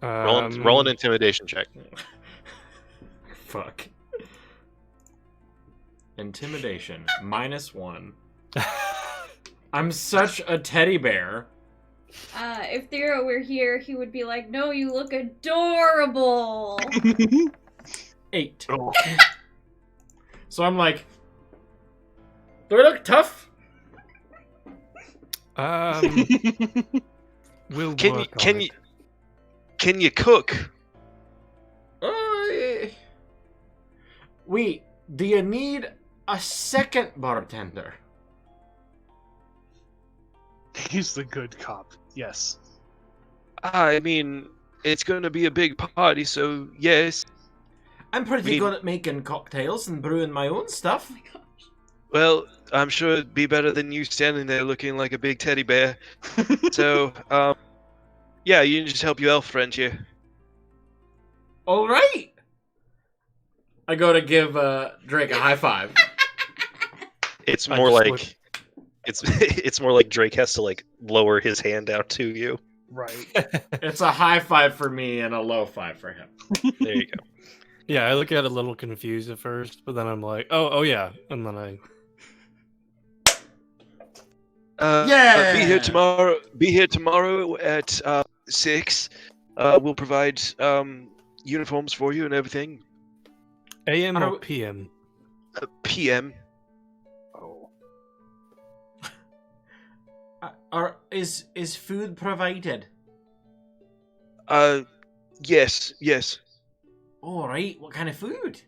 Roll an intimidation check. Fuck. Intimidation -1. I'm such a teddy bear. If Theo were here, he would be like, "No, you look adorable." 8. So I'm like, do I look tough? We'll Can work you on it. can you cook? Wait, do you need a second bartender? He's the good cop. Yes. I mean, it's going to be a big party, so yes. I'm pretty We- good at making cocktails and brewing my own stuff. Oh my gosh. Well, I'm sure it'd be better than you standing there looking like a big teddy bear. So, yeah, you can just help your elf friend here. All right. I go to give Drake a high five. It's I more just like would- it's more like Drake has to like lower his hand out to you. Right. It's a high five for me and a low five for him. There you go. Yeah, I look at it a little confused at first, but then I'm like, oh yeah, and then I. Yeah! Be here tomorrow. Be here tomorrow at 6. We'll provide uniforms for you and everything. AM Are or we- PM? PM. Oh. Is food provided? Yes, yes. All right. What kind of food?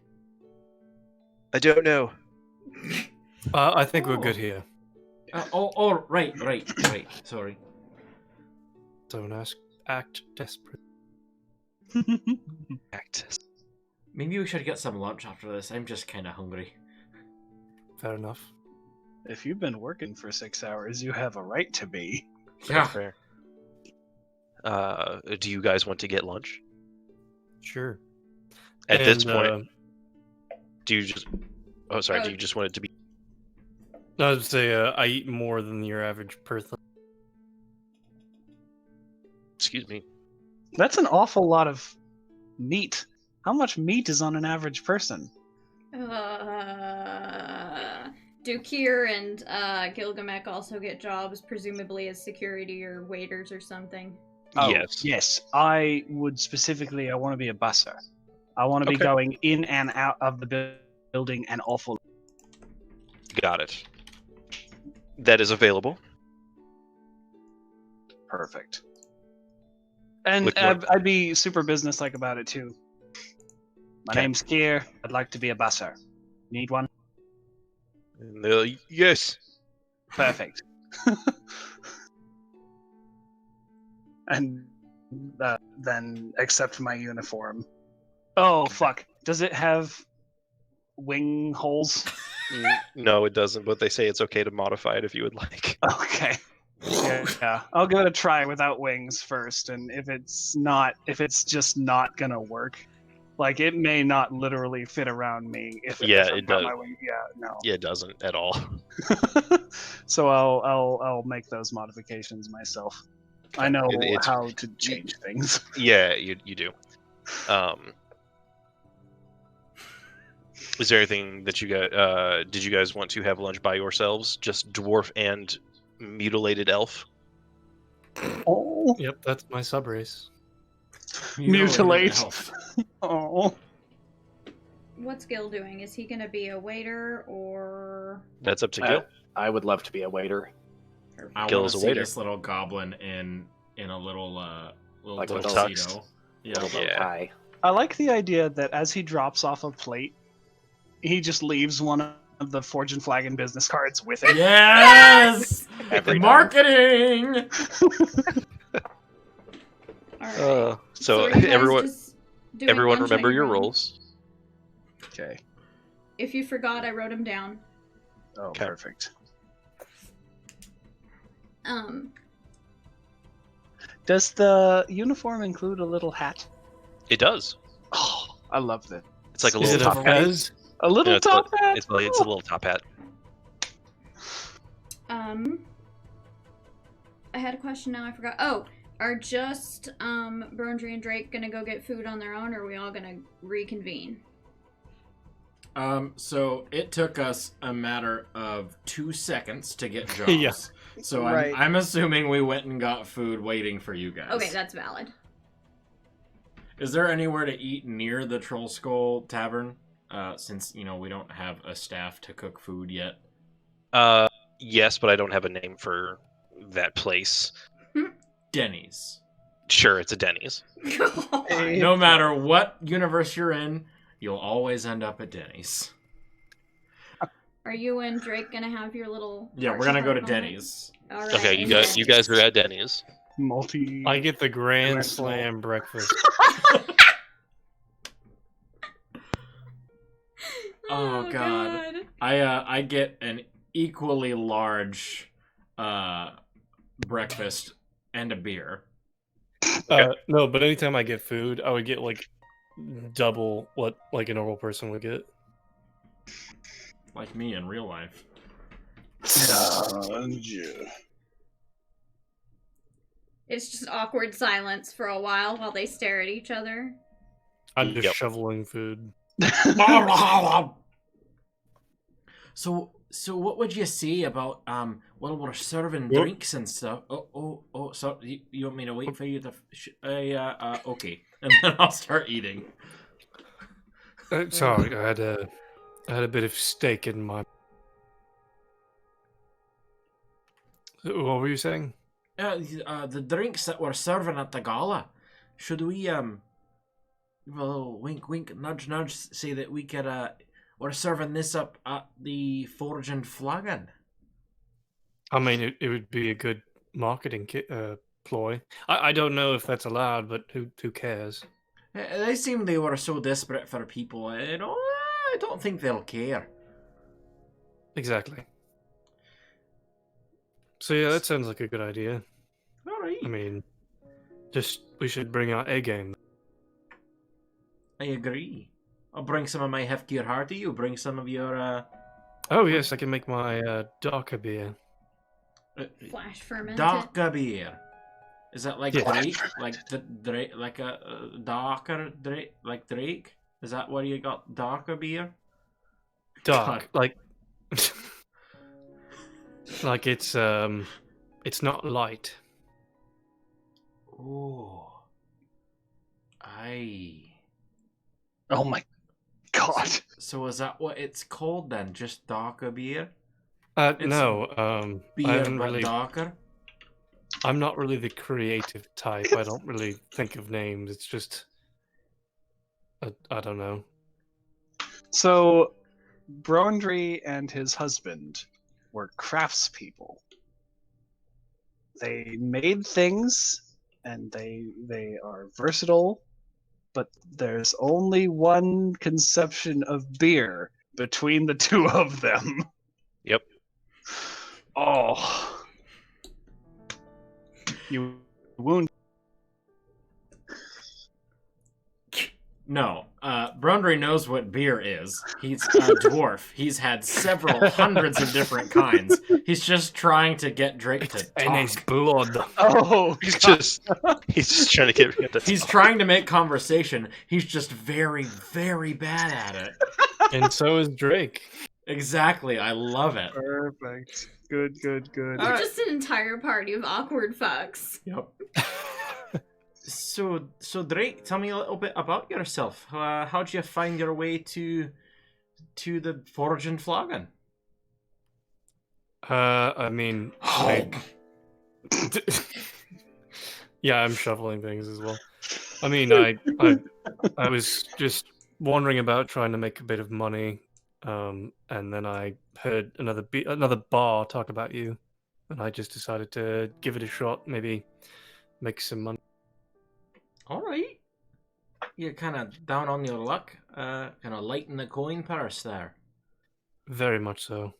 I don't know. I think we're Oh. good here. Right. Sorry. Don't act desperate. Act. Maybe we should get some lunch after this. I'm just kind of hungry. Fair enough. If you've been working for 6 hours, you have a right to be. Yeah. Fair. Do you guys want to get lunch? Sure. At this And, point, do you just? Oh, sorry. Oh. Do you just want it to be? I would say I eat more than your average person. Excuse me. That's an awful lot of meat. How much meat is on an average person? Do Kier and Gilgamesh also get jobs, presumably as security or waiters or something? Oh, Yes. Yes. I would specifically, I want to be a busser. I want to be Okay. going in and out of the building an awful. Got it. That is available. Perfect. And Which one? I'd be super businesslike about it too. My Okay. name's Kier. I'd like to be a busser. Need one? And they're like, yes. Perfect. And then accept my uniform. Oh, fuck. Does it have wing holes? No, it doesn't. But they say it's okay to modify it if you would like. Okay. Yeah. I'll give it a try without wings first, and if it's just not gonna work, like it may not literally fit around me. If Yeah, I've it got does. My wing. Yeah, no. Yeah, it doesn't at all. So I'll make those modifications myself. I know It's- how to change things. Yeah, you do. Is there anything that you got? Did you guys want to have lunch by yourselves? Just dwarf and mutilated elf? Oh, Yep, that's my sub race. Mutilate. Elf. oh. What's Gil doing? Is he gonna be a waiter or? That's up to Uh, Gil. I would love to be a waiter. I Gil want is to a see waiter. this little goblin in a little Like a little tuxedo. Yeah. Little bow Yeah. tie. I like the idea that as he drops off a plate, he just leaves one of the Forge and Flagon business cards with it. Yes! Every time. Marketing! Alright. So are you guys everyone, just doing everyone, lunch on remember your own? roles. Okay. If you forgot, I wrote them down. Oh, Okay. perfect. Does the uniform include a little hat? It does. Oh, I love that. It's like a Is little it a top hat. fez? A little No, top hat. It's a little top hat. I had a question now, I forgot. Oh, are just Brondry and Drake gonna go get food on their own, or are we all gonna reconvene? So it took us a matter of 2 seconds to get jobs. Yeah. So Right. I'm assuming we went and got food waiting for you guys. Okay, that's valid. Is there anywhere to eat near the Troll Skull Tavern? Since, we don't have a staff to cook food yet. Yes, but I don't have a name for that place. Denny's. Sure, it's a Denny's. No matter what universe you're in, you'll always end up at Denny's. Are you and Drake gonna have your little? Yeah, we're gonna go to Denny's. All right. Okay, you guys are at Denny's. Multi. I get the Grand Grand Slam breakfast. Oh, God. I get an equally large breakfast and a beer. No, but anytime I get food, I would get like double what like a normal person would get. Like me in real life. It's just awkward silence for a while they stare at each other. I'm just Yep. shoveling food. So what would you say about well, we're serving drinks and stuff. So you want me to wait for you to okay, and then I'll start eating. Sorry, I had a bit of steak in my. What were you saying? The drinks that we're serving at the gala, should we well, wink wink, nudge nudge, say that we could we're serving this up at the Forge and Flagon. I mean, it would be a good marketing ploy. I don't know if that's allowed, but who cares? They seem they were so desperate for people. I don't think they'll care. Exactly. So yeah, that sounds like a good idea. All right. I mean, we should bring our A game. I agree. I'll bring some of my heftier hearty. You bring some of your Oh yes, I can make my darker beer. Flash fermented. darker beer. Is that like Yeah. Drake? Like the Drake, like a darker Drake, like Drake? Is that where you got darker beer? Dark, like like it's not light. Oh, aye. Oh my god. So is that what it's called then? Just darker beer? It's No, I Beer haven't but really. darker? I'm not really the creative type. I don't really think of names. It's just, I don't know. So, Brondry and his husband were craftspeople. They made things, and they are versatile, but there's only one conception of beer between the two of them. Yep. Oh. You wound. No. Brundry knows what beer is. He's a dwarf. He's had several hundreds of different kinds. He's just trying to get Drake to And his talk. blood. Oh, He's just trying to get rid of He's trying to make conversation. He's just very, very bad at it. And so is Drake. Exactly. I love it. perfect. Good. We're just an entire party of awkward fucks. Yep. So Drake, tell me a little bit about yourself. How'd you find your way to the Forge and Flagon? I mean, yeah, I'm shoveling things as well. I mean, I was just wandering about trying to make a bit of money, and then I heard another bar talk about you, and I just decided to give it a shot, maybe make some money. All right. You're kind of down on your luck. Kind of lighting the coin purse there. Very much so.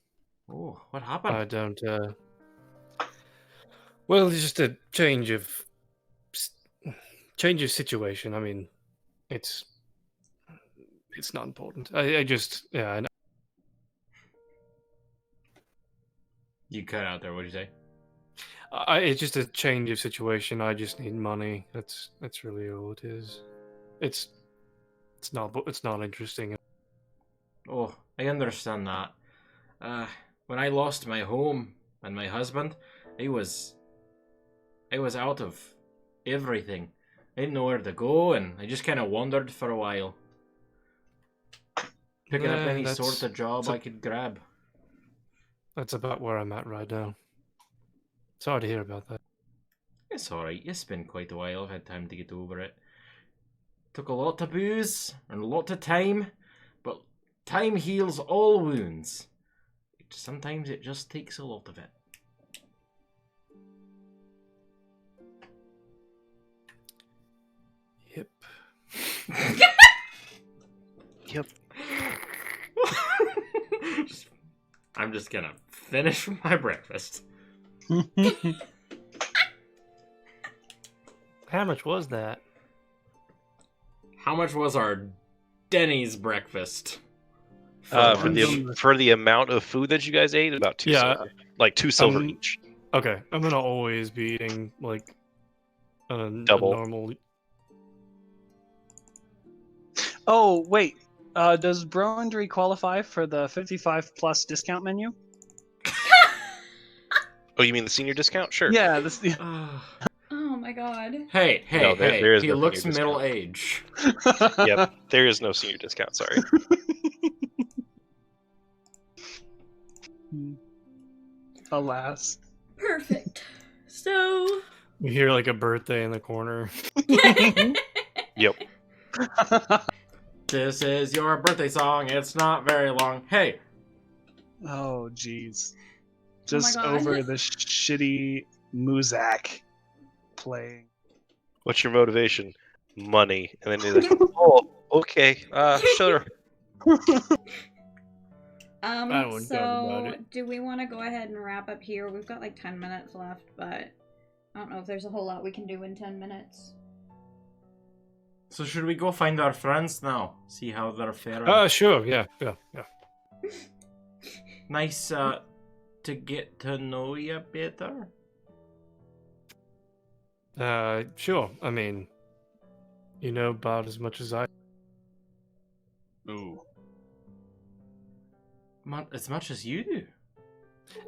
Oh, what happened? I don't. Well, it's just a change of situation. I mean, it's not important. I just, yeah. You cut out there. What'd you say? It's just a change of situation. I just need money. That's really all it is. It's not interesting. Oh, I understand that. When I lost my home and my husband, I was out of everything. I didn't know where to go, and I just kind of wandered for a while, picking up any sort of job I could grab. That's about where I'm at right now. Sorry to hear about that. It's alright, it's been quite a while. I've had time to get over it. Took a lot of booze and a lot of time, but time heals all wounds. Sometimes it just takes a lot of it. Yep. Yep. I'm just gonna finish my breakfast. How much was that? How much was our Denny's breakfast? For the amount of food that you guys ate, about 2 silver. Like 2 silver each. Okay, I'm gonna always be eating like a Double. normal. Oh wait, does Broandry qualify for the 55 plus discount menu? Oh, you mean the senior discount? Sure. Yeah, this. Oh my god. Hey, No, there is he no looks senior middle discount. age. Yep, there is no senior discount, sorry. Alas. Perfect. So. We hear like a birthday in the corner. Yep. This is your birthday song. It's not very long. Hey. Oh jeez. Oh Just my God. over the shitty Muzak playing. What's your motivation? Money. And then you're like, oh, okay, sure. I wouldn't talk about So it. do we want to go ahead and wrap up here? We've got like 10 minutes left, but I don't know if there's a whole lot we can do in 10 minutes. So should we go find our friends now? See how they're faring? Sure, yeah. Nice to get to know you better. Sure. I mean, you know about as much as I. Ooh. As much as you do.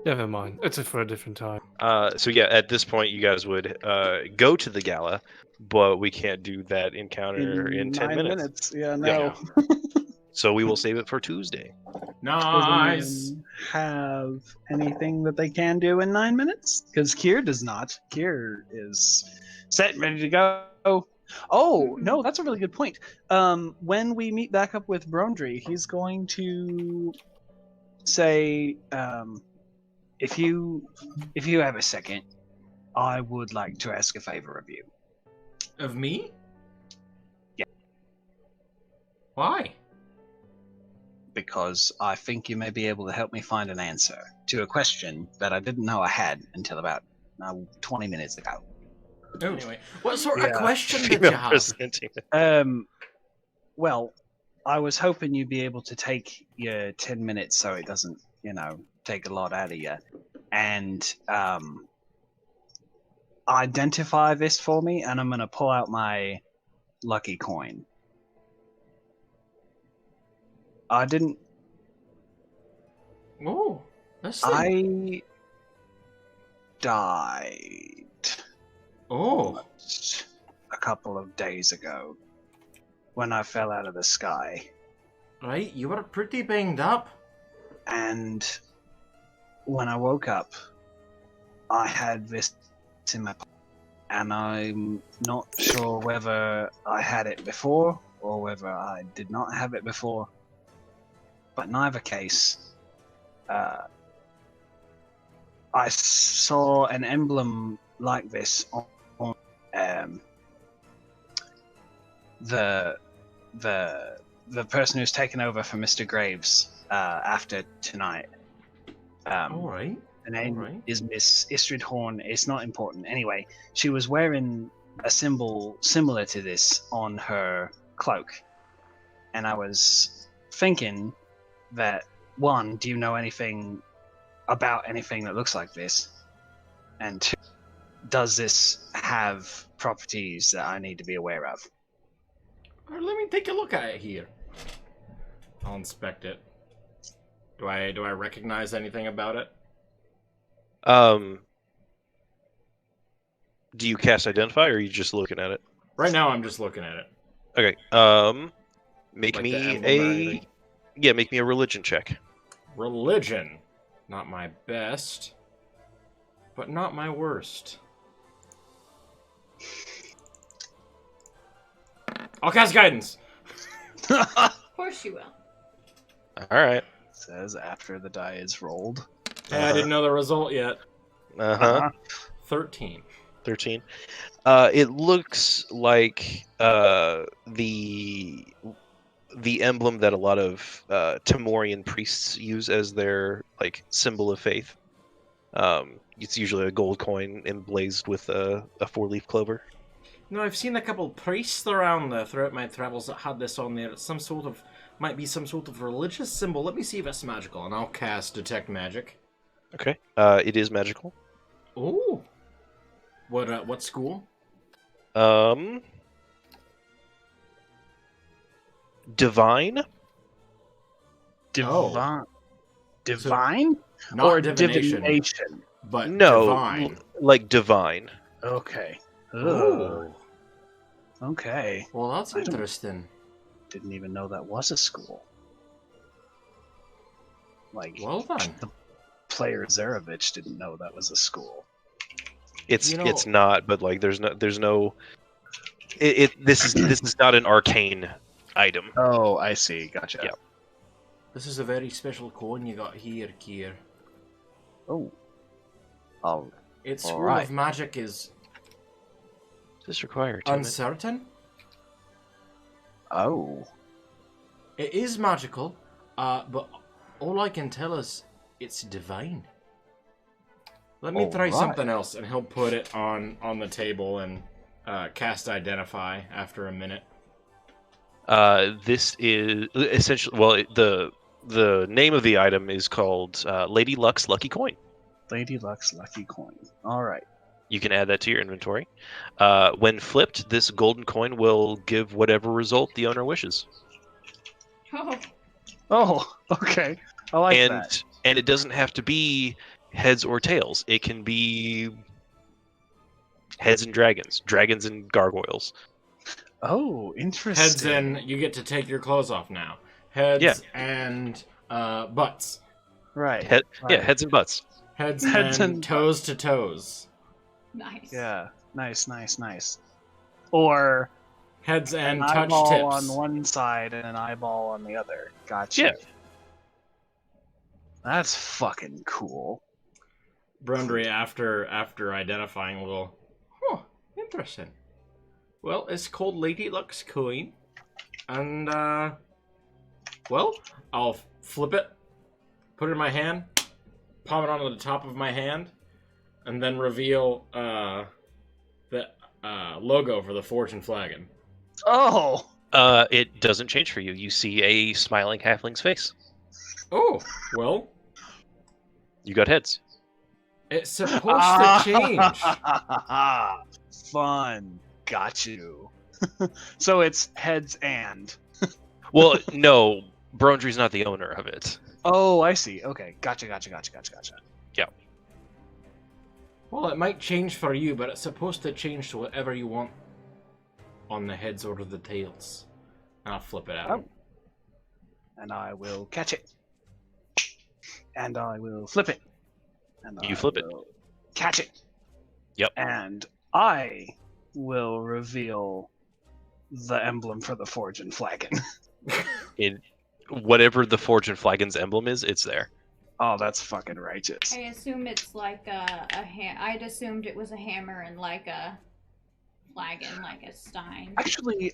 Never mind. It's for a different time. So yeah, at this point, you guys would go to the gala, but we can't do that encounter in 10 9 minutes. Yeah, no. So we will save it for Tuesday. Nice. Does anyone have anything that they can do in 9 minutes? Because Kier does not. Kier is set and ready to go. Oh, no, that's a really good point. When we meet back up with Brondry, he's going to say, if you have a second, I would like to ask a favor of you. Of me? Yeah. Why? Because I think you may be able to help me find an answer to a question that I didn't know I had until about 20 minutes ago. Anyway, what sort of question did you Female have? presenting. Well, I was hoping you'd be able to take your 10 minutes so it doesn't, take a lot out of you. And identify this for me, and I'm going to pull out my lucky coin. I didn't. Oh, that's I died. Oh. Almost a couple of days ago when I fell out of the sky. Right, you were pretty banged up. And when I woke up, I had this in my pocket. And I'm not sure whether I had it before or whether I did not have it before. But in either case, I saw an emblem like this on the person who's taken over for Mr. Graves after tonight. All right. The name Alright. is Miss Istrid Horn. It's not important. Anyway, she was wearing a symbol similar to this on her cloak. And I was thinking that, one, do you know anything about anything that looks like this? And two, does this have properties that I need to be aware of? Let me take a look at it here. I'll inspect it. Do I recognize anything about it? Do you cast Identify, or are you just looking at it? Right now, I'm just looking at it. Okay. Make Like me the emblem or a anything? make me a religion check. Religion. Not my best, but not my worst. I'll cast guidance. Of course you will. All right. Says after the die is rolled. Hey, I didn't know the result yet. Uh-huh. 13. 13. It looks like the emblem that a lot of Timorian priests use as their like symbol of faith. It's usually a gold coin emblazed with a four-leaf clover. No, I've seen a couple priests around throughout my travels that had this on there. It's might be some sort of religious symbol. Let me see if it's magical, and I'll cast Detect Magic. Okay. It is magical. Ooh. What school? Divine. Divine? Not Or divination, divination? but No, divine. like divine. Okay. Ooh. Okay. Well, that's I don't- interesting. Didn't even know that was a school. Like, Well done. the player Zarevich didn't know that was a school. It's You know- it's not, but like there's no. This is not an arcane item. Oh, I see. Gotcha. Yeah. This is a very special coin you got here, Kier. Oh. Oh. Its All school right. of magic is Does this require attunement? uncertain. Oh. It is magical, but all I can tell is it's divine. Let me try Alright. something else, and he'll put it on the table and cast Identify after a minute. This is essentially the name of the item is called Lady Luck's Lucky Coin. Lady Luck's lucky coin. All right. You can add that to your inventory. When flipped, this golden coin will give whatever result the owner wishes. Oh, Oh, okay. I like and that. and it doesn't have to be heads or tails. It can be heads and dragons and gargoyles. Oh, interesting. Heads and you get to take your clothes off now. Heads Yeah. and butts. Right. Yeah, right. heads and butts. Heads, Heads and and toes to toes. nice. Yeah. Nice, nice, nice. Or Heads and an touch eyeball tips. on one side and an eyeball on the other. Gotcha. Yeah. That's fucking cool. Brundry, after identifying, will. Huh, interesting. Well, it's called Lady Luck's coin, and well, I'll flip it, put it in my hand, palm it onto the top of my hand, and then reveal the logo for the Fortune Flagon. Oh. It doesn't change for you. You see a smiling halfling's face. Oh, well, You got heads. it's supposed to change. Fun. Got you. So it's heads and. Well, no, Brondry's not the owner of it. Oh, I see. Okay. Gotcha. Well, it might change for you, but it's supposed to change to whatever you want on the heads or the tails. And I'll flip it out. Oh. And I will catch it. And I will flip it. And You flip it. will Catch it. Yep. And I will reveal the emblem for the Fortune Flagon. Whatever the Fortune Flagon's emblem is, it's there. Oh, that's fucking righteous. I assume it's like a I'd assumed it was a hammer and like a flagon, like a stein. Actually,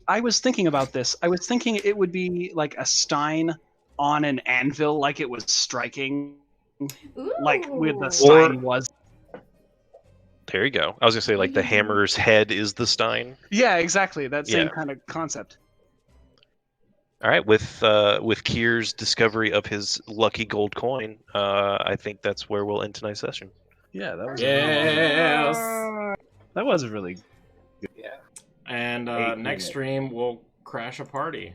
I was thinking about this. I was thinking it would be like a stein on an anvil, like it was striking, Ooh. like with the stein was. There you go. I was gonna say like the hammer's head is the stein. Yeah, exactly. That same Yeah. kind of concept. All right, with Kier's discovery of his lucky gold coin, I think that's where we'll end tonight's session. Yeah, that was Yes. that was really Yeah. And 8 next minutes. stream we'll crash a party.